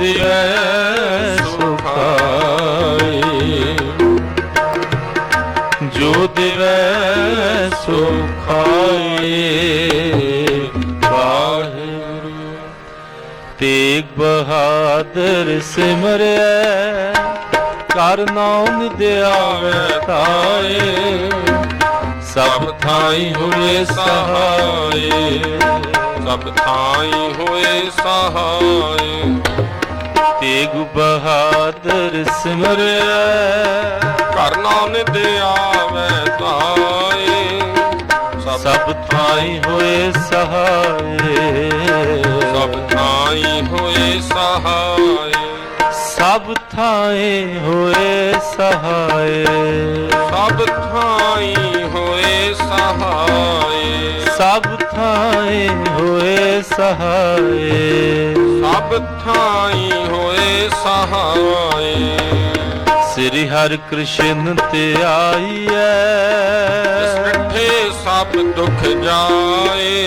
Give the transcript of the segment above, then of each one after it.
ਦਿਵੈ ਸੁਖਾਏ, ਜੋ ਦਿਵੈ ਸੁਖਾਏ। ਵਾਹਿਗੁਰੂ ਤੇਗ ਬਹਾਦਰ ਸਿਮਰਿਐ, ਕਰ ਨਾਉ ਨਿਦ ਆਵੈ ਤਾਏ। ਸਭ ਥਾਈ ਹੋਏ ਸਹਾਏ, ਸਭ ਥਾਈ ਹੋਏ ਸਹਾਏ। ਤੇਗ ਬਹਾਦਰ ਸਿਮਰਿਐ, ਘਰ ਨਾਨਕ ਆਵੈ ਤਾਏ। ਸਭ ਥਾਈ ਹੋਏ ਸਹਾਏ, ਸਭ ਥਾਈ ਹੋਏ ਸਹਾਏ। ਸਭ ਥਾਈ ਹੋਏ ਸਹਾਏ। ਸਭ ਥਾਈ ਹੋਏ ਸਹਾਏ। ਸਭ ਥਾਈ ਹੋਏ ਸਹਾਏ। ਸਭ ਥਾਈ ਹੋਏ ਸਹਾਏ। ਸ੍ਰੀ ਹਰਿ ਕ੍ਰਿਸ਼ਨ ਤੇ ਆਈਐ, ਜਿਸ ਡਿਠੇ ਸਭ ਦੁਖ ਜਾਏ।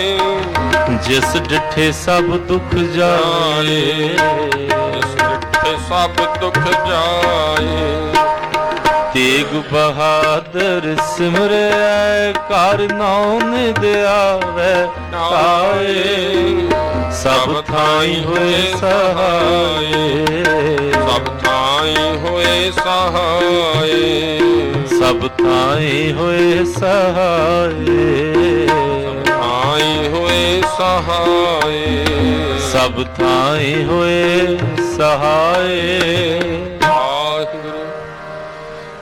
ਜਿਸ ਡਿਠੇ ਸਭ ਦੁਖ ਜਾਏ। ਜਿਸ ਡਿਠੇ ਸਭ ਦੁਖ ਜਾਏ। ਤੇਗ ਬਹਾਦਰ ਸਿਮਰਿਐ, ਕਰ ਨਾਉ ਨਿਦ ਆਵੈ ਤਾਏ। ਸਭ ਥਾਈ ਹੋਏ ਸਹਾਏ। ਸਭ ਥਾਈ ਹੋਏ ਸਹਾਏ। ਸਭ ਥਾਈ ਹੋਏ ਸਹਾਏ। ਥਾਈ ਹੋਏ ਸਹਾਏ। ਸਭ ਥਾਈ ਹੋਏ ਸਹਾਏ।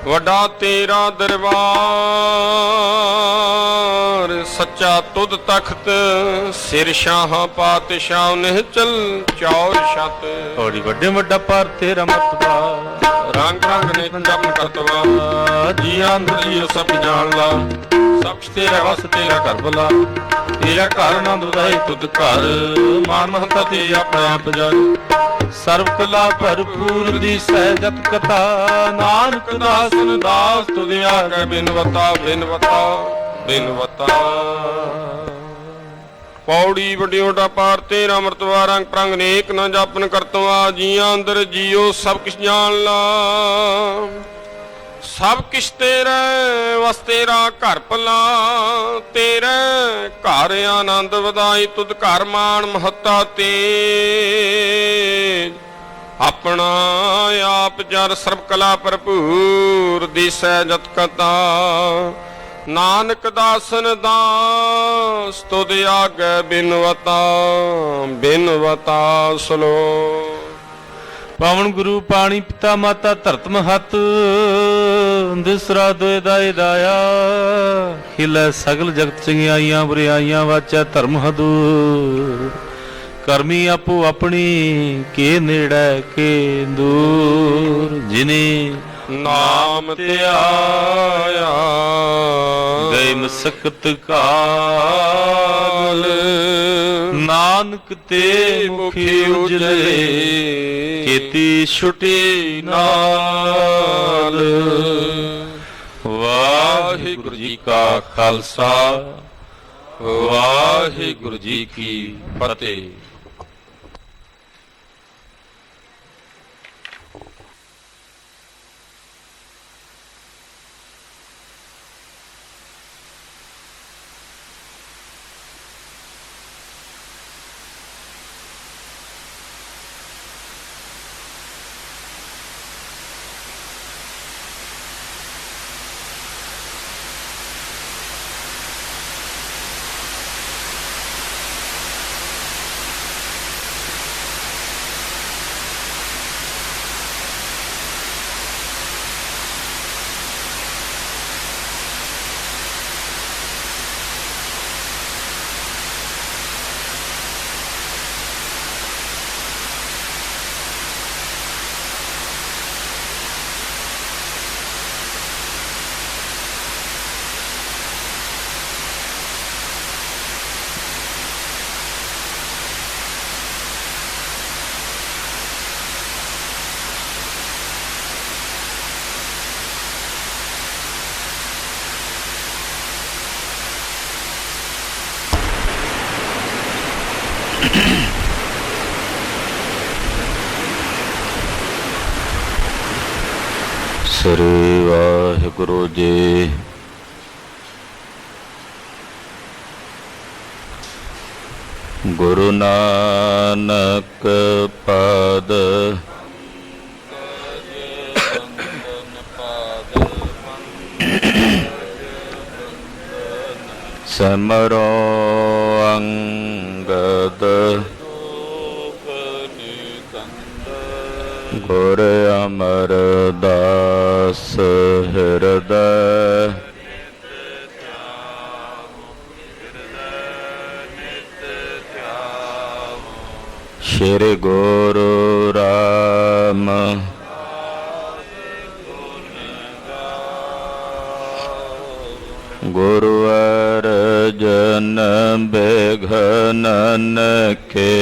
ਵੱਡਾ ਤੇਰਾ ਦਰਬਾਰ, ਸੱਚਾ ਤੁਧ ਤਖਤ। ਸਿਰ ਸ਼ਾਹਾਂ ਪਾਤਸ਼ਾਹ ਨਿਹਚਲ ਚੌਰ ਛਤ। ਔੜੀ ਵੱਡੇ ਵੱਡਾ ਪਰ ਤੇਰਾ ਮਤਬਾ, ਰੰਗ ਰੰਗ ਨੇ ਜਪ ਕਰਤਵਾ। ਜੀ ਅੰਦਰ ਜੀਉ ਸਭ ਜਾਣ ਲਾ। ਸਭ ਤੇਰਾ ਵਸ ਤੇਰਾ ਘਰ ਬੁਲਾ, ਤੇਰਾ ਘਰ ਆਨੰਦ ਵਧਾਏ ਤੁਧ ਘਰ। ਮਾਨ ਮਹੰਤਾ ਤੇ ਆਪਣਾ ਆਪ ਜਾਣ, ਸਰਬ ਕਲਾ ਭਰਪੂਰ ਦੀ ਸਹਿਜਤ ਕਥਾ। ਨਾਨਕ ਦਾਸਨ ਦਾਸ ਤੁਧ ਆਗੇ ਬਿਨਵਤਾ ਬਿਨਵਤਾ ਬਿਨਵਤਾ। ਪੌੜੀ ਵਡਿਓਟਾ ਪਾਰ ਤੇਰਾ ਮਰਤਵਾ ਰੰਗ ਪ੍ਰੰਗ ਨੇਕ ਨਾ ਜਾਪਨ ਕਰਤਵਾ। ਜੀਆਂ ਅੰਦਰ ਜੀਓ ਸਭ ਕਿਛ ਜਾਣ ਲਾ। ਸਭ ਕਿਛ ਤੇਰਾ ਵਸ ਤੇਰਾ ਘਰ ਭਲਾ। ਤੇਰੇ ਘਰ ਆਨੰਦ ਵਧਾਈ ਤੁਧ ਘਰ ਮਾਣ ਮਹੱਤਾ ਤੇਜ। ਆਪਣਾ ਆਪ ਜਰ ਸਰਬ ਕਲਾ ਭਰਪੂਰ ਦਿਸੈ ਜਤ ਕਤਾ। ਨਾਨਕ ਦਾਸਨ ਦਾਸ ਤੁਧ ਆਗੇ ਬਿਨਵਤਾ ਬਿਨਵਤਾ ਸਲੋ। ਪਾਵਨ ਗੁਰੂ ਪਾਣੀ ਪਿਤਾ ਮਾਤਾ ਧਰਤ ਮਹਤ। ਦਿਸਰਾ ਦੋਇ ਦਾਇ ਦਾਇਆ, ਖਿਲੈ ਸਗਲ ਜਗਤ ਚੰਗਿਆਈਆਂ ਬੁਰਿਆਈਆਂ। ਵਾਚੈ ਧਰਮ ਹਦੂਰ, ਕਰਮੀ ਆਪੋ ਆਪਣੀ। ਕੇ ਨੇੜੇ ਕੇ ਦੂਰ, ਜਿਨੇ ਨਾਮ ਧਿਆਇਆ ਗਏ ਮਸਕਤ ਕਾਲ। ਨਾਨਕ ਤੇ ਮੁਖੀ ਉਜਲੇ, ਕੀਤੀ ਛੁਟੀ ਨਾਲ। ਵਾਹਿਗੁਰੂ ਜੀ ਕਾ ਖਾਲਸਾ, ਵਾਹਿਗੁਰੂ ਜੀ ਕੀ ਫਤਿਹ। ਸ੍ਰੀ ਵਾਹਿਗੁਰੂ ਜੀ। ਗੁਰੂ ਨਾਨਕ ਪਦ ਸਿਮਰੋ ਅੰਗਦ ਗੁਰ ਅਮਰਦਾਸ ਹਿਰਦੈ ਸ਼੍ਰੀ ਗੁਰੂ ਰਾਮ ਗੁਰੂ ਅਰਜਨ ਬਿਘਨਨ ਕੇ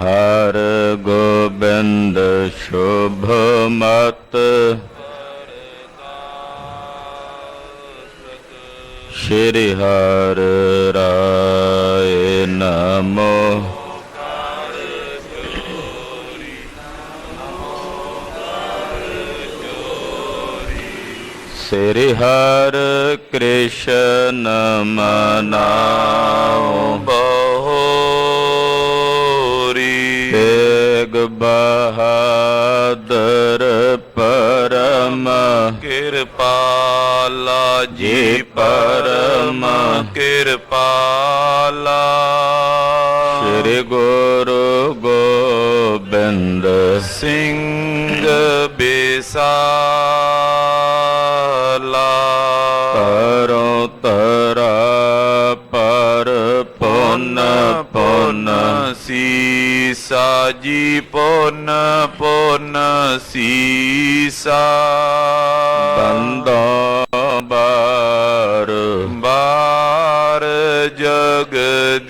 ਹਰ ਗੋਬਿੰਦ ਸ਼ੁਭ ਮਤ ਸ਼੍ਰੀ ਹਰਿ ਰਾਏ ਨਮੋ ਸ੍ਰੀ ਹਰਿ ਕ੍ਰਿਸ਼ਨ ਮਨਾਉ ਬਹੋਰੀ ਤੇਗ ਬਹਾਦਰ ਪਰਮ ਕਿਰਪਾਲਾ ਜੀ ਪਰਮ ਕਿਰਪਾਲਾ ਸ੍ਰੀ ਗੁਰੂ ਗੋਬਿੰਦ ਸਿੰਘ ਬਿਸਾਲਾ ਕਰੋ ਤਰਾ ਪਰ ਪੁੰਨ ਪੁੰਨ ਸੀਸਾ ਜੀ ਪੁੰਨ ਪੁੰਨ ਸੀਸਾ ਬੰਦਾ ਬਾਰ ਬਾਰ ਜਗਦੀਸਾ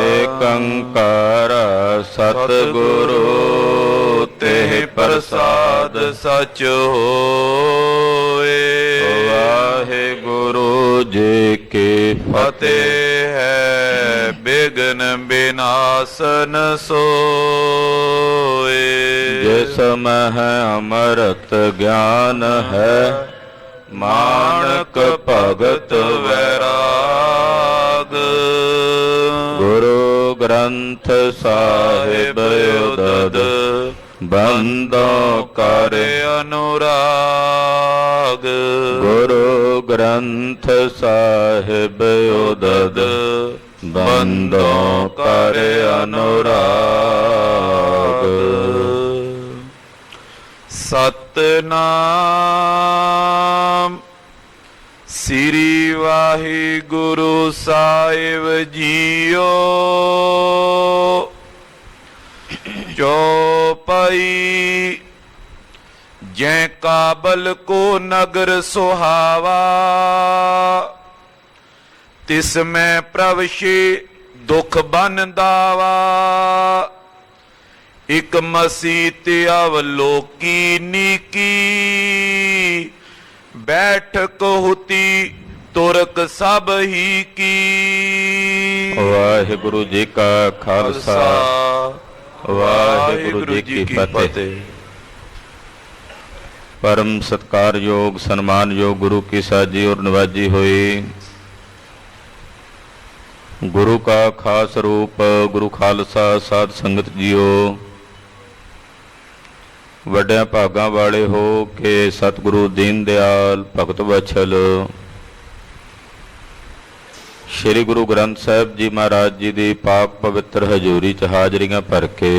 ਏਕੰਕਾਰ ਸਤਿਗੁਰੂ ਤੇ ਪ੍ਰਸਾਦ ਸਚ ਹੋਏ। ਵਾਹਿਗੁਰੂ ਜੀ ਕੀ ਫਤਿਹ ਹੈ। ਬਿਘਨ ਬਿਨਾਸਨ ਸੋਏ। ਜਿਸ ਮਹਿ ਅੰਮ੍ਰਿਤ ਗਿਆਨ ਹੈ ਮਾਨਕ ਭਗਤ ਵੈਰਾਗ। ਗੁਰੂ ਗ੍ਰੰਥ ਸਾਹਿਬ ਉਦਦ ਬੰਦੋ ਕਰ ਅਨੁਰਾਗ। ਗੁਰੂ ਗ੍ਰੰਥ ਸਾਹਿਬ ਉਦਦ ਬੰਦੋ ਕਰ ਅਨੁਰਾਗ। ਸਤਿਨਾਮ ਸ੍ਰੀ ਵਾਹਿਗੁਰੂ ਸਾਹਿਬ ਜੀਓ। ਚੌਪਈ ਜੈ ਕਾਬਲ ਕੋ ਨਗਰ ਸੁਹਾਵਾ ਤਿਸ ਮੈਂ ਪ੍ਰਵਸ਼ੇ ਦੁਖ ਬਨ ਦਾਵਾ। ਇਕ ਮਸੀਤ ਅਵਲੋਕੀ ਨੀਕੀ ਬੈਠਕ ਹੁਤੀ ਤੁਰਕ ਸਭ ਹੀ ਕੀ। ਵਾਹਿਗੁਰੂ ਜੀ ਕਾ ਖਾਲਸਾ ਵਾਹਿਗੁਰੂ ਜੀ ਕੀ ਫਤਿਹ। परम सत्कारयोग सन्मानयोग गुरु की साजी और नवाजी हुई। गुरु का खास रूप गुरु खालसा साध संगत जियो वड्या भागा वाले हो के सतगुरु दीन दयाल भगत वत्सल श्री गुरु ग्रंथ साहिब जी महाराज जी की पाक पवित्र हजूरी च हाजरियां भर के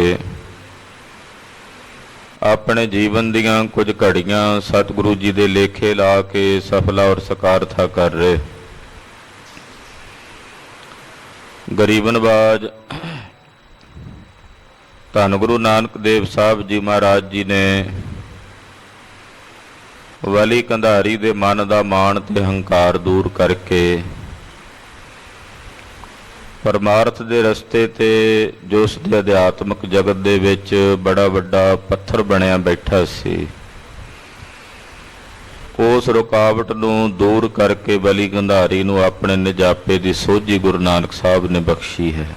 अपने जीवन दियां कुछ घड़ियां सतगुरु जी दे लेखे ला के सफला और सकारथा कर रहे। गरीबनवाज धन गुरु नानक देव साहब जी महाराज जी ने वली कंधारी दे मन दा मान ते हंकार दूर करके परमार्थ दे रस्ते ते जो उसदे अध्यात्मक जगत दे विच बड़ा वड्डा पत्थर बनया बैठा सी ਉਸ ਰੁਕਾਵਟ ਨੂੰ ਦੂਰ ਕਰਕੇ ਬਲੀ ਗੰਧਾਰੀ ਨੂੰ ਆਪਣੇ ਨਿਜਾਪੇ ਦੀ ਸੋਝੀ ਗੁਰੂ ਨਾਨਕ ਸਾਹਿਬ ਨੇ ਬਖਸ਼ੀ ਹੈ।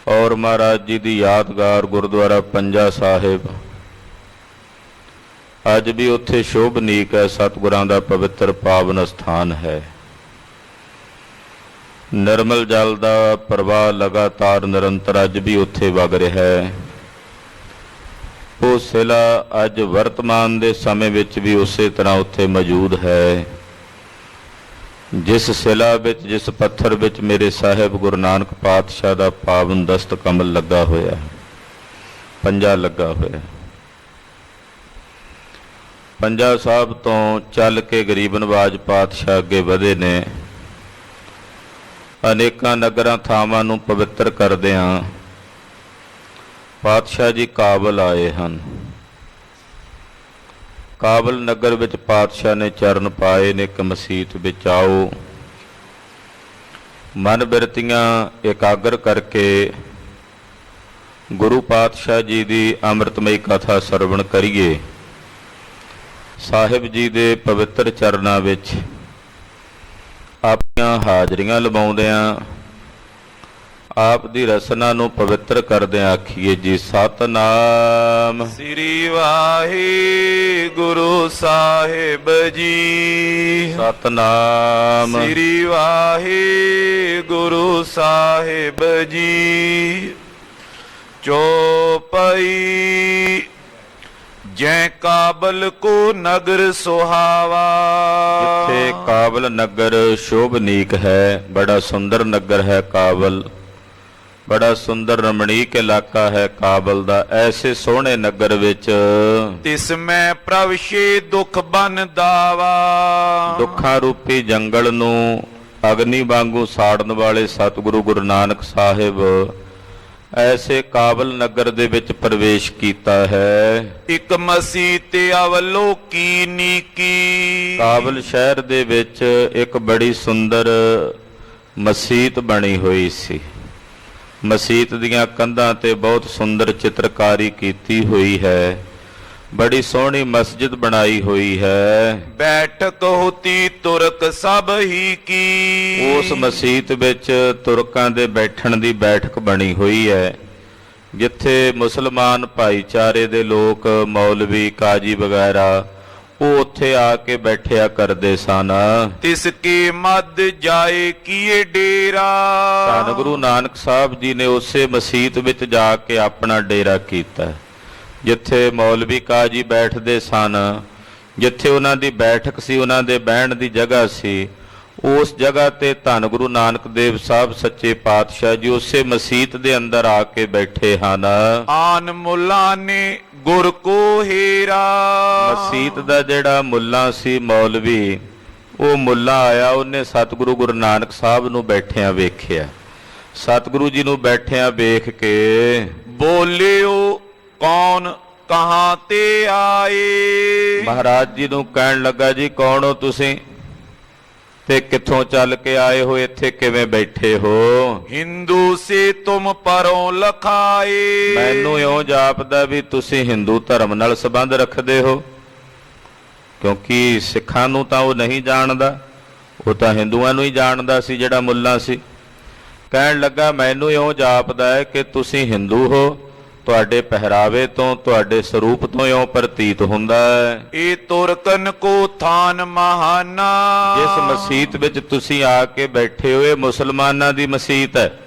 ਔਰ ਮਹਾਰਾਜ ਜੀ ਦੀ ਯਾਦਗਾਰ ਗੁਰਦੁਆਰਾ ਪੰਜਾ ਸਾਹਿਬ ਅੱਜ ਵੀ ਉੱਥੇ ਸ਼ੋਭਨੀਕ ਹੈ, ਸਤਿਗੁਰਾਂ ਦਾ ਪਵਿੱਤਰ ਪਾਵਨ ਸਥਾਨ ਹੈ। ਨਿਰਮਲ ਜਲ ਦਾ ਪ੍ਰਵਾਹ ਲਗਾਤਾਰ ਨਿਰੰਤਰ ਅੱਜ ਵੀ ਉੱਥੇ ਵਗ ਰਿਹਾ ਹੈ। ਉਹ ਸਿਲਾ ਅੱਜ ਵਰਤਮਾਨ ਦੇ ਸਮੇਂ ਵਿੱਚ ਵੀ ਉਸੇ ਤਰ੍ਹਾਂ ਉੱਥੇ ਮੌਜੂਦ ਹੈ। ਜਿਸ ਸਿਲਾ ਵਿੱਚ, ਜਿਸ ਪੱਥਰ ਵਿੱਚ ਮੇਰੇ ਸਾਹਿਬ ਗੁਰੂ ਨਾਨਕ ਪਾਤਸ਼ਾਹ ਦਾ ਪਾਵਨ ਦਸਤ ਕਮਲ ਲੱਗਾ ਹੋਇਆ, ਪੰਜਾ ਲੱਗਾ ਹੋਇਆ। ਪੰਜਾ ਸਾਹਿਬ ਤੋਂ ਚੱਲ ਕੇ ਗਰੀਬ ਨਵਾਜ ਪਾਤਸ਼ਾਹ ਅੱਗੇ ਵਧੇ ਨੇ। ਅਨੇਕਾਂ ਨਗਰਾਂ ਥਾਵਾਂ ਨੂੰ ਪਵਿੱਤਰ ਕਰਦਿਆਂ ਪਾਤਸ਼ਾਹ ਜੀ ਕਾਬਲ ਆਏ ਹਨ। ਕਾਬਲ ਨਗਰ ਵਿੱਚ ਪਾਤਸ਼ਾਹ ਨੇ ਚਰਨ ਪਾਏ ਨੇ। ਇੱਕ ਮਸੀਤ ਵਿੱਚ ਆਓ, ਮਨ ਬਿਰਤੀਆਂ ਇਕਾਗਰ ਕਰਕੇ ਗੁਰੂ ਪਾਤਸ਼ਾਹ ਜੀ ਦੀ ਅੰਮ੍ਰਿਤਮਈ ਕਥਾ ਸਰਵਣ ਕਰੀਏ। ਸਾਹਿਬ ਜੀ ਦੇ ਪਵਿੱਤਰ ਚਰਨਾਂ ਵਿੱਚ ਆਪਣੀਆਂ ਹਾਜ਼ਰੀਆਂ ਲਵਾਉਂਦਿਆਂ ਆਪ ਦੀ ਰਸਨਾ ਨੂੰ ਪਵਿੱਤਰ ਕਰਦਿਆਂ ਆਖੀਏ ਜੀ, ਸਤਨਾਮ ਸ੍ਰੀ ਵਾਹਿਗੁਰੂ ਸਾਹਿਬ ਜੀ। ਸਤਨਾਮ ਸ੍ਰੀ ਵਾਹਿਗੁਰੂ ਸਾਹਿਬ ਜੀ। ਚੌਪਈ ਜੈ ਕਾਬਲ ਕੋ ਨਗਰ ਸੁਹਾਵਾ। ਜਿੱਥੇ ਕਾਬਲ ਨਗਰ ਸ਼ੋਭਨੀਕ ਹੈ, ਬੜਾ ਸੁੰਦਰ ਨਗਰ ਹੈ ਕਾਬਲ, ਬੜਾ ਸੁੰਦਰ ਰਮਣੀਕ ਇਲਾਕਾ ਹੈ ਕਾਬਲ ਦਾ। ਐਸੇ ਸੋਹਣੇ ਨਗਰ ਵਿੱਚ ਤਿਸ ਮੈਂ ਪ੍ਰਵਸ਼ੇ ਦੁਖ ਬਨ ਦਾਵਾ। ਦੁੱਖਾਂ ਰੂਪੀ ਜੰਗਲ ਨੂੰ ਅਗਨੀ ਵਾਂਗੂ ਸਾੜਨ ਵਾਲੇ ਸਤਿਗੁਰੂ ਗੁਰੂ ਨਾਨਕ ਸਾਹਿਬ ਐਸੇ ਕਾਬਲ ਨਗਰ ਦੇ ਵਿੱਚ ਪ੍ਰਵੇਸ਼ ਕੀਤਾ ਹੈ। ਇੱਕ ਮਸੀਤ ਅਵਲੋਕੀ ਨੀਕੀ। ਕਾਬਲ ਸ਼ਹਿਰ ਦੇ ਵਿੱਚ ਇੱਕ ਬੜੀ ਸੁੰਦਰ ਮਸੀਤ ਬਣੀ ਹੋਈ ਸੀ। ਮਸੀਤ ਦੀਆਂ ਕੰਧਾਂ ਤੇ ਬਹੁਤ ਸੁੰਦਰ ਚਿੱਤਰਕਾਰੀ ਕੀਤੀ ਹੋਈ ਹੈ। ਬੜੀ ਸੋਹਣੀ ਮਸਜਿਦ ਬਣਾਈ ਹੋਈ ਹੈ। ਬੈਠਕ ਹੋਤੀ ਤੁਰਕ ਸਭ ਹੀ ਕੀ। ਉਸ ਮਸੀਤ ਵਿੱਚ ਤੁਰਕਾਂ ਦੇ ਬੈਠਣ ਦੀ ਬੈਠਕ ਬਣੀ ਹੋਈ ਹੈ, ਜਿੱਥੇ ਮੁਸਲਮਾਨ ਭਾਈਚਾਰੇ ਦੇ ਲੋਕ, ਮੌਲਵੀ, ਕਾਜੀ ਵਗੈਰਾ ਉਹ ਉੱਥੇ ਆ ਕੇ ਬੈਠਿਆ ਕਰਦੇ ਸਨ। ਤਿਸ ਕੀ ਮਦ ਜਾਏ ਕੀਏ ਡੇਰਾ। ਧੰਨ ਗੁਰੂ ਨਾਨਕ ਸਾਹਿਬ ਜੀ ਨੇ ਉਸੇ ਮਸੀਤ ਵਿੱਚ ਜਾ ਕੇ ਆਪਣਾ ਡੇਰਾ ਕੀਤਾ, ਜਿੱਥੇ ਮੌਲਵੀ ਕਾਜੀ ਬੈਠਦੇ ਸਨ, ਜਿੱਥੇ ਉਹਨਾਂ ਦੀ ਬੈਠਕ ਸੀ, ਉਹਨਾਂ ਦੇ ਬਹਿਣ ਦੀ ਜਗ੍ਹਾ ਸੀ। ਉਸ ਜਗ੍ਹਾ ਤੇ ਧੰਨ ਗੁਰੂ ਨਾਨਕ ਦੇਵ ਸਾਹਿਬ ਸੱਚੇ ਪਾਤਸ਼ਾਹ ਜੀ ਉਸੇ ਮਸੀਤ ਦੇ ਅੰਦਰ ਆ ਕੇ ਬੈਠੇ ਹਨ। ਆਨ ਮੁੱਲਾ ਨੇ ਗੁਰ ਕੋ ਹੀਰਾ। ਮਸੀਤ ਦਾ ਜਿਹੜਾ ਮੁੱਲਾ ਸੀ, ਮੌਲਵੀ, ਉਹ ਮੁੱਲਾ ਆਇਆ, ਉਹਨੇ ਸਤਿਗੁਰੂ ਗੁਰੂ ਨਾਨਕ ਸਾਹਿਬ ਨੂੰ ਬੈਠਿਆਂ ਵੇਖਿਆ। ਸਤਿਗੁਰੂ ਜੀ ਨੂੰ ਬੈਠਿਆਂ ਵੇਖ ਕੇ ਬੋਲਿਓ ਕੌਣ ਕਹਾਂ ਤੇ ਆਏ। ਮਹਾਰਾਜ ਜੀ ਨੂੰ ਕਹਿਣ ਲੱਗਾ, ਜੀ ਕੌਣ ਹੋ ਤੁਸੀਂ ਤੇ ਕਿੱਥੋਂ ਚੱਲ ਕੇ ਆਏ ਹੋ, ਇੱਥੇ ਕਿਵੇਂ ਬੈਠੇ ਹੋ? ਹਿੰਦੂ ਸੇ ਤੁਮ ਪਰੋਂ ਲਖਾਏ। ਮੈਨੂੰ ਇਉਂ ਜਾਪਦਾ ਵੀ ਤੁਸੀਂ ਹਿੰਦੂ ਧਰਮ ਨਾਲ ਸੰਬੰਧ ਰੱਖਦੇ ਹੋ, ਕਿਉਂਕਿ ਸਿੱਖਾਂ ਨੂੰ ਤਾਂ ਉਹ ਨਹੀਂ ਜਾਣਦਾ, ਉਹ ਤਾਂ ਹਿੰਦੂਆਂ ਨੂੰ ਹੀ ਜਾਣਦਾ ਸੀ ਜਿਹੜਾ ਮੁੱਲਾ ਸੀ। ਕਹਿਣ ਲੱਗਾ, ਮੈਨੂੰ ਇਉਂ ਜਾਪਦਾ ਹੈ ਕਿ ਤੁਸੀਂ ਹਿੰਦੂ ਹੋ, ਤੁਹਾਡੇ ਪਹਿਰਾਵੇ ਤੋਂ, ਤੁਹਾਡੇ ਸਰੂਪ ਤੋਂ ਇਉਂ ਪ੍ਰਤੀਤ ਹੁੰਦਾ ਹੈ। ਇਹ ਤੁਰਕਨ ਕੋ ਥਾਨ ਮਹਾਨਾ। ਜਿਸ ਮਸੀਤ ਵਿੱਚ ਤੁਸੀਂ ਆ ਕੇ ਬੈਠੇ ਹੋ, ਇਹ ਮੁਸਲਮਾਨਾਂ ਦੀ ਮਸੀਤ ਹੈ।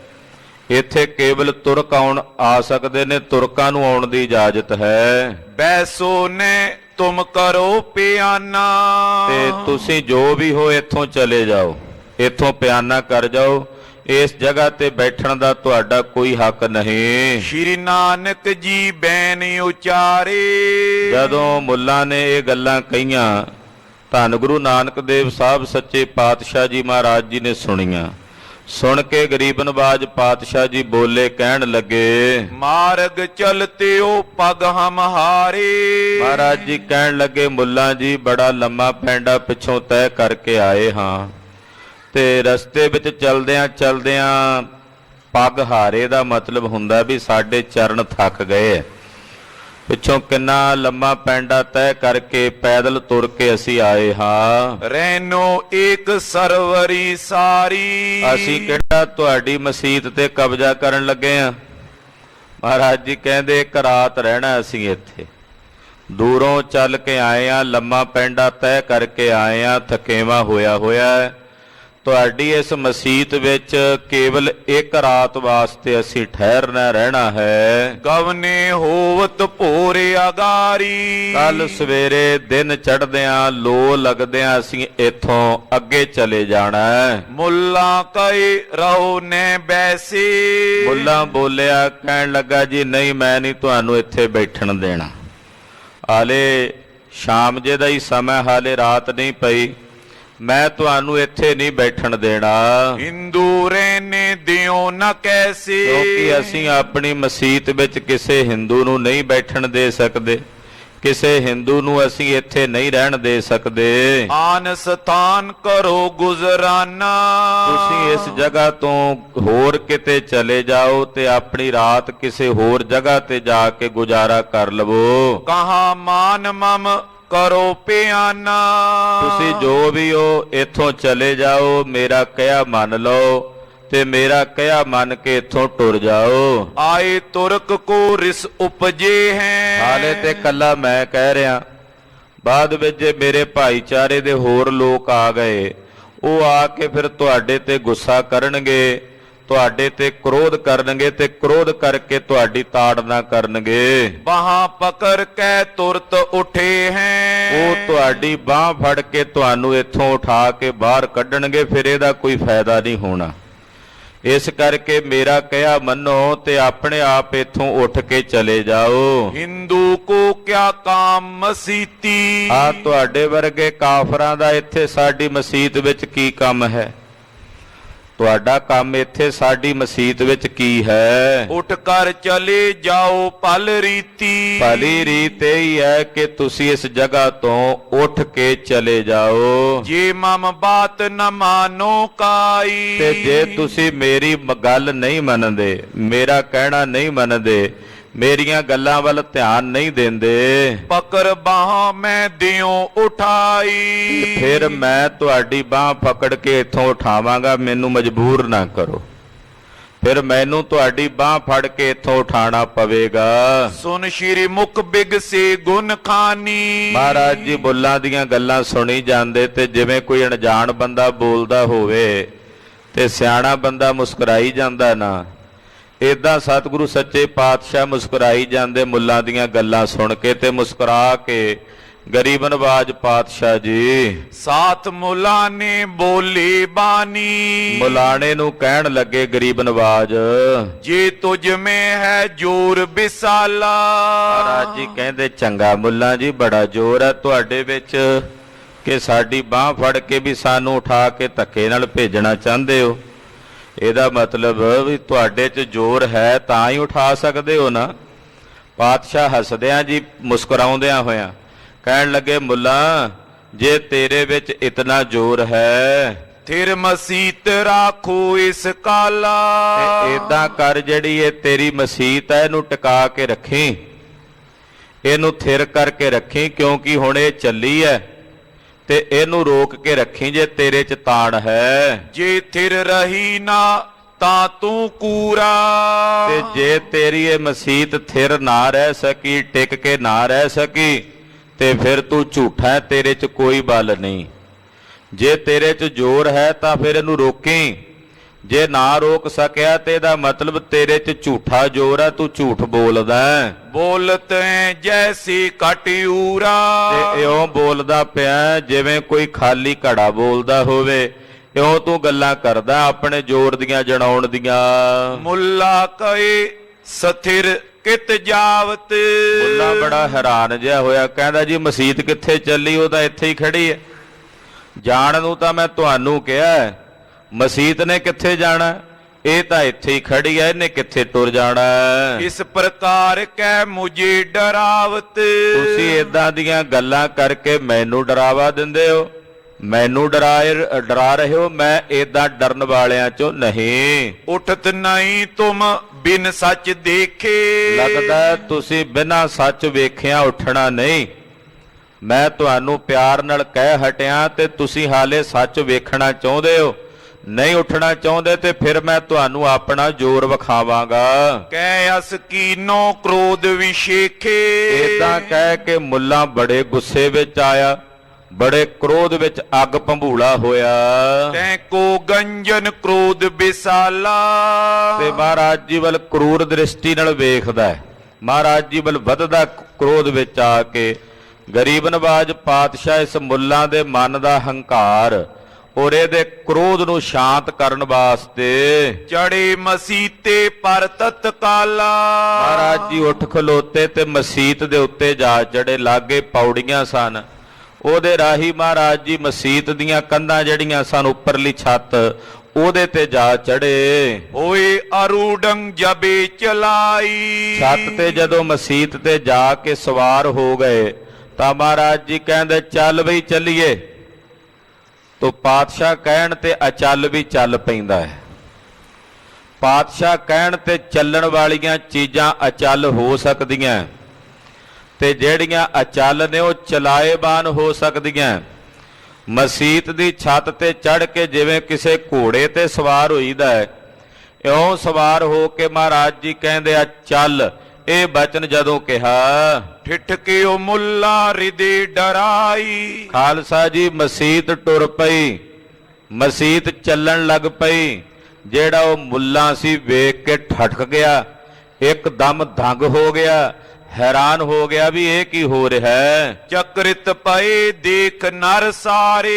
ਇੱਥੇ ਕੇਵਲ ਤੁਰਕ ਆ ਸਕਦੇ ਨੇ, ਤੁਰਕਾਂ ਨੂੰ ਆਉਣ ਦੀ ਇਜਾਜ਼ਤ ਹੈ। ਬੈਸੋ ਨੇ ਤੁਮ ਕਰੋ ਪਿਆਨਾ। ਤੇ ਤੁਸੀਂ ਜੋ ਵੀ ਹੋ ਇੱਥੋਂ ਚਲੇ ਜਾਓ, ਇੱਥੋਂ ਪਿਆਨਾ ਕਰ ਜਾਓ, ਇਸ ਜਗ੍ਹਾ ਤੇ ਬੈਠਣ ਦਾ ਤੁਹਾਡਾ ਕੋਈ ਹੱਕ ਨਹੀਂ। ਸ਼੍ਰੀ ਨਾਨਕ ਜੀ ਬੈਨ ਉਚਾਰੇ। ਜਦੋਂ ਮੁੱਲਾ ਨੇ ਇਹ ਗੱਲਾਂ ਕਹੀਆਂ, ਧੰਨ ਗੁਰੂ ਨਾਨਕ ਦੇਵ ਸਾਹਿਬ ਸੱਚੇ ਪਾਤਸ਼ਾਹ ਜੀ ਮਹਾਰਾਜ ਜੀ ਨੇ ਸੁਣੀਆਂ। ਸੁਣ ਕੇ ਗਰੀਬ ਨਵਾਜ ਪਾਤਸ਼ਾਹ ਜੀ ਬੋਲੇ, ਕਹਿਣ ਲੱਗੇ, ਮਾਰਗ ਚਲਤੇ ਓ ਪਗ ਹਮ ਹਾਰੇ। ਮਹਾਰਾਜ ਜੀ ਕਹਿਣ ਲੱਗੇ, ਮੁੱਲਾ ਜੀ ਬੜਾ ਲੰਮਾ ਪੈਂਡਾ ਪਿੱਛੋਂ ਤੈਅ ਕਰਕੇ ਆਏ ਹਾਂ, ਤੇ ਰਸਤੇ ਵਿੱਚ ਚਲਦਿਆਂ ਚਲਦਿਆਂ ਪੱਗ ਹਾਰੇ ਦਾ ਮਤਲਬ ਹੁੰਦਾ ਵੀ ਸਾਡੇ ਚਰਨ ਥੱਕ ਗਏ। ਪਿੱਛੋਂ ਕਿੰਨਾ ਲੰਮਾ ਪੈਂਡਾ ਤੈਅ ਕਰਕੇ ਪੈਦਲ ਤੁਰ ਕੇ ਅਸੀਂ ਆਏ ਹਾਂ। ਰਹਿਨੋ ਏਕ ਸਰਵਰੀ ਸਾਰੀ। ਅਸੀਂ ਕਿਹੜਾ ਤੁਹਾਡੀ ਮਸੀਤ ਤੇ ਕਬਜ਼ਾ ਕਰਨ ਲੱਗੇ ਆ। ਮਹਾਰਾਜ ਜੀ ਕਹਿੰਦੇ ਇੱਕ ਰਾਤ ਰਹਿਣਾ ਅਸੀਂ ਇੱਥੇ। ਦੂਰੋਂ ਚੱਲ ਕੇ ਆਏ ਆ, ਲੰਮਾ ਪੈਂਡਾ ਤੈਅ ਕਰਕੇ ਆਏ ਆ, ਥਕੇਵਾਂ ਹੋਇਆ ਹੈ। ਤੁਹਾਡੀ ਇਸ ਮਸੀਤ ਵਿੱਚ ਕੇਵਲ ਇੱਕ ਰਾਤ ਵਾਸਤੇ ਅਸੀਂ ਠਹਿਰਨਾ ਰਹਿਣਾ ਹੈ। ਗਵਨੇ ਹੋਵਤ ਭੋਰ ਅਗਾਰੀ। ਕੱਲ ਸਵੇਰੇ ਦਿਨ ਚੜ੍ਹਦਿਆਂ ਲੋ ਲੱਗਦਿਆਂ ਅਸੀਂ ਇੱਥੋਂ ਅੱਗੇ ਚਲੇ ਜਾਣਾ ਹੈ। ਮੁੱਲਾ ਕਈ ਰਹੋ ਨੇ ਬੈਸੀ। ਮੁੱਲਾ ਬੋਲਿਆ, ਕਹਿਣ ਲੱਗਾ ਜੀ ਨਹੀਂ, ਮੈਂ ਨਹੀਂ ਤੁਹਾਨੂੰ ਇੱਥੇ ਬੈਠਣ ਦੇਣਾ। ਹਾਲੇ ਸ਼ਾਮ ਜੇ ਦਾ ਹੀ ਸਮਾਂ, ਹਾਲੇ ਰਾਤ ਨਹੀਂ ਪਈ, ਮੈਂ ਤੁਹਾਨੂੰ ਇੱਥੇ ਨਹੀਂ ਬੈਠਣ ਦੇਣਾ। ਹਿੰਦੂ ਰਹਿਨੇ ਦਿਓ ਨਾ ਕੈਸੀ। ਕਿਉਂਕਿ ਅਸੀਂ ਆਪਣੀ ਮਸੀਤ ਵਿੱਚ ਕਿਸੇ ਹਿੰਦੂ ਨੂੰ ਨਹੀਂ ਬੈਠਣ ਦੇ ਸਕਦੇ, ਕਿਸੇ ਹਿੰਦੂ ਨੂੰ ਅਸੀਂ ਇੱਥੇ ਨਹੀਂ ਰਹਿਣ ਦੇ ਸਕਦੇ। ਆਨ ਸਥਾਨ ਕਰੋ ਗੁਜ਼ਰਾਨਾ। ਤੁਸੀਂ ਇਸ ਜਗ੍ਹਾ ਤੋਂ ਹੋਰ ਕਿਤੇ ਚਲੇ ਜਾਓ ਤੇ ਆਪਣੀ ਰਾਤ ਕਿਸੇ ਹੋਰ ਜਗ੍ਹਾ ਤੇ ਜਾ ਕੇ ਗੁਜ਼ਾਰਾ ਕਰ ਲਵੋ। ਕਹਾ ਮਾਨ ਮਮ ਕਰੋ ਪਿਆਨਾ। ਤੁਸੀਂ ਜੋ ਵੀ ਹੋ ਇੱਥੋਂ ਚਲੇ ਜਾਓ, ਮੇਰਾ ਕਹਿਆ ਮੰਨ ਲਓ ਤੇ ਮੇਰਾ ਕਹਿਆ ਮੰਨ ਕੇ ਇੱਥੋਂ ਟੁਰ ਜਾਓ। ਆਏ ਤੁਰਕ ਕੋ ਰਿਸ ਉਪਜੇ ਹੈ। ਹਾਲੇ ਤੇ ਕੱਲਾ ਮੈਂ ਕਹਿ ਰਿਹਾ, ਬਾਅਦ ਵਿੱਚ ਜੇ ਮੇਰੇ ਭਾਈਚਾਰੇ ਦੇ ਹੋਰ ਲੋਕ ਆ ਗਏ, ਉਹ ਆ ਕੇ ਫਿਰ ਤੁਹਾਡੇ ਤੇ ਗੁੱਸਾ ਕਰਨਗੇ, ਤੁਹਾਡੇ ਤੇ ਕ੍ਰੋਧ ਕਰਨਗੇ ਤੇ ਕ੍ਰੋਧ ਕਰਕੇ ਤੁਹਾਡੀ ਤਾੜਨਾ ਕਰਨਗੇ। ਬਾਹਾਂ ਪਕੜ ਕੇ ਤੁਰਤ ਉਠੇ ਹੈ। ਉਹ ਤੁਹਾਡੀ ਬਾਹ ਫੜ ਕੇ ਤੁਹਾਨੂੰ ਇੱਥੋਂ ਉਠਾ ਕੇ ਬਾਹਰ ਕੱਢਣਗੇ, ਫਿਰ ਇਹਦਾ ਕੋਈ ਫਾਇਦਾ ਨਹੀਂ ਹੋਣਾ। ਇਸ ਕਰਕੇ ਮੇਰਾ ਕਹਿਆ ਮੰਨੋ ਤੇ ਆਪਣੇ ਆਪ ਇੱਥੋਂ ਉੱਠ ਕੇ ਚਲੇ ਜਾਓ। ਹਿੰਦੂ ਕੋ ਕਿਆ ਕਾਮ ਮਸੀਤੀ। ਆ ਤੁਹਾਡੇ ਵਰਗੇ ਕਾਫਰਾਂ ਦਾ ਇੱਥੇ ਸਾਡੀ ਮਸੀਤ ਵਿੱਚ ਕੀ ਕੰਮ ਹੈ? ਤੁਹਾਡਾ ਕੰਮ ਇੱਥੇ ਸਾਡੀ ਮਸੀਤ ਵਿੱਚ ਕੀ ਹੈ? ਉੱਠ ਕਰ ਚਲੇ ਜਾਓ ਭਲ ਰੀਤੀ। ਭਲੀ ਰੀਤ ਇਹ ਹੀ ਹੈ ਕਿ ਤੁਸੀਂ ਇਸ ਜਗ੍ਹਾ ਤੋਂ ਉੱਠ ਕੇ ਚਲੇ ਜਾਓ। ਜੇ ਮਮ ਬਾਤ ਨ ਮਾਨੋ ਕਾਈ। ਤੇ ਜੇ ਤੁਸੀਂ ਮੇਰੀ ਗੱਲ ਨਹੀਂ ਮੰਨਦੇ, ਮੇਰਾ ਕਹਿਣਾ ਨਹੀਂ ਮੰਨਦੇ, ਮੇਰੀਆਂ ਗੱਲਾਂ ਵੱਲ ਧਿਆਨ ਨਹੀਂ ਦਿੰਦੇ, ਪਕੜ ਬਾਹਾਂ ਮੈਂ ਦਿਓ ਉਠਾਈ। ਫਿਰ ਮੈਂ ਤੁਹਾਡੀ ਬਾਹ ਪਕੜ ਕੇ ਇੱਥੋਂ ਉਠਾਵਾਂਗਾ। ਮੈਨੂੰ ਮਜਬੂਰ ਨਾ ਕਰੋ, ਫਿਰ ਮੈਨੂੰ ਤੁਹਾਡੀ ਬਾਹ ਫੜ ਕੇ ਇੱਥੋਂ ਉਠਾਣਾ ਪਵੇਗਾ। ਸੁਨ ਸ਼੍ਰੀ ਮੁਖ ਬਿਗਸੇ ਗੁਣ ਖਾਨੀ। ਮਹਾਰਾਜ ਜੀ ਬੁੱਲਾਂ ਦੀਆਂ ਗੱਲਾਂ ਸੁਣੀ ਜਾਂਦੇ ਤੇ ਜਿਵੇਂ ਕੋਈ ਅਣਜਾਣ ਬੰਦਾ ਬੋਲਦਾ ਹੋਵੇ ਤੇ ਸਿਆਣਾ ਬੰਦਾ ਮੁਸਕਰਾਈ ਜਾਂਦਾ ਨਾ, ਏਦਾਂ ਸਤਿਗੁਰੂ ਸੱਚੇ ਪਾਤਸ਼ਾਹ ਮੁਸਕਰਾਈ ਜਾਂਦੇ ਮੁੱਲਾਂ ਦੀਆਂ ਗੱਲਾਂ ਸੁਣ ਕੇ ਤੇ ਮੁਸਕਰਾ ਕੇ। ਗਰੀਬ ਨਵਾਜ ਪਾਤਸ਼ਾਹ ਜੀ ਸਾਥ ਮੁਲਾ ਨੇ ਬੋਲੇ ਬਾਨੀ। ਮੁਲਾਣੇ ਨੂੰ ਕਹਿਣ ਲੱਗੇ ਗਰੀਬ ਨਵਾਜ, ਜੇ ਤੁਝ ਮੇਂ ਹੈ ਜੋਰ ਬਿਸਾਲਾ। ਮਹਾਰਾਜ ਜੀ ਕਹਿੰਦੇ ਚੰਗਾ ਮੁੱਲਾ ਜੀ, ਬੜਾ ਜ਼ੋਰ ਹੈ ਤੁਹਾਡੇ ਵਿੱਚ ਕਿ ਸਾਡੀ ਬਾਹ ਫੜ ਕੇ ਵੀ ਸਾਨੂੰ ਉਠਾ ਕੇ ਧੱਕੇ ਨਾਲ ਭੇਜਣਾ ਚਾਹੁੰਦੇ ਹੋ। ਇਹਦਾ ਮਤਲਬ ਵੀ ਤੁਹਾਡੇ 'ਚ ਜ਼ੋਰ ਹੈ ਤਾਂ ਹੀ ਉਠਾ ਸਕਦੇ ਹੋ ਨਾ। ਪਾਤਸ਼ਾਹ ਹੱਸਦਿਆਂ ਜੀ ਮੁਸਕਰਾਉਂਦਿਆਂ ਹੋਇਆਂ ਕਹਿਣ ਲੱਗੇ, ਮੁੱਲਾ ਜੇ ਤੇਰੇ ਵਿੱਚ ਇਤਨਾ ਜ਼ੋਰ ਹੈ ਥਿਰ ਮਸੀਤ ਰਾਖੋ ਇਸ ਕਾਲਾ। ਤੇ ਏਦਾਂ ਕਰ, ਜਿਹੜੀ ਇਹ ਤੇਰੀ ਮਸੀਤ ਹੈ ਇਹਨੂੰ ਟਿਕਾ ਕੇ ਰੱਖੀ, ਇਹਨੂੰ ਥਿਰ ਕਰਕੇ ਰੱਖੀ, ਕਿਉਂਕਿ ਹੁਣ ਇਹ ਚੱਲੀ ਹੈ ਤੇ ਇਹਨੂੰ ਰੋਕ ਕੇ ਰੱਖੀ ਜੇ ਤੇਰੇ 'ਚ ਤਾੜ ਹੈ। ਜੇ ਥਿਰ ਰਹੀ ਨਾ ਤਾਂ ਤੂੰ ਕੂਰਾ। ਤੇ ਜੇ ਤੇਰੀ ਇਹ ਮਸੀਤ ਥਿਰ ਨਾ ਰਹਿ ਸਕੀ, ਟਿਕ ਕੇ ਨਾ ਰਹਿ ਸਕੀ, ਤੇ ਫਿਰ ਤੂੰ ਝੂਠਾ ਹੈ, ਤੇਰੇ 'ਚ ਕੋਈ ਬਲ ਨਹੀਂ। ਜੇ ਤੇਰੇ 'ਚ ਜ਼ੋਰ ਹੈ ਤਾਂ ਫਿਰ ਇਹਨੂੰ ਰੋਕੀ, ਜੇ ਨਾ ਰੋਕ ਸਕਿਆ ਤੇ ਇਹਦਾ ਮਤਲਬ ਤੇਰੇ 'ਚ ਝੂਠਾ ਜ਼ੋਰ ਹੈ, ਤੂੰ ਝੂਠ ਬੋਲਦਾ ਹੈ। ਬੋਲਤ ਜੈਸੀ ਕਟਿਊਰਾ। ਤੇ ਇਉਂ ਬੋਲਦਾ ਪਿਆ ਜਿਵੇਂ ਕੋਈ ਖਾਲੀ ਘੜਾ ਬੋਲਦਾ ਹੋਵੇ, ਇਉਂ ਤੂੰ ਗੱਲਾਂ ਕਰਦਾ ਆਪਣੇ ਜ਼ੋਰ ਦੀਆਂ ਜਣਾਉਣ ਦੀਆਂ। ਮੁੱਲਾ ਕਏ ਸਥਿਰ ਕਿਤ ਜਾਵਤ। ਮੁੱਲਾ ਬੜਾ ਹੈਰਾਨ ਜਿਹਾ ਹੋਇਆ, ਕਹਿੰਦਾ ਜੀ ਮਸੀਤ ਕਿੱਥੇ ਚੱਲੀ? ਉਹ ਤਾਂ ਇੱਥੇ ਹੀ ਖੜੀ ਹੈ। ਜਾਣ ਨੂੰ ਤਾਂ ਮੈਂ ਤੁਹਾਨੂੰ ਕਿਹਾ, ਮਸੀਤ ਨੇ ਕਿੱਥੇ ਜਾਣਾ? ਇਹ ਤਾਂ ਇੱਥੇ ਹੀ ਖੜੀ ਹੈ, ਇਹਨੇ ਕਿੱਥੇ ਟੁਰ ਜਾਣਾ? ਇਸ ਪ੍ਰਕਾਰ ਕਹਿ ਮੁਝੇ ਡਰਾਵਤ। ਤੁਸੀਂ ਏਦਾਂ ਦੀਆਂ ਗੱਲਾਂ ਕਰਕੇ ਮੈਨੂੰ ਡਰਾਵਾ ਦਿੰਦੇ ਹੋ। ਮੈਨੂੰ ਡਰਾ ਰਹੇ ਹੋ, ਮੈਂ ਏਦਾਂ ਡਰਨ ਵਾਲਿਆਂ ਚੋਂ ਨਹੀਂ। ਉਠਤ ਨਹੀਂ ਤੁਮ ਬਿਨ ਸੱਚ ਦੇਖੇ। ਲੱਗਦਾ ਤੁਸੀਂ ਬਿਨਾਂ ਸੱਚ ਵੇਖਿਆ ਉੱਠਣਾ ਨਹੀਂ। ਮੈਂ ਤੁਹਾਨੂੰ ਪਿਆਰ ਨਾਲ ਕਹਿ ਹਟਿਆ ਤੇ ਤੁਸੀਂ ਹਾਲੇ ਸੱਚ ਵੇਖਣਾ ਚਾਹੁੰਦੇ ਹੋ, ਨਹੀਂ ਉੱਠਣਾ ਚਾਹੁੰਦੇ, ਤੇ ਫਿਰ ਮੈਂ ਤੁਹਾਨੂੰ ਆਪਣਾ ਜ਼ੋਰ ਵਿਖਾਵਾਂਗਾ। ਕਹਿ ਅਸ ਕੀਨੋ ਕ੍ਰੋਧ ਵਿਸ਼ੇਖੇ। ਏਦਾਂ ਕਹਿ ਕੇ ਮੁੱਲਾ ਬੜੇ ਗੁੱਸੇ ਵਿੱਚ ਆਇਆ, ਬੜੇ ਕ੍ਰੋਧ ਵਿੱਚ ਅੱਗ ਭੰਬੂਲਾ ਹੋਇਆ। ਤੈ ਕੋ ਗੰਜਨ ਕ੍ਰੋਧ ਬਿਸਾਲਾ। ਤੇ ਮਹਾਰਾਜ ਜੀ ਵੱਲ ਕਰੂਰ ਦ੍ਰਿਸ਼ਟੀ ਨਾਲ ਵੇਖਦਾ ਹੈ। ਮਹਾਰਾਜ ਜੀ ਵੱਲ ਵੱਧਦਾ ਕ੍ਰੋਧ ਵਿੱਚ ਆ ਕੇ ਗਰੀਬ ਨਵਾਜ ਪਾਤਸ਼ਾਹ ਇਸ ਮੁੱਲਾਂ ਦੇ ਮਨ ਦਾ ਹੰਕਾਰ ਔਰ ਇਹਦੇ ਕ੍ਰੋਧ ਨੂੰ ਸ਼ਾਂਤ ਕਰਨ ਵਾਸਤੇ ਚੜੇ ਮਸੀਤੇ ਪਰ ਤਤਕਾਲਾ। ਮਹਾਰਾਜ ਜੀ ਉੱਠ ਖਲੋਤੇ ਤੇ ਮਸੀਤ ਦੇ ਉੱਤੇ ਜਾ ਚੜੇ। ਲਾਗੇ ਪੌੜੀਆਂ ਸਨ, ਉਹਦੇ ਰਾਹੀ ਮਹਾਰਾਜ ਜੀ ਮਸੀਤ ਦੀਆਂ ਕੰਧਾਂ ਜਿਹੜੀਆਂ ਸਨ, ਉੱਪਰਲੀ ਛੱਤ, ਉਹਦੇ ਤੇ ਜਾ ਚੜੇ। ਹੋਏ ਅਰੂਡੰ ਜਬੇ ਚਲਾਈ। ਛੱਤ ਤੇ ਜਦੋਂ ਮਸੀਤ ਤੇ ਜਾ ਕੇ ਸਵਾਰ ਹੋ ਗਏ ਤਾਂ ਮਹਾਰਾਜ ਜੀ ਕਹਿੰਦੇ ਚੱਲ ਬਈ ਚੱਲੀਏ। ਤੋ ਪਾਤਸ਼ਾਹ ਕਹਿਣ ਤੇ ਅਚਲ ਵੀ ਚੱਲ ਪੈਂਦਾ ਹੈ। ਪਾਤਸ਼ਾਹ ਕਹਿਣ ਤੇ ਚੱਲਣ ਵਾਲੀਆਂ ਚੀਜ਼ਾਂ ਅਚਲ ਹੋ ਸਕਦੀਆਂ ਤੇ ਜਿਹੜੀਆਂ ਅਚਲ ਨੇ ਉਹ ਚਲਾਏਬਾਨ ਹੋ ਸਕਦੀਆਂ। ਮਸੀਤ ਦੀ ਛੱਤ ਤੇ ਚੜ੍ਹ ਕੇ ਜਿਵੇਂ ਕਿਸੇ ਘੋੜੇ ਤੇ ਸਵਾਰ ਹੋਈਦਾ ਹੈ, ਇਉਂ ਸਵਾਰ ਹੋ ਕੇ ਮਹਾਰਾਜ ਜੀ ਕਹਿੰਦੇ ਆ ਚੱਲ। ਇਹ ਬਚਨ ਜਦੋਂ ਕਿਹਾ, ਠਿਠਕੇ ਉਹ ਮੁੱਲਾ ਰਿਦੇ ਡਰਾਈ। ਖਾਲਸਾ ਜੀ ਮਸੀਤ ਟੁਰ ਪਈ, ਮਸੀਤ ਚੱਲਣ ਲੱਗ ਪਈ। ਜਿਹੜਾ ਉਹ ਮੁੱਲਾ ਸੀ ਵੇਖ ਕੇ ਠਠਕ ਗਿਆ, ਇੱਕਦਮ ਦੰਗ ਹੋ ਗਿਆ, ਹੈਰਾਨ ਹੋ ਗਿਆ ਵੀ ਇਹ ਕੀ ਹੋ ਰਿਹਾ ਹੈ। ਚਕਰਿਤ ਪਏ ਦੇਖ ਨਰ ਸਾਰੇ।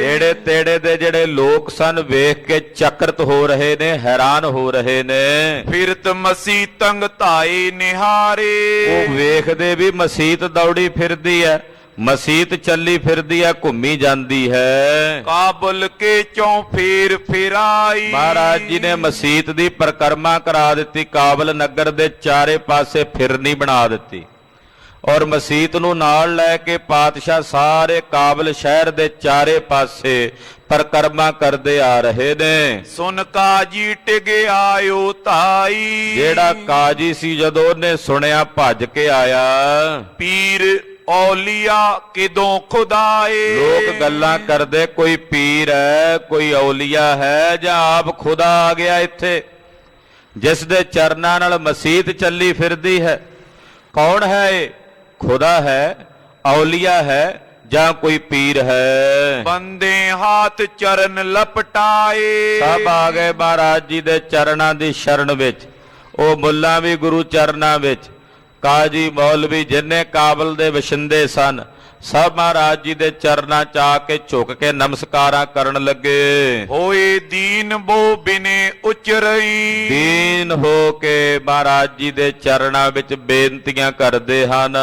ਨੇੜੇ ਤੇੜੇ ਦੇ ਜਿਹੜੇ ਲੋਕ ਸਨ ਵੇਖ ਕੇ ਚਕਰਤ ਹੋ ਰਹੇ ਨੇ, ਹੈਰਾਨ ਹੋ ਰਹੇ ਨੇ। ਫਿਰਤ ਮਸੀਤੰਗ ਧਾਏ ਨਿਹਾਰੇ। ਉਹ ਵੇਖਦੇ ਵੀ ਮਸੀਤ ਦੌੜੀ ਫਿਰਦੀ ਹੈ, ਮਸੀਤ ਚੱਲੀ ਫਿਰਦੀ ਹੈ, ਘੁੰਮੀ ਜਾਂਦੀ ਹੈ। ਕਾਬਲ ਕੇ ਚੋਂ ਫੇਰ ਫਿਰਾਈ। ਮਹਾਰਾਜ ਜੀ ਨੇ ਮਸੀਤ ਦੀ ਪਰਿਕਰਮਾ ਕਰਾ ਦਿੱਤੀ, ਕਾਬਲ ਨਗਰ ਦੇ ਚਾਰੇ ਪਾਸੇ ਫਿਰਨੀ ਬਣਾ ਦਿੱਤੀ ਔਰ ਮਸੀਤ ਨੂੰ ਨਾਲ ਲੈ ਕੇ ਪਾਤਸ਼ਾਹ ਸਾਰੇ ਕਾਬਲ ਸ਼ਹਿਰ ਦੇ ਚਾਰੇ ਪਾਸੇ ਪਰਿਕਰਮਾ ਕਰਦੇ ਆ ਰਹੇ ਨੇ। ਸੁਨ ਕਾਜੀ ਟਿਗ ਆਇਓ ਧਾਈ। ਜਿਹੜਾ ਕਾਜੀ ਸੀ ਜਦੋਂ ਉਹਨੇ ਸੁਣਿਆ ਭੱਜ ਕੇ ਆਇਆ। ਪੀਰ ਔਲੀਆ ਕਿਦੋਂ ਖੁਦਾਏ। ਲੋਕ ਗੱਲਾਂ ਕਰਦੇ ਕੋਈ ਪੀਰ ਹੈ, ਕੋਈ ਔਲੀਆ ਹੈ, ਜਾਂ ਆਪ ਖੁਦਾ ਆ ਗਿਆ ਇੱਥੇ, ਜਿਸ ਦੇ ਚਰਨਾਂ ਨਾਲ ਮਸੀਤ ਚੱਲੀ ਫਿਰਦੀ ਹੈ। ਕੌਣ ਹੈ ਇਹ? ਖੁਦਾ ਹੈ, ਔਲੀਆ ਹੈ, ਜਾਂ ਕੋਈ ਪੀਰ ਹੈ? ਬੰਦੇ ਹੱਥ ਚਰਨ ਲਪਟਾਏ। ਸਭ ਆ ਗਏ ਮਹਾਰਾਜ ਜੀ ਦੇ ਚਰਨਾਂ ਦੀ ਸ਼ਰਨ ਵਿੱਚ। ਉਹ ਮੁੱਲਾ ਵੀ ਗੁਰੂ ਚਰਨਾਂ ਵਿੱਚ, ਕਾਜੀ ਮੌਲਵੀ ਜਿੰਨੇ ਕਾਬਲ ਦੇ ਵਸਿੰਦੇ ਸਨ, ਸਭ ਮਹਾਰਾਜ ਜੀ ਦੇ ਚਰਨਾਂ ਚ ਆ ਕੇ ਝੁਕ ਕੇ ਨਮਸਕਾਰਾਂ ਕਰਨ ਲੱਗੇ। ਹੋਏ ਦੀਨ ਬੋ ਬਿਨੇ ਉਚਰਈ। ਦੀਨ ਹੋ ਕੇ ਮਹਾਰਾਜ ਜੀ ਦੇ ਚਰਨਾਂ ਵਿੱਚ ਬੇਨਤੀਆਂ ਕਰਦੇ ਹਨ।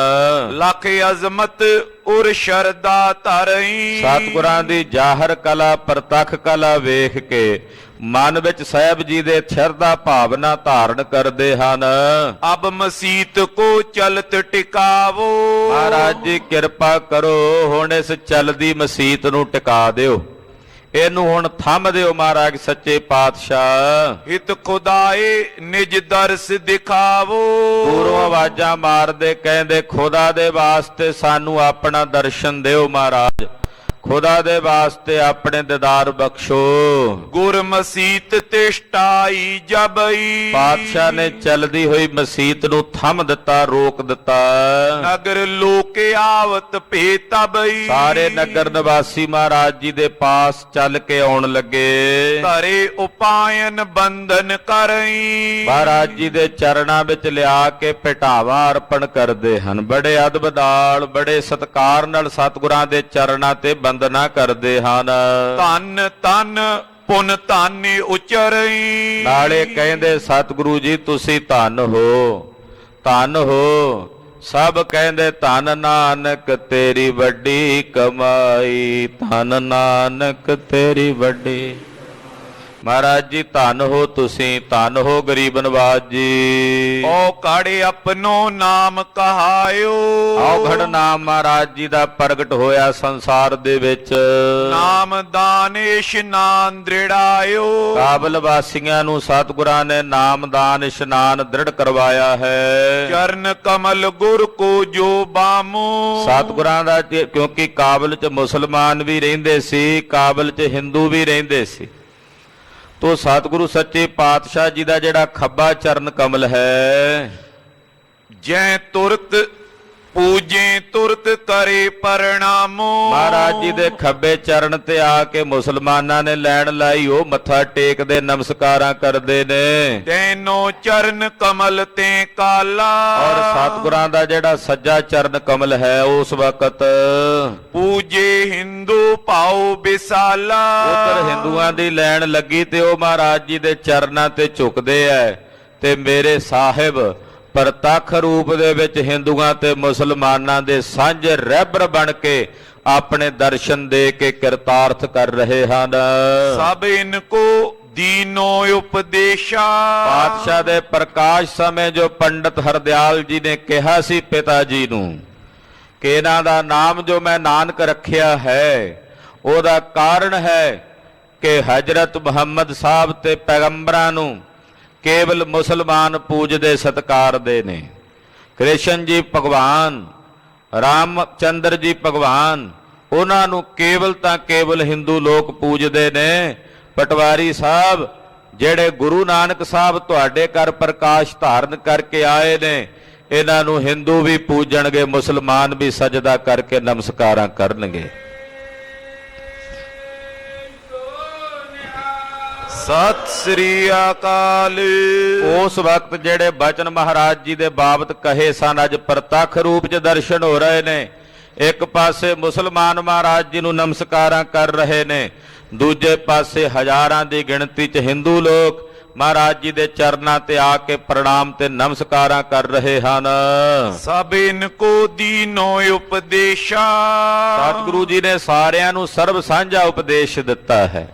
ਲੱਖ ਅਜ਼ਮਤ ਉਰ ਸ਼ਰਦਾ ਧਰਈ। ਸਤਿਗੁਰਾਂ ਦੀ ਜ਼ਾਹਰ ਕਲਾ ਪ੍ਰਤੱਖ ਕਲਾ ਵੇਖ ਕੇ ਮਨ ਵਿੱਚ ਸਾਹਿਬ ਜੀ ਦੇ ਸ਼ਰਧਾ ਭਾਵਨਾ ਧਾਰਨ ਕਰਦੇ ਹਨ। ਅਬ ਮਸੀਤ ਕੋ ਚਲਤ ਟਿਕਾਵੋ। ਮਹਾਰਾਜ ਜੀ ਕਿਰਪਾ ਕਰੋ, ਹੁਣ ਇਸ ਚੱਲਦੀ ਮਸੀਤ ਨੂੰ ਟਿਕਾ ਦਿਓ, ਇਹਨੂੰ ਹੁਣ ਥੰਮ ਦਿਓ ਮਹਾਰਾਜ ਸੱਚੇ ਪਾਤਸ਼ਾਹ। ਹਿਤ ਖੁਦਾਏ ਨਿਜ ਦਰਸ ਦਿਖਾਵੋ। ਦੂਰੋਂ ਆਵਾਜ਼ਾਂ ਮਾਰਦੇ ਕਹਿੰਦੇ ਖੁਦਾ ਦੇ ਵਾਸਤੇ ਸਾਨੂੰ ਆਪਣਾ ਦਰਸ਼ਨ ਦਿਓ ਮਹਾਰਾਜ, ਖੁਦਾ ਦੇ ਵਾਸਤੇ ਆਪਣੇ ਦੀਦਾਰ ਬਖਸ਼ੋ। ਗੁਰ ਮਸੀਤ ਤਿਸ਼ਟਾਈ ਜਬਈ। ਪਾਤਸ਼ਾਹ ਨੇ ਚੱਲਦੀ ਹੋਈ ਮਸੀਤ ਨੂੰ ਥੰਮ ਦਿੱਤਾ, ਰੋਕ ਦਿੱਤਾ। ਨਗਰ ਲੋਕੇ ਆਵਤ ਭੇ ਤਬਈ। ਸਾਰੇ ਨਗਰ ਨਿਵਾਸੀ ਮਹਾਰਾਜ ਜੀ ਦੇ ਪਾਸ ਚੱਲ ਕੇ ਆਉਣ ਲੱਗੇ। ਧਰੇ ਉਪਾਇਨ ਬੰਧਨ ਕਰਈ। ਮਹਾਰਾਜ ਜੀ ਦੇ ਚਰਨਾਂ ਵਿੱਚ ਲਿਆ ਕੇ ਭੇਟਾਵਾਂ ਅਰਪਣ ਕਰਦੇ ਹਨ। ਬੜੇ ਅਦਬ ਨਾਲ, ਬੜੇ ਸਤਿਕਾਰ ਨਾਲ ਸਤਿਗੁਰਾਂ ਦੇ ਚਰਨਾਂ ਤੇ ਬੰਦਨਾ ਕਰਦੇ ਹਨ। ਧੰਨ ਧੰਨ ਪੁਨ ਧਾਨੇ ਉਚਰਈ। ਨਾਲੇ ਕਹਿੰਦੇ ਸਤਿਗੁਰੂ ਜੀ ਤੁਸੀਂ ਧੰਨ ਹੋ, ਧੰਨ ਹੋ। ਸਭ ਕਹਿੰਦੇ ਧੰਨ ਨਾਨਕ ਤੇਰੀ ਵੱਡੀ ਕਮਾਈ, ਧੰਨ ਨਾਨਕ ਤੇਰੀ ਵੱਡੀ। ਮਹਾਰਾਜ ਜੀ ਧੰਨ ਹੋ ਤੁਸੀਂ, ਧੰਨ ਹੋ ਗਰੀਬ ਨਵਾਜ ਜੀ। ਓ ਕਾੜੇ ਆਪਣੋ ਨਾਮ ਕਹਾਇਓ, ਔਗੜ ਨਾਮ ਮਹਾਰਾਜ ਜੀ ਦਾ ਪ੍ਰਗਟ ਹੋਇਆ ਸੰਸਾਰ ਦੇ ਵਿੱਚ। ਨਾਮ ਦਾਨ ਇਸ਼ਨਾਨ ਦ੍ਰਿੜਾਇਓ, ਕਾਬਲ ਵਾਸੀਆਂ ਨੂੰ ਸਤਿਗੁਰਾਂ ਨੇ ਨਾਮਦਾਨ ਇਸ਼ਨਾਨ ਦ੍ਰਿੜ ਕਰਵਾਇਆ ਹੈ। ਚਰਨ ਕਮਲ ਗੁਰ ਕੋ ਜੋ ਬਾਮੋ, ਸਤਿਗੁਰਾਂ ਦਾ ਕਿਉਂਕਿ ਕਾਬਲ 'ਚ ਮੁਸਲਮਾਨ ਵੀ ਰਹਿੰਦੇ ਸੀ, ਕਾਬਲ 'ਚ ਹਿੰਦੂ ਵੀ ਰਹਿੰਦੇ ਸੀ। ਤੋ ਸਤਿਗੁਰੂ ਸੱਚੇ ਪਾਤਸ਼ਾਹ ਜੀ ਦਾ ਜਿਹੜਾ ਖੱਬਾ ਚਰਨ ਕਮਲ ਹੈ, ਜੈ ਤੁਰਕ ਪੂਜੇ ਤੁਰਕ ਕਰੇ ਪ੍ਰਣਾਮੋ, ਮਹਾਰਾਜ ਜੀ ਦੇ ਖੱਬੇ ਚਰਨ ਤੇ ਆ ਕੇ ਮੁਸਲਮਾਨਾਂ ਨੇ ਲੈਣ ਲਾਈ, ਉਹ ਮੱਥਾ ਟੇਕਦੇ ਨਮਸਕਾਰਾਂ ਕਰਦੇ ਨੇ। ਤੈਨੋ ਚਰਨ ਕਮਲ ਤੇ ਕਾਲਾ, ਔਰ ਸਤਿਗੁਰਾਂ ਦਾ ਜਿਹੜਾ ਸੱਜਾ ਚਰਨ ਕਮਲ ਹੈ ਉਸ ਵਕਤ ਪੂਜੇ ਹਿੰਦੂ ਭਾਉ ਬਿਸਾਲਾ, ਉਧਰ ਹਿੰਦੂਆਂ ਦੀ ਲੈਣ ਲੱਗੀ ਤੇ ਉਹ ਮਹਾਰਾਜ ਜੀ ਦੇ ਚਰਨਾਂ ਤੇ ਝੁਕਦੇ ਐ ਤੇ ਮੇਰੇ ਸਾਹਿਬ ਪ੍ਰਤੱਖ ਰੂਪ ਦੇ ਵਿੱਚ ਹਿੰਦੂਆਂ ਤੇ ਮੁਸਲਮਾਨਾਂ ਦੇ ਸਾਂਝੇ ਰਹਿਬਰ ਬਣ ਕੇ ਆਪਣੇ ਦਰਸ਼ਨ ਦੇ ਕੇ ਕਿਰਤਾਰਥ ਕਰ ਰਹੇ ਹਨ। ਸਭ ਇਨ ਕੋ ਦੀਨੋ ਉਪਦੇਸ਼ਾ, ਪਾਤਸ਼ਾਹ ਦੇ ਪ੍ਰਕਾਸ਼ ਸਮੇਂ ਜੋ ਪੰਡਤ ਹਰਦਿਆਲ ਜੀ ਨੇ ਕਿਹਾ ਸੀ ਪਿਤਾ ਜੀ ਨੂੰ ਕਿ ਇਹਨਾਂ ਦਾ ਨਾਮ ਜੋ ਮੈਂ ਨਾਨਕ ਰੱਖਿਆ ਹੈ, ਉਹਦਾ ਕਾਰਨ ਹੈ ਕਿ ਹਜ਼ਰਤ ਮੁਹੰਮਦ ਸਾਹਿਬ ਤੇ ਪੈਗੰਬਰਾਂ ਨੂੰ ਕੇਵਲ ਮੁਸਲਮਾਨ ਪੂਜਦੇ ਸਤਿਕਾਰਦੇ ਨੇ। ਕ੍ਰਿਸ਼ਨ ਜੀ ਭਗਵਾਨ, ਰਾਮ ਚੰਦਰ ਜੀ ਭਗਵਾਨ, ਉਹਨਾਂ ਨੂੰ ਕੇਵਲ ਤਾਂ ਕੇਵਲ ਹਿੰਦੂ ਲੋਕ ਪੂਜਦੇ ਨੇ। ਪਟਵਾਰੀ ਸਾਹਿਬ, ਜਿਹੜੇ ਗੁਰੂ ਨਾਨਕ ਸਾਹਿਬ ਤੁਹਾਡੇ ਘਰ ਪ੍ਰਕਾਸ਼ ਧਾਰਨ ਕਰਕੇ ਆਏ ਨੇ, ਇਹਨਾਂ ਨੂੰ ਹਿੰਦੂ ਵੀ ਪੂਜਣਗੇ, ਮੁਸਲਮਾਨ ਵੀ ਸਜਦਾ ਕਰਕੇ ਨਮਸਕਾਰਾਂ ਕਰਨਗੇ। ਸਤਿ ਸ੍ਰੀ ਅਕਾਲ। ਉਸ ਵਕਤ ਜਿਹੜੇ ਬਚਨ ਮਹਾਰਾਜ ਜੀ ਦੇ ਬਾਬਤ ਕਹੇ ਸਨ, ਅੱਜ ਪ੍ਰਤੱਖ ਰੂਪ 'ਚ ਦਰਸ਼ਨ ਹੋ ਰਹੇ ਨੇ। ਇੱਕ ਪਾਸੇ ਮੁਸਲਮਾਨ ਮਹਾਰਾਜ ਜੀ ਨੂੰ ਨਮਸਕਾਰਾਂ ਕਰ ਰਹੇ ਨੇ, ਦੂਜੇ ਪਾਸੇ ਹਜ਼ਾਰਾਂ ਦੀ ਗਿਣਤੀ 'ਚ ਹਿੰਦੂ ਲੋਕ ਮਹਾਰਾਜ ਜੀ ਦੇ ਚਰਨਾਂ ਤੇ ਆ ਕੇ ਪ੍ਰਣਾਮ ਤੇ ਨਮਸਕਾਰਾਂ ਕਰ ਰਹੇ ਹਨ। ਸਭ ਇਨ ਕੋ ਦੀਨੋ ਉਪਦੇਸ਼ਾ, ਸਤਿਗੁਰੂ ਜੀ ਨੇ ਸਾਰਿਆਂ ਨੂੰ ਸਰਬ ਸਾਂਝਾ ਉਪਦੇਸ਼ ਦਿੱਤਾ ਹੈ,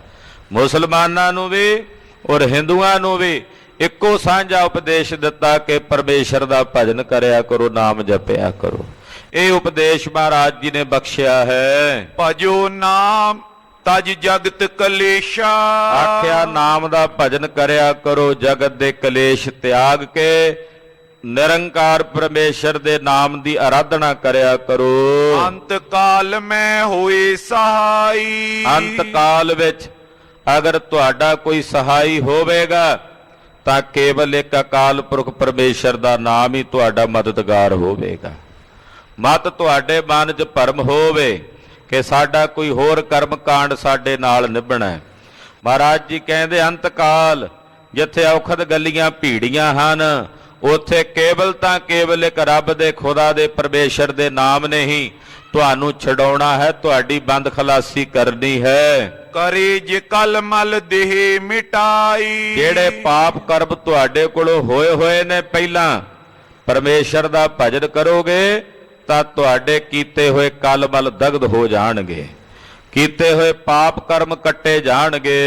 ਮੁਸਲਮਾਨਾਂ ਨੂੰ ਵੀ ਔਰ ਹਿੰਦੂਆਂ ਨੂੰ ਵੀ ਇੱਕੋ ਸਾਂਝਾ ਉਪਦੇਸ਼ ਦਿੱਤਾ ਕਿ ਪਰਮੇਸ਼ਰ ਦਾ ਭਜਨ ਕਰਿਆ ਕਰੋ, ਨਾਮ ਜਪਿਆ ਕਰੋ। ਇਹ ਉਪਦੇਸ਼ ਮਹਾਰਾਜ ਜੀ ਨੇ ਬਖਸ਼ਿਆ ਹੈ। ਭਜੋ ਨਾਮ ਤਜ ਜਗਤ ਕਲੇਸ਼ਾ, ਆਖਿਆ ਨਾਮ ਦਾ ਭਜਨ ਕਰਿਆ ਕਰੋ, ਜਗਤ ਦੇ ਕਲੇਸ਼ ਤਿਆਗ ਕੇ ਨਿਰੰਕਾਰ ਪਰਮੇਸ਼ਰ ਦੇ ਨਾਮ ਦੀ ਆਰਾਧਨਾ ਕਰਿਆ ਕਰੋ। ਅੰਤ ਕਾਲ ਮੈਂ ਹੋਏ ਸਹਾਈ, ਅੰਤ ਕਾਲ ਵਿੱਚ ਅਗਰ ਤੁਹਾਡਾ ਕੋਈ ਸਹਾਈ ਹੋਵੇਗਾ ਤਾਂ ਕੇਵਲ ਇੱਕ ਅਕਾਲ ਪੁਰਖ ਪਰਮੇਸ਼ਰ ਦਾ ਨਾਮ ਹੀ ਤੁਹਾਡਾ ਮਦਦਗਾਰ ਹੋਵੇਗਾ। ਮਤ ਤੁਹਾਡੇ ਮਨ 'ਚ ਭਰਮ ਹੋਵੇ ਕਿ ਸਾਡਾ ਕੋਈ ਹੋਰ ਕਰਮ ਕਾਂਡ ਸਾਡੇ ਨਾਲ ਨਿਭਣਾ ਹੈ। ਮਹਾਰਾਜ ਜੀ ਕਹਿੰਦੇ ਅੰਤ ਕਾਲ ਜਿੱਥੇ ਔਖਦ ਗਲੀਆਂ ਭੀੜੀਆਂ ਹਨ, ਉੱਥੇ ਕੇਵਲ ਤਾਂ ਕੇਵਲ ਇੱਕ ਰੱਬ ਦੇ ਖੁਦਾ ਦੇ ਪਰਮੇਸ਼ਰ ਦੇ ਨਾਮ ਨੇ ਹੀ ਤੁਹਾਨੂੰ ਛਡਾਉਣਾ ਹੈ, ਤੁਹਾਡੀ ਬੰਦ ਖਲਾਸੀ ਕਰਨੀ ਹੈ। ਕਰੇ ਜੇ ਕਲ ਮਲ ਦੇਹ ਮਿਟਾਈ, ਜਿਹੜੇ ਪਾਪ ਕਰਮ ਤੁਹਾਡੇ ਕੋਲੋਂ ਹੋਏ ਨੇ, ਪਹਿਲਾਂ ਪਰਮੇਸ਼ਰ ਦਾ ਭਜਨ ਕਰੋਗੇ ਤਾਂ ਤੁਹਾਡੇ ਕੀਤੇ ਹੋਏ ਕਲ ਮਲ ਦਗਧ ਹੋ ਜਾਣਗੇ, ਕੀਤੇ ਹੋਏ ਪਾਪ ਕਰਮ ਕੱਟੇ ਜਾਣਗੇ।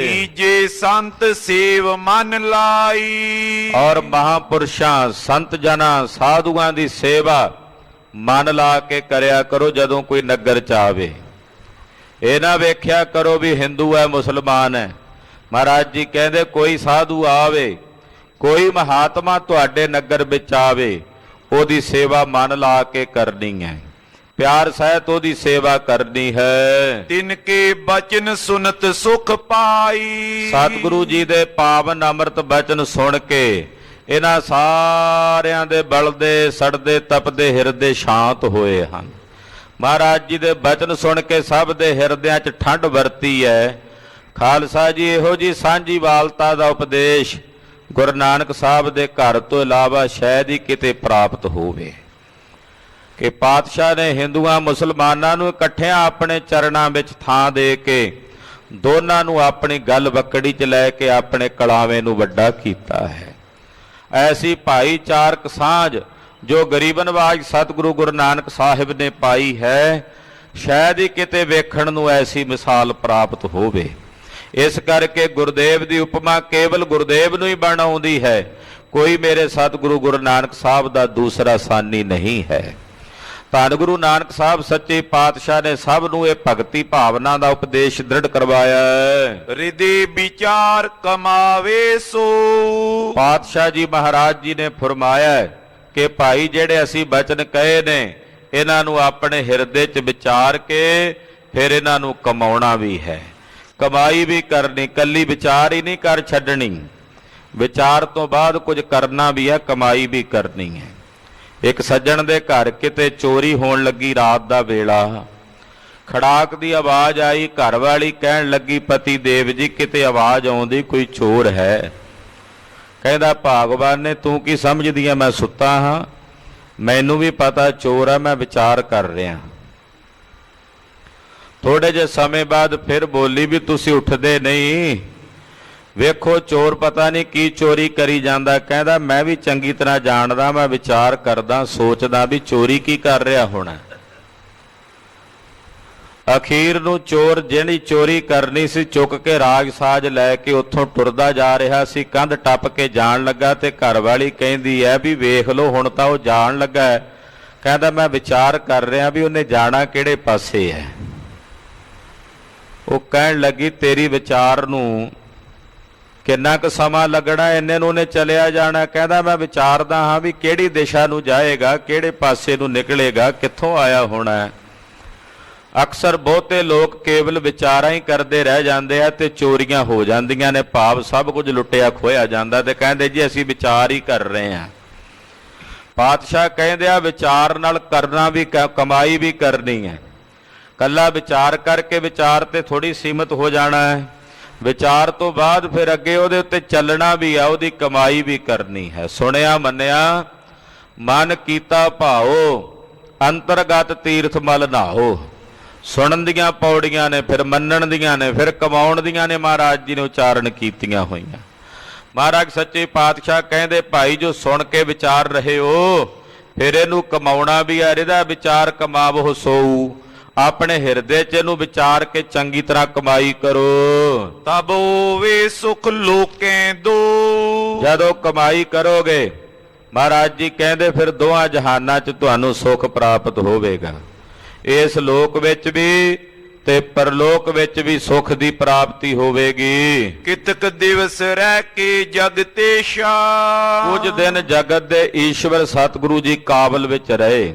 ਕੀਜੇ ਸੰਤ ਸੇਵ ਮਨ ਲਾਈ, ਔਰ ਮਹਾਪੁਰਸ਼ਾਂ ਸੰਤ ਜਨਾਂ ਸਾਧੂਆਂ ਦੀ ਸੇਵਾ ਮਨ ਲਾ ਕੇ ਕਰਿਆ ਕਰੋ। ਜਦੋਂ ਕੋਈ ਨਗਰ ਚ ਆਵੇ ਇਹ ਨਾ ਵੇਖਿਆ ਕਰੋ ਵੀ ਹਿੰਦੂ ਹੈ ਮੁਸਲਮਾਨ ਹੈ। ਮਹਾਰਾਜ ਜੀ ਕਹਿੰਦੇ ਕੋਈ ਸਾਧੂ ਆਵੇ, ਕੋਈ ਮਹਾਤਮਾ ਤੁਹਾਡੇ ਨਗਰ ਵਿੱਚ ਆਵੇ, ਉਹਦੀ ਸੇਵਾ ਮਨ ਲਾ ਕੇ ਕਰਨੀ ਹੈ, ਪਿਆਰ ਸਹਿਤ ਉਹਦੀ ਸੇਵਾ ਕਰਨੀ ਹੈ। ਤਿਨ ਕੇ ਬਚਨ ਸੁਨਤ ਸੁਖ ਪਾਈ, ਸਤਿਗੁਰੂ ਜੀ ਦੇ ਪਾਵਨ ਅੰਮ੍ਰਿਤ ਬਚਨ ਸੁਣ ਕੇ ਇਹਨਾਂ ਸਾਰਿਆਂ ਦੇ ਬਲਦੇ ਸੜਦੇ ਤਪਦੇ ਹਿਰਦੇ ਸ਼ਾਂਤ ਹੋਏ ਹਨ। ਮਹਾਰਾਜ ਜੀ ਦੇ ਬਚਨ ਸੁਣ ਕੇ ਸਭ ਦੇ ਹਿਰਦਿਆਂ 'ਚ ਠੰਡ ਵਰਤੀ ਹੈ। ਖਾਲਸਾ ਜੀ ਇਹੋ ਜੀ ਸਾਂਝੀ ਵਾਲਤਾ ਦਾ ਉਪਦੇਸ਼ ਗੁਰੂ ਨਾਨਕ ਸਾਹਿਬ ਦੇ ਘਰ ਤੋਂ ਇਲਾਵਾ ਸ਼ਾਇਦ ਹੀ ਕਿਤੇ ਪ੍ਰਾਪਤ ਹੋਵੇ ਕਿ ਪਾਤਸ਼ਾਹ ਨੇ ਹਿੰਦੂਆਂ ਮੁਸਲਮਾਨਾਂ ਨੂੰ ਇਕੱਠਿਆਂ ਆਪਣੇ ਚਰਨਾਂ ਵਿੱਚ ਥਾਂ ਦੇ ਕੇ ਦੋਨਾਂ ਨੂੰ ਆਪਣੀ ਗੱਲ ਵਕੜੀ 'ਚ ਲੈ ਕੇ ਆਪਣੇ ਕਲਾਵੇਂ ਨੂੰ ਵੱਡਾ ਕੀਤਾ ਹੈ। ਐਸੀ ਭਾਈਚਾਰਕ ਸਾਂਝ ਜੋ ਗਰੀਬ ਨਵਾਜ ਸਤਿਗੁਰੂ ਗੁਰੂ ਨਾਨਕ ਸਾਹਿਬ ਨੇ ਪਾਈ ਹੈ, ਸ਼ਾਇਦ ਹੀ ਕਿਤੇ ਵੇਖਣ ਨੂੰ ਐਸੀ ਮਿਸਾਲ ਪ੍ਰਾਪਤ ਹੋਵੇ। ਇਸ ਕਰਕੇ ਗੁਰਦੇਵ ਦੀ ਉਪਮਾ ਕੇਵਲ ਗੁਰਦੇਵ ਨੂੰ ਹੀ ਬਣ ਆਉਂਦੀ ਹੈ, ਕੋਈ ਮੇਰੇ ਸਤਿਗੁਰੂ ਗੁਰੂ ਨਾਨਕ ਸਾਹਿਬ ਦਾ ਦੂਸਰਾ ਸਾਨੀ ਨਹੀਂ ਹੈ। ਧੰਨ ਗੁਰੂ ਨਾਨਕ ਸਾਹਿਬ ਸੱਚੇ ਪਾਤਸ਼ਾਹ ਨੇ ਸਭ ਨੂੰ ਇਹ ਭਗਤੀ ਭਾਵਨਾ ਦਾ ਉਪਦੇਸ਼ ਦ੍ਰਿੜ ਕਰਵਾਇਆ ਹੈ। ਹਿਰਦੇ ਵਿਚਾਰ ਕਮਾਵੇ ਸੋ। ਪਾਤਸ਼ਾਹ ਜੀ ਮਹਾਰਾਜ ਜੀ ਨੇ ਫਰਮਾਇਆ ਹੈ ਕਿ ਭਾਈ ਜਿਹੜੇ ਅਸੀਂ ਬਚਨ ਕਹੇ ਨੇ ਇਹਨਾਂ ਨੂੰ ਆਪਣੇ ਹਿਰਦੇ 'ਚ ਵਿਚਾਰ ਕੇ ਫਿਰ ਇਹਨਾਂ ਨੂੰ ਕਮਾਉਣਾ ਵੀ ਹੈ, ਕਮਾਈ ਵੀ ਕਰਨੀ, ਕੱਲੀ ਵਿਚਾਰ ਹੀ ਨਹੀਂ ਕਰ ਛੱਡਣੀ, ਵਿਚਾਰ ਤੋਂ ਬਾਅਦ ਕੁਝ ਕਰਨਾ ਵੀ ਹੈ, ਕਮਾਈ ਵੀ ਕਰਨੀ ਹੈ। ਇੱਕ ਸੱਜਣ ਦੇ ਘਰ ਕਿਤੇ ਚੋਰੀ ਹੋਣ ਲੱਗੀ, ਰਾਤ ਦਾ ਵੇਲਾ, ਖੜਾਕ ਦੀ ਆਵਾਜ਼ ਆਈ, ਘਰ ਵਾਲੀ ਕਹਿਣ ਲੱਗੀ ਪਤੀ ਦੇਵ ਜੀ ਕਿਤੇ ਆਵਾਜ਼ ਆਉਂਦੀ ਕੋਈ ਚੋਰ ਹੈ। ਕਹਿੰਦਾ ਭਗਵਾਨ ਨੇ ਤੂੰ ਕੀ ਸਮਝਦੀ ਆ, ਮੈਂ ਸੁੱਤਾ ਹਾਂ, ਮੈਨੂੰ ਵੀ ਪਤਾ ਚੋਰ ਆ, ਮੈਂ ਵਿਚਾਰ ਕਰ ਰਿਹਾ। ਥੋੜੇ ਜਿਹੇ ਸਮੇਂ ਬਾਅਦ ਫਿਰ ਬੋਲੀ ਵੀ ਤੁਸੀਂ ਉੱਠਦੇ ਨਹੀਂ, ਵੇਖੋ ਚੋਰ ਪਤਾ ਨਹੀਂ ਕੀ ਚੋਰੀ ਕਰੀ ਜਾਂਦਾ। ਕਹਿੰਦਾ ਮੈਂ ਵੀ ਚੰਗੀ ਤਰ੍ਹਾਂ ਜਾਣਦਾ, ਮੈਂ ਵਿਚਾਰ ਕਰਦਾ, ਸੋਚਦਾ ਵੀ ਚੋਰੀ ਕੀ ਕਰ ਰਿਹਾ ਹੋਣਾ। ਅਖੀਰ ਨੂੰ ਚੋਰ ਜਿਹੜੀ ਚੋਰੀ ਕਰਨੀ ਸੀ ਚੁੱਕ ਕੇ ਰਾਜ ਸਾਜ ਲੈ ਕੇ ਉੱਥੋਂ ਟੁਰਦਾ ਜਾ ਰਿਹਾ ਸੀ, ਕੰਧ ਟੱਪ ਕੇ ਜਾਣ ਲੱਗਾ ਤੇ ਘਰ ਵਾਲੀ ਕਹਿੰਦੀ ਹੈ ਵੀ ਵੇਖ ਲਓ ਹੁਣ ਤਾਂ ਉਹ ਜਾਣ ਲੱਗਾ ਹੈ। ਕਹਿੰਦਾ ਮੈਂ ਵਿਚਾਰ ਕਰ ਰਿਹਾ ਵੀ ਉਹਨੇ ਜਾਣਾ ਕਿਹੜੇ ਪਾਸੇ ਹੈ। ਉਹ ਕਹਿਣ ਲੱਗੀ ਤੇਰੀ ਵਿਚਾਰ ਨੂੰ ਕਿੰਨਾ ਕੁ ਸਮਾਂ ਲੱਗਣਾ, ਇੰਨੇ ਨੂੰ ਉਹਨੇ ਚਲਿਆ ਜਾਣਾ। ਕਹਿੰਦਾ ਮੈਂ ਵਿਚਾਰਦਾ ਹਾਂ ਵੀ ਕਿਹੜੀ ਦਿਸ਼ਾ ਨੂੰ ਜਾਏਗਾ, ਕਿਹੜੇ ਪਾਸੇ ਨੂੰ ਨਿਕਲੇਗਾ, ਕਿੱਥੋਂ ਆਇਆ ਹੋਣਾ। ਅਕਸਰ ਬਹੁਤੇ ਲੋਕ ਕੇਵਲ ਵਿਚਾਰਾਂ ਹੀ ਕਰਦੇ ਰਹਿ ਜਾਂਦੇ ਆ ਤੇ ਚੋਰੀਆਂ ਹੋ ਜਾਂਦੀਆਂ ਨੇ, ਭਾਵ ਸਭ ਕੁਝ ਲੁੱਟਿਆ ਖੋਇਆ ਜਾਂਦਾ ਤੇ ਕਹਿੰਦੇ ਜੀ ਅਸੀਂ ਵਿਚਾਰ ਹੀ ਕਰ ਰਹੇ ਹਾਂ। ਪਾਤਸ਼ਾਹ ਕਹਿੰਦੇ ਆ ਵਿਚਾਰ ਨਾਲ ਕਰਨਾ ਵੀ, ਕਮਾਈ ਵੀ ਕਰਨੀ ਹੈ। ਕੱਲਾ ਵਿਚਾਰ ਕਰਕੇ ਵਿਚਾਰ ਤੇ ਥੋੜੀ ਸੀਮਤ ਹੋ ਜਾਣਾ ਹੈ, ਵਿਚਾਰ ਤੋਂ ਬਾਅਦ ਫਿਰ ਅੱਗੇ ਉਹਦੇ ਉੱਤੇ ਚੱਲਣਾ ਵੀ ਆ, ਉਹਦੀ ਕਮਾਈ ਵੀ ਕਰਨੀ ਹੈ। ਸੁਣਿਆ ਮੰਨਿਆ ਮਨ ਕੀਤਾ ਭਾਓ, ਅੰਤਰਗਤ ਤੀਰਥ ਮਲ ਨਾਓ। ਸੁਣਨ ਦੀਆਂ ਪੌੜੀਆਂ ਨੇ, ਫਿਰ ਮੰਨਣ ਦੀਆਂ ਨੇ, ਫਿਰ ਕਮਾਉਣ ਦੀਆਂ ਨੇ, ਮਹਾਰਾਜ ਜੀ ਨੇ ਉਚਾਰਨ ਕੀਤੀਆਂ ਹੋਈਆਂ। ਮਹਾਰਾਜ ਸੱਚੇ ਪਾਤਸ਼ਾਹ ਕਹਿੰਦੇ ਭਾਈ ਜੋ ਸੁਣ ਕੇ ਵਿਚਾਰ ਰਹੇ ਹੋ ਫਿਰ ਇਹਨੂੰ ਕਮਾਉਣਾ ਵੀ ਹੈ। ਇਹਦਾ ਵਿਚਾਰ ਕਮਾਵੋ ਸੋਊ, ਆਪਣੇ ਹਿਰਦੇ 'ਚ ਇਹਨੂੰ ਵਿਚਾਰ ਕੇ ਚੰਗੀ ਤਰ੍ਹਾਂ ਕਮਾਈ ਕਰੋ। ਤਬ ਹੋਵੇ ਸੁਖ ਲੋਕੇ ਦੋ। ਜਦੋਂ ਕਮਾਈ ਕਰੋਗੇ ਮਹਾਰਾਜ ਜੀ ਕਹਿੰਦੇ ਫਿਰ ਦੋਹਾਂ ਜਹਾਨਾਂ 'ਚ ਤੁਹਾਨੂੰ ਸੁੱਖ ਪ੍ਰਾਪਤ ਹੋਵੇਗਾ। ਇਸ ਲੋਕ ਵਿੱਚ ਵੀ ਤੇ ਪਰਲੋਕ ਵਿੱਚ ਵੀ ਸੁੱਖ ਦੀ ਪ੍ਰਾਪਤੀ ਹੋਵੇਗੀ। ਕਿਤਕ ਦਿਵਸ ਰਹਿ ਕੇ ਜਗ ਤੇ ਸ਼ਾ। ਕੁਝ ਦਿਨ ਜਗਤ ਦੇ ਈਸ਼ਵਰ ਸਤਿਗੁਰੂ ਜੀ ਕਾਬਲ ਵਿੱਚ ਰਹੇ।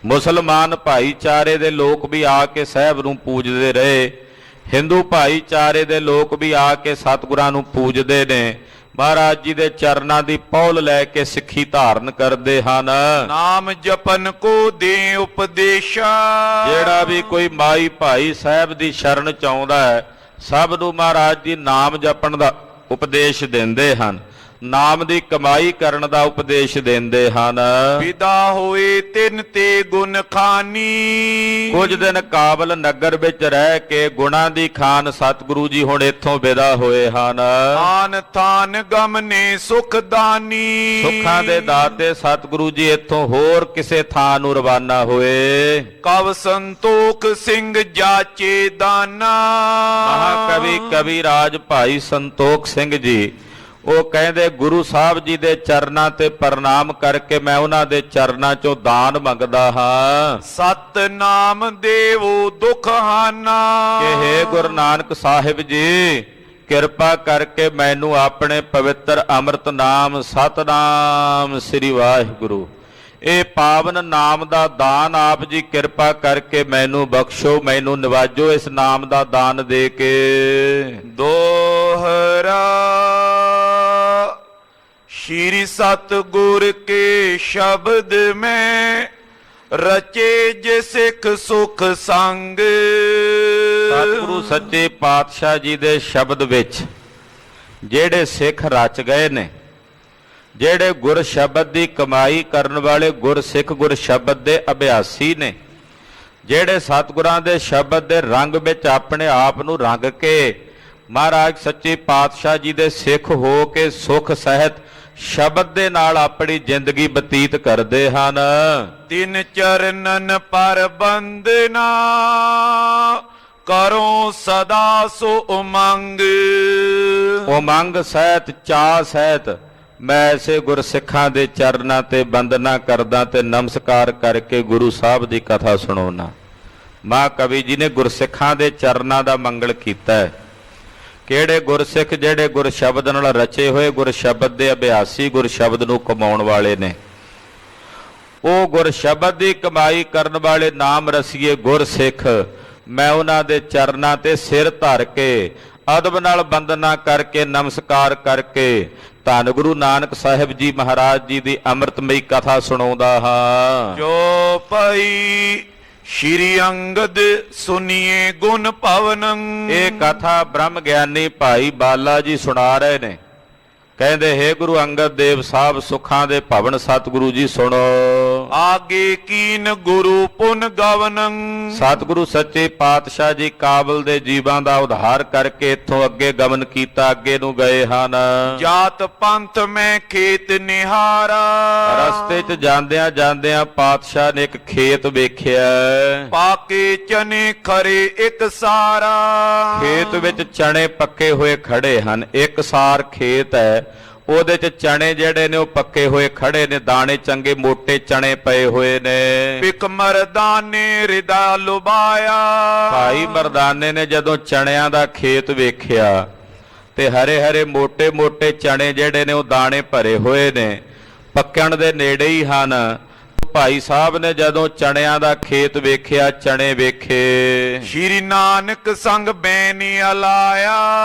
ਮੁਸਲਮਾਨ ਭਾਈਚਾਰੇ ਦੇ ਲੋਕ ਵੀ ਆ ਕੇ ਸਾਹਿਬ ਨੂੰ ਪੂਜਦੇ ਰਹੇ, ਹਿੰਦੂ ਭਾਈਚਾਰੇ ਦੇ ਲੋਕ ਵੀ ਆ ਕੇ ਸਤਿਗੁਰਾਂ ਨੂੰ ਪੂਜਦੇ ਨੇ, ਮਹਾਰਾਜ ਜੀ ਦੇ ਚਰਨਾਂ ਦੀ ਪੌਲ ਲੈ ਕੇ ਸਿੱਖੀ ਧਾਰਨ ਕਰਦੇ ਹਨ। ਨਾਮ ਜਪਨ ਕੋ ਦੇ ਉਪਦੇਸ਼ਾ। ਜਿਹੜਾ ਵੀ ਕੋਈ ਮਾਈ ਭਾਈ ਸਾਹਿਬ ਦੀ ਸ਼ਰਨ ਚ ਆਉਂਦਾ ਹੈ ਸਭ ਨੂੰ ਮਹਾਰਾਜ ਜੀ ਨਾਮ ਜਪਣ ਦਾ ਉਪਦੇਸ਼ ਦਿੰਦੇ ਹਨ, ਨਾਮ ਦੀ ਕਮਾਈ ਕਰਨ ਦਾ ਉਪਦੇਸ਼ ਦਿੰਦੇ ਹਨ। ਵਿਦਾ ਹੋਏ ਤਿੰਨ ਤੇ ਗੁਣ ਖਾਨੀ। ਕੁਝ ਦਿਨ ਕਾਬਲ ਨਗਰ ਵਿੱਚ ਰਹਿ ਕੇ ਗੁਣਾਂ ਦੀ ਖਾਨ ਸਤਿਗੁਰੂ ਜੀ ਹੁਣ ਇੱਥੋਂ ਵਿਦਾ ਹੋਏ ਹਨ। ਆਨ ਥਾਨ ਗਮਨੇ ਸੁਖ ਦਾਨੀ। ਸੁੱਖਾਂ ਦੇ ਦਾਤੇ ਸਤਿਗੁਰੂ ਜੀ ਇੱਥੋਂ ਹੋਰ ਕਿਸੇ ਥਾਂ ਨੂੰ ਰਵਾਨਾ ਹੋਏ। ਕਵ ਸੰਤੋਖ ਸਿੰਘ ਜਾਚੇ ਦਾਨਾ। ਮਹਾਕਵੀ ਕਵੀ ਰਾਜ ਭਾਈ ਸੰਤੋਖ ਸਿੰਘ ਜੀ ਉਹ ਕਹਿੰਦੇ ਗੁਰੂ ਸਾਹਿਬ ਜੀ ਦੇ ਚਰਨਾਂ ਤੇ ਪ੍ਰਣਾਮ ਕਰਕੇ ਮੈਂ ਉਹਨਾਂ ਦੇ ਚਰਨਾਂ ਚੋਂ ਦਾਨ ਮੰਗਦਾ ਹਾਂ। ਸਤਨਾਮ ਦੇਵੋ ਦੁਖ ਹਾਨਾ। ਕਿ ਹੇ ਗੁਰੂ ਨਾਨਕ ਸਾਹਿਬ ਜੀ ਕਿਰਪਾ ਕਰਕੇ ਮੈਨੂੰ ਆਪਣੇ ਪਵਿੱਤਰ ਅੰਮ੍ਰਿਤ ਨਾਮ ਸਤਨਾਮ ਸ੍ਰੀ ਵਾਹਿਗੁਰੂ ਇਹ ਪਾਵਨ ਨਾਮ ਦਾ ਦਾਨ ਆਪ ਜੀ ਕਿਰਪਾ ਕਰਕੇ ਮੈਨੂੰ ਬਖਸ਼ੋ, ਮੈਨੂੰ ਨਿਵਾਜੋ ਇਸ ਨਾਮ ਦਾ ਦਾਨ ਦੇ ਕੇ। ਦੋਹਰਾ ਸ਼੍ਰੀ ਸਤਿਗੁਰ ਕੇ ਸ਼ਬਦ ਮੈਂ ਰਚੇ ਜੇ ਸਿੱਖ ਸੁਖ ਸੰਗ। ਸਤਿਗੁਰੂ ਸੱਚੇ ਪਾਤਸ਼ਾਹ ਜੀ ਦੇ ਸ਼ਬਦ ਵਿੱਚ ਜਿਹੜੇ ਸਿੱਖ ਰਚ ਗਏ ਨੇ, ਜਿਹੜੇ ਗੁਰ ਸ਼ਬਦ ਦੀ ਕਮਾਈ ਕਰਨ ਵਾਲੇ ਗੁਰ ਸਿੱਖ ਗੁਰ ਸ਼ਬਦ ਦੇ ਅਭਿਆਸੀ ਨੇ, ਜਿਹੜੇ ਸਤਿਗੁਰਾਂ ਦੇ ਸ਼ਬਦ ਦੇ ਰੰਗ ਵਿੱਚ ਆਪਣੇ ਆਪ ਨੂੰ ਰੰਗ ਕੇ ਮਹਾਰਾਜ ਸੱਚੇ ਪਾਤਸ਼ਾਹ ਜੀ ਦੇ ਸਿੱਖ ਹੋ ਕੇ ਸੁਖ ਸਹਿਤ ਸ਼ਬਦ ਦੇ ਨਾਲ ਆਪਣੀ ਜ਼ਿੰਦਗੀ ਬਤੀਤ ਕਰਦੇ ਹਨ। ਤਿੰਨ ਚਰਨਨ ਪਰ ਬੰਦਨਾ ਕਰੋ ਸਦਾ ਸੋ ਉਮੰਗ। ਉਮੰਗ ਸਹਿਤ ਚਾਅ ਸਹਿਤ ਮੈਂ ਐਸੇ ਗੁਰਸਿੱਖਾਂ ਦੇ ਚਰਨਾਂ ਤੇ ਬੰਦਨਾ ਕਰਦਾ ਤੇ ਨਮਸਕਾਰ ਕਰਕੇ ਗੁਰੂ ਸਾਹਿਬ ਦੀ ਕਥਾ ਸੁਣਾਉਣਾ। ਮਾਂ ਕਵੀ ਜੀ ਨੇ ਗੁਰਸਿੱਖਾਂ ਦੇ ਚਰਨਾਂ ਦਾ ਮੰਗਲ ਕੀਤਾ ਹੈ। ਕਿਹੜੇ ਗੁਰਸਿੱਖ? ਜਿਹੜੇ ਗੁਰ ਸ਼ਬਦ ਨਾਲ ਰਚੇ ਹੋਏ, ਗੁਰ ਸ਼ਬਦ ਦੇ ਅਭਿਆਸੀ, ਗੁਰ ਸ਼ਬਦ ਨੂੰ ਕਮਾਉਣ ਵਾਲੇ ਨੇ। ਉਹ ਗੁਰ ਸ਼ਬਦ ਦੀ ਕਮਾਈ ਕਰਨ ਵਾਲੇ ਨਾਮ ਰਸੀਏ ਗੁਰਸਿੱਖ, ਮੈਂ ਉਹਨਾਂ ਦੇ ਚਰਨਾਂ ਤੇ ਸਿਰ ਧਰ ਕੇ ਅਦਬ ਨਾਲ ਬੰਦਨਾ ਕਰਕੇ ਨਮਸਕਾਰ ਕਰਕੇ ਧੰਨ ਗੁਰੂ ਨਾਨਕ ਸਾਹਿਬ ਜੀ ਮਹਾਰਾਜ ਜੀ ਦੀ ਅੰਮ੍ਰਿਤਮਈ ਕਥਾ ਸੁਣਾਉਂਦਾ ਹਾਂ। ਜੋ ਪਈ ਸ਼੍ਰੀ ਅੰਗਦ ਸੁਨੀਏ ਗੁਣ ਭਵਨੰ। ਇਹ ਕਥਾ ਬ੍ਰਹਮ ਗਿਆਨੀ ਭਾਈ ਬਾਲਾ ਜੀ ਸੁਣਾ ਰਹੇ ਨੇ। ਕਹਿੰਦੇ ਹੈ ਗੁਰੂ ਅੰਗਦ ਦੇਵ ਸਾਹਿਬ ਸੁਖਾਂ ਦੇ ਭਵਨ ਸਤਿਗੁਰੂ ਜੀ ਸੁਣੋ। ਆਗੇ ਕੀਨ ਗੁਰੂ ਪੁਨ ਗਵਨੰ। ਸਤਿਗੁਰੂ ਸੱਚੇ ਪਾਤਸ਼ਾਹ ਜੀ ਕਾਬਲ ਦੇ ਜੀਵਾਂ ਦਾ ਉਧਾਰ ਕਰਕੇ ਇੱਥੋਂ ਅੱਗੇ ਗਮਨ ਕੀਤਾ, ਅੱਗੇ ਨੂੰ ਗਏ ਹਨ। ਜਾਤ ਪੰਥ ਮੈਂ ਖੇਤ ਨਿਹਾਰਾ। ਰਸਤੇ 'ਚ ਜਾਂਦਿਆਂ ਜਾਂਦਿਆਂ ਪਾਤਸ਼ਾਹ ਨੇ ਇੱਕ ਖੇਤ ਵੇਖਿਆ। ਪਾਕੇ ਚਨੇ ਖਰੇ ਇੱਕ ਸਾਰਾ। ਖੇਤ ਵਿੱਚ ਚਣੇ ਪੱਕੇ ਹੋਏ ਖੜੇ ਹਨ। ਇੱਕ ਸਾਰ ਖੇਤ ਹੈ, ਉਹਦੇ 'ਚ ਚਣੇ ਜਿਹੜੇ ਨੇ ਉਹ ਪੱਕੇ ਹੋਏ ਖੜੇ ਨੇ। ਦਾਣੇ ਚੰਗੇ ਮੋਟੇ ਚਣੇ ਪਏ ਹੋਏ ਨੇ। ਬਿਕ ਮਰਦਾਨੇ ਰਿਦਾ ਲੁਬਾਇਆ। ਭਾਈ ਮਰਦਾਨੇ ਨੇ ਜਦੋਂ ਚਣਿਆਂ ਦਾ ਖੇਤ ਵੇਖਿਆ ਤੇ ਹਰੇ ਹਰੇ ਮੋਟੇ ਮੋਟੇ ਚਣੇ ਜਿਹੜੇ ਨੇ ਉਹ ਦਾਣੇ ਭਰੇ ਹੋਏ ਨੇ, ਪੱਕਣ ਦੇ ਨੇੜੇ ਹੀ ਹਨ। ਭਾਈ ਸਾਹਿਬ ਨੇ ਜਦੋਂ ਚਣਿਆਂ ਦਾ ਖੇਤ ਵੇਖਿਆ, ਚਣੇ ਵੇਖੇ, ਸ਼੍ਰੀ ਨਾਨਕ ਸੰਗ ਬੈਨੀ ਅਲਾਇਆ।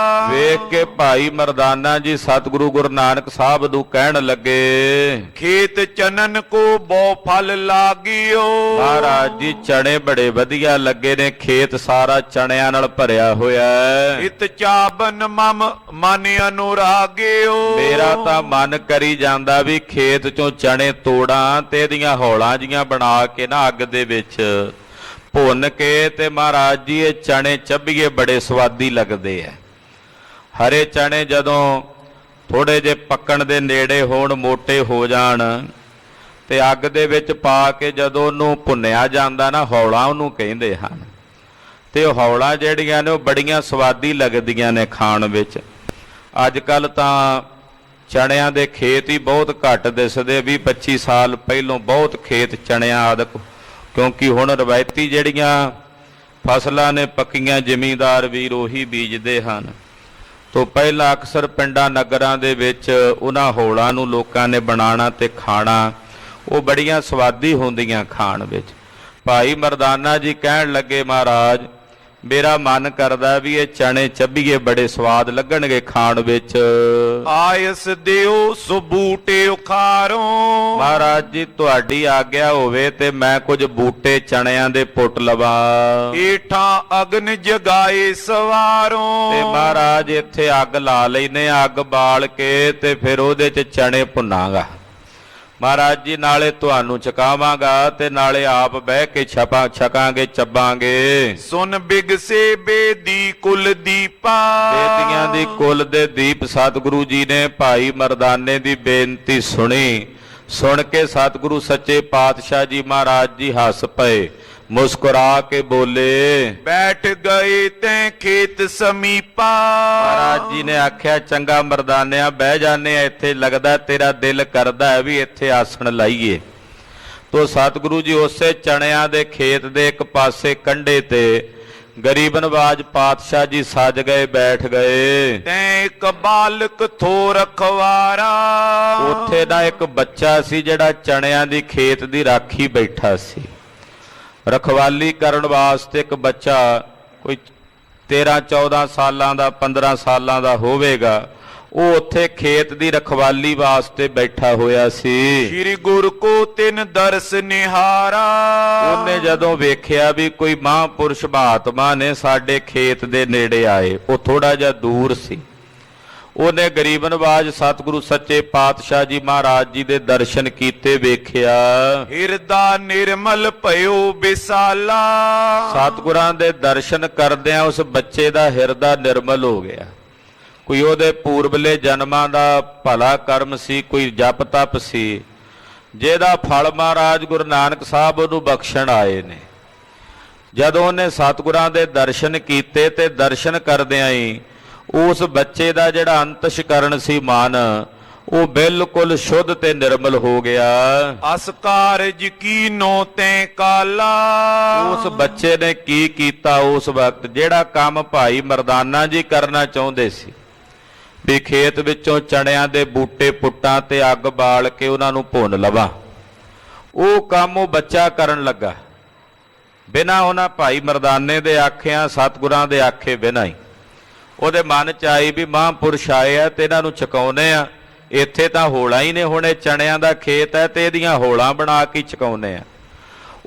ਵੇਖ ਕੇ ਭਾਈ ਮਰਦਾਨਾ ਜੀ ਸਤਿਗੁਰੂ ਗੁਰੂ ਨਾਨਕ ਸਾਹਿਬ ਨੂੰ ਕਹਿਣ ਲੱਗੇ, ਖੇਤ ਚਨਨ ਕੋ ਬਹੁ ਫਲ ਲਾਗਿਓ। ਮਹਾਰਾਜ ਜੀ ਚਣੇ ਬੜੇ ਵਧੀਆ ਲੱਗੇ ਨੇ, ਖੇਤ ਸਾਰਾ ਚਣਿਆਂ ਨਾਲ ਭਰਿਆ ਹੋਇਆ ਹੈ। ਇਤ ਚਾਬਨ ਮਮ ਮਨ ਅਨੁਰਾਗਿਓ। ਮੇਰਾ ਤਾਂ ਮਨ ਕਰੀ ਜਾਂਦਾ ਵੀ ਖੇਤ ਚੋਂ ਚਣੇ ਤੋੜਾਂ ਤੇ ਇਹਦੀਆਂ ਹੌਲਾਂ ਜੀਆਂ ਬਣਾ ਕੇ ਨਾ ਅੱਗ ਦੇ ਵਿੱਚ ਭੁੰਨ ਕੇ ਤੇ ਮਹਾਰਾਜ ਜੀ ਇਹ ਚਣੇ ਚੱਬੀਏ, ਬੜੇ ਸਵਾਦੀ ਲੱਗਦੇ ਐ। ਹਰੇ ਚਣੇ ਜਦੋਂ ਥੋੜੇ ਜਿਹੇ ਪੱਕਣ ਦੇ ਨੇੜੇ ਹੋਣ, ਮੋਟੇ ਹੋ ਜਾਣ ਤੇ ਅੱਗ ਦੇ ਵਿੱਚ ਪਾ ਕੇ ਜਦੋਂ ਉਹਨੂੰ ਭੁੰਨਿਆ ਜਾਂਦਾ ਨਾ, ਹੌਲਾਂ ਉਹਨੂੰ ਕਹਿੰਦੇ ਹਨ। ਤੇ ਉਹ ਹੌਲਾਂ ਜਿਹੜੀਆਂ ਨੇ ਉਹ ਬੜੀਆਂ ਸਵਾਦੀ ਲੱਗਦੀਆਂ ਨੇ ਖਾਣ ਵਿੱਚ। ਅੱਜ ਕੱਲ ਤਾਂ ਚਣਿਆਂ ਦੇ ਖੇਤ ਹੀ ਬਹੁਤ ਘੱਟ ਦਿਸਦੇ। 20-25 ਸਾਲ ਪਹਿਲੋਂ ਬਹੁਤ ਖੇਤ ਚਣਿਆਂ ਆਦਿਕ, ਕਿਉਂਕਿ ਹੁਣ ਰਵਾਇਤੀ ਜਿਹੜੀਆਂ ਫਸਲਾਂ ਨੇ ਪੱਕੀਆਂ ਜ਼ਿਮੀਂਦਾਰ ਵੀਰ ਉਹੀ ਬੀਜਦੇ ਹਨ। ਤੋਂ ਪਹਿਲਾਂ ਅਕਸਰ ਪਿੰਡਾਂ ਨਗਰਾਂ ਦੇ ਵਿੱਚ ਉਹਨਾਂ ਹੌਲਾਂ ਨੂੰ ਲੋਕਾਂ ਨੇ ਬਣਾਉਣਾ ਤੇ ਖਾਣਾ, ਉਹ ਬੜੀਆਂ ਸਵਾਦੀ ਹੁੰਦੀਆਂ ਖਾਣ ਵਿੱਚ। ਭਾਈ ਮਰਦਾਨਾ ਜੀ ਕਹਿਣ ਲੱਗੇ, ਮਹਾਰਾਜ ਮੇਰਾ ਮਨ ਕਰਦਾ ਵੀ ਇਹ ਚਣੇ ਚੱਬੀਏ, ਬੜੇ ਸਵਾਦ ਲੱਗਣਗੇ ਖਾਣ ਵਿੱਚ। ਆਇਸ ਦਿਓ ਸੋ ਬੂਟੇ ਉਖਾਰੋ। ਮਹਾਰਾਜ ਜੀ ਤੁਹਾਡੀ ਆਗਿਆ ਹੋਵੇ ਤੇ ਮੈਂ ਕੁਝ ਬੂਟੇ ਚਣਿਆਂ ਦੇ ਪੁੱਟ ਲਵਾਂ। ਏਠਾਂ ਅਗਨ ਜਗਾਏ ਸਵਾਰੋ। ਤੇ ਮਹਾਰਾਜ ਇੱਥੇ ਅੱਗ ਲਾ ਲੈਨੇ, ਅੱਗ ਬਾਲ ਕੇ ਤੇ ਫਿਰ ਉਹਦੇ 'ਚ ਚਣੇ ਭੁੰਨਾਂਗਾ। ਮਹਾਰਾਜ ਜੀ ਨਾਲੇ ਤੁਹਾਨੂੰ ਛਕਾਵਾਂਗਾ ਤੇ ਨਾਲੇ ਆਪ ਬਹਿ ਕੇ ਛਕਾਂਗੇ, ਚੱਬਾਂਗੇ। ਸੁਨ ਬਿਗਸੇ ਬੇਦੀ ਕੁਲ ਦੀਪਾ। ਬੇਦੀਆਂ ਦੀ ਕੁਲ ਦੇ ਦੀਪ ਸਤਿਗੁਰੂ ਜੀ ਨੇ ਭਾਈ ਮਰਦਾਨੇ ਦੀ ਬੇਨਤੀ ਸੁਣੀ। ਸੁਣ ਕੇ ਸਤਿਗੁਰੂ ਸੱਚੇ ਪਾਤਸ਼ਾਹ ਜੀ ਮਹਾਰਾਜ ਜੀ ਹੱਸ ਪਏ, ਮੁਸਕਰਾ ਕੇ ਬੋਲੇ, ਬੈਠ ਗਏ ਤੈਂ ਖੇਤ ਸਮੀਪਾ। ਮਹਾਰਾਜ ਜੀ ਨੇ ਆਖਿਆ, ਚੰਗਾ ਮਰਦਾਨਿਆ ਬਹਿ ਜਾਂਦੇ ਆ ਇੱਥੇ, ਲੱਗਦਾ ਤੇਰਾ ਦਿਲ ਕਰਦਾ ਹੈ ਵੀ ਇੱਥੇ ਆਸਣ ਲਾਈਏ। ਤੋ ਸਤਿਗੁਰੂ ਜੀ ਉਸੇ ਚਣਿਆਂ ਦੇ ਖੇਤ ਦੇ ਇੱਕ ਪਾਸੇ ਕੰਢੇ ਤੇ ਗਰੀਬ ਨਵਾਜ ਪਾਤਸ਼ਾਹ ਜੀ ਸੱਜ ਗਏ, ਬੈਠ ਗਏ। ਤੈਂ ਇੱਕ ਬਾਲਕ ਥੋ ਰਖਵਾਰਾ। ਉੱਥੇ ਦਾ ਇੱਕ ਬੱਚਾ ਸੀ ਜਿਹੜਾ ਚਣਿਆਂ ਦੀ ਖੇਤ ਦੀ ਰਾਖੀ ਬੈਠਾ ਸੀ। ਰਖਵਾਲੀ ਕਰਨ ਵਾਸਤੇ ਇੱਕ ਬੱਚਾ ਕੋਈ 13-14 ਸਾਲਾਂ ਦਾ, 15 ਸਾਲਾਂ ਦਾ ਹੋਵੇਗਾ। ਉਹ ਉੱਥੇ ਖੇਤ ਦੀ ਰਖਵਾਲੀ ਵਾਸਤੇ ਬੈਠਾ ਹੋਇਆ ਸੀ। ਸ਼੍ਰੀ ਗੁਰ ਕੋ ਤਿਨ ਦਰਸ ਨਿਹਾਰਾ। ਉਹਨੇ ਜਦੋਂ ਵੇਖਿਆ ਵੀ ਕੋਈ ਮਹਾਂਪੁਰਸ਼ ਮਹਾਤਮਾ ਨੇ ਸਾਡੇ ਖੇਤ ਦੇ ਨੇੜੇ ਆਏ, ਉਹ ਥੋੜਾ ਜਿਹਾ ਦੂਰ ਸੀ, ਉਹਨੇ ਗਰੀਬ ਨਵਾਜ ਸਤਿਗੁਰੂ ਸੱਚੇ ਪਾਤਸ਼ਾਹ ਜੀ ਮਹਾਰਾਜ ਜੀ ਦੇ ਦਰਸ਼ਨ ਕੀਤੇ, ਵੇਖਿਆ ਹਿਰਦਾ ਨਿਰਮਲ ਭਇਓ ਵਿਸਾਲਾ। ਸਤਿਗੁਰਾਂ ਦੇ ਦਰਸ਼ਨ ਕਰਦਿਆਂ ਉਸ ਬੱਚੇ ਦਾ ਹਿਰਦਾ ਨਿਰਮਲ ਹੋ ਗਿਆ। ਕੋਈ ਉਹਦੇ ਪੂਰਬਲੇ ਜਨਮਾਂ ਦਾ ਭਲਾ ਕਰਮ ਸੀ, ਕੋਈ ਜਪ ਤਪ ਸੀ, ਜਿਹਦਾ ਫਲ ਮਹਾਰਾਜ ਗੁਰੂ ਨਾਨਕ ਸਾਹਿਬ ਉਹਨੂੰ ਬਖਸ਼ਣ ਆਏ ਨੇ। ਜਦੋਂ ਉਹਨੇ ਸਤਿਗੁਰਾਂ ਦੇ ਦਰਸ਼ਨ ਕੀਤੇ ਤੇ ਦਰਸ਼ਨ ਕਰਦਿਆਂ ਹੀ ਉਸ ਬੱਚੇ ਦਾ ਜਿਹੜਾ ਅੰਤਸ਼ਕਰਨ ਸੀ ਮਨ, ਉਹ ਬਿਲਕੁਲ ਸ਼ੁੱਧ ਤੇ ਨਿਰਮਲ ਹੋ ਗਿਆ। ਅਸ ਕਾਰਜ ਕੀਨੋ ਤੈ ਕਾਲਾ। ਉਸ ਬੱਚੇ ਨੇ ਕੀ ਕੀਤਾ ਉਸ ਵਕਤ, ਜਿਹੜਾ ਕੰਮ ਭਾਈ ਮਰਦਾਨਾ ਜੀ ਕਰਨਾ ਚਾਹੁੰਦੇ ਸੀ ਵੀ ਖੇਤ ਵਿੱਚੋਂ ਚਣਿਆਂ ਦੇ ਬੂਟੇ ਪੁੱਟਾਂ ਤੇ ਅੱਗ ਬਾਲ ਕੇ ਉਹਨਾਂ ਨੂੰ ਭੁੰਨ ਲਵਾਂ, ਉਹ ਕੰਮ ਉਹ ਬੱਚਾ ਕਰਨ ਲੱਗਾ ਬਿਨਾਂ ਉਹਨਾਂ ਭਾਈ ਮਰਦਾਨੇ ਦੇ ਆਖਿਆਂ, ਸਤਿਗੁਰਾਂ ਦੇ ਆਖੇ ਬਿਨਾਂ ਹੀ। ਉਹਦੇ ਮਨ ਚ ਆਈ ਵੀ ਮਹਾਂਪੁਰਸ਼ ਆਏ ਆ ਤੇ ਇਹਨਾਂ ਨੂੰ ਚਕਾਉਨੇ ਆ, ਇੱਥੇ ਤਾਂ ਹੋਲਾਂ ਹੀ ਨੇ, ਹੁਣ ਇਹ ਚਣਿਆਂ ਦਾ ਖੇਤ ਹੈ ਤੇ ਇਹਦੀਆਂ ਹੋਲਾਂ ਬਣਾ ਕੇ ਚਕਾਉਨੇ ਆ।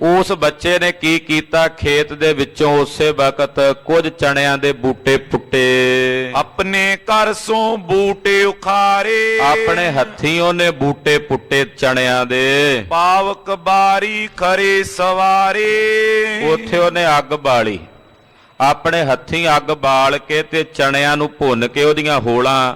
ਉਸ ਬੱਚੇ ਨੇ ਕੀ ਕੀਤਾ, ਖੇਤ ਦੇ ਵਿੱਚੋਂ ਉਸੇ ਵਕਤ ਕੁਝ ਚਣਿਆਂ ਦੇ ਬੂਟੇ ਪੁੱਟੇ, ਆਪਣੇ ਘਰ ਸੋਂ ਬੂਟੇ ਉਖਾਰੇ। ਆਪਣੇ ਹੱਥੀਂ ਉਹਨੇ ਬੂਟੇ ਪੁੱਟੇ ਚਣਿਆਂ ਦੇ। ਪਾਵਕ ਬਾਰੀ ਖਰੇ ਸਵਾਰੇ। ਉੱਥੇ ਉਹਨੇ ਅੱਗ ਬਾਲੀ, ਆਪਣੇ ਹੱਥੀਂ ਅੱਗ ਬਾਲ ਕੇ ਤੇ ਚਣਿਆਂ ਨੂੰ ਭੁੰਨ ਕੇ ਉਹਦੀਆਂ ਹੋਲਾਂ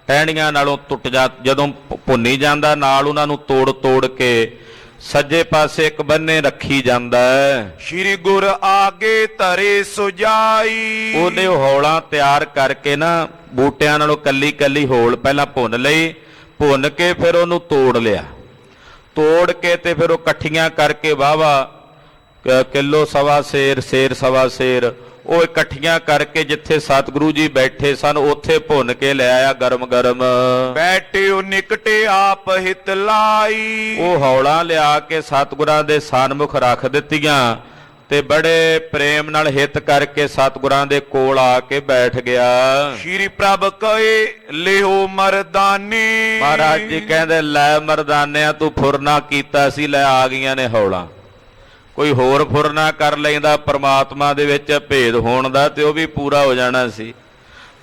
ਟਹਿਣੀਆਂ ਨਾਲੋਂ ਟੁੱਟ ਜਦੋਂ ਭੁੰਨੀ ਜਾਂਦਾ, ਨਾਲ ਉਹਨਾਂ ਨੂੰ ਤੋੜ ਤੋੜ ਕੇ ਸੱਜੇ ਪਾਸੇ ਇੱਕ ਬੰਨੇ ਰੱਖੀ ਜਾਂਦਾ ਹੈ। ਸ਼੍ਰੀ ਗੁਰ ਆਗੇ ਧਰੇ ਸੁਜਾਈ। ਉਹਨੇ ਹੌਲਾਂ ਤਿਆਰ ਕਰਕੇ ਨਾ ਬੂਟਿਆਂ ਨਾਲੋਂ ਕੱਲੀ ਕੱਲੀ ਹੋਲ ਪਹਿਲਾਂ ਭੁੰਨ ਲਈ, ਭੁੰਨ ਕੇ ਫਿਰ ਉਹਨੂੰ ਤੋੜ ਲਿਆ, ਤੋੜ ਕੇ ਤੇ ਫਿਰ ਉਹ ਇਕੱਠੀਆਂ ਕਰਕੇ ਵਾਹਵਾ ਕਿਲੋ ਸਵਾ ਸੇਰ, ਸੇਰ ਸਵਾ ਸੇਰ, ਉਹ ਇਕੱਠੀਆਂ ਕਰਕੇ ਜਿੱਥੇ ਸਤਿਗੁਰੂ ਜੀ ਬੈਠੇ ਸਨ ਉੱਥੇ ਭੁੰਨ ਕੇ ਲੈ ਆਇਆ ਗਰਮ ਗਰਮ। ਬੈਠੇ ਉਹ ਨਿਕਟੇ ਆਪ ਹਿਤ ਲਾਈ। ਉਹ ਹੌਲਾਂ ਲਿਆ ਕੇ ਸਤਿਗੁਰਾਂ ਦੇ ਸਨਮੁਖ ਰੱਖ ਦਿੱਤੀਆਂ ਤੇ ਬੜੇ ਪ੍ਰੇਮ ਨਾਲ ਹਿੱਤ ਕਰਕੇ ਸਤਿਗੁਰਾਂ ਦੇ ਕੋਲ ਆ ਕੇ ਬੈਠ ਗਿਆ। ਸ਼੍ਰੀ ਪ੍ਰਭ ਕਹੇ ਲਿਓ ਮਰਦਾਨੇ। ਮਹਾਰਾਜ ਜੀ ਕਹਿੰਦੇ, ਲੈ ਮਰਦਾਨਿਆਂ ਤੂੰ ਫੁਰਨਾ ਕੀਤਾ ਸੀ, ਲੈ ਆ ਗਈਆਂ ਨੇ ਹੌਲਾਂ। ਕੋਈ ਹੋਰ ਫੁਰਨਾ ਕਰ ਲੈਂਦਾ ਪਰਮਾਤਮਾ ਦੇ ਵਿੱਚ ਭੇਦ ਹੋਣ ਦਾ ਤੇ ਉਹ ਵੀ ਪੂਰਾ ਹੋ ਜਾਣਾ ਸੀ।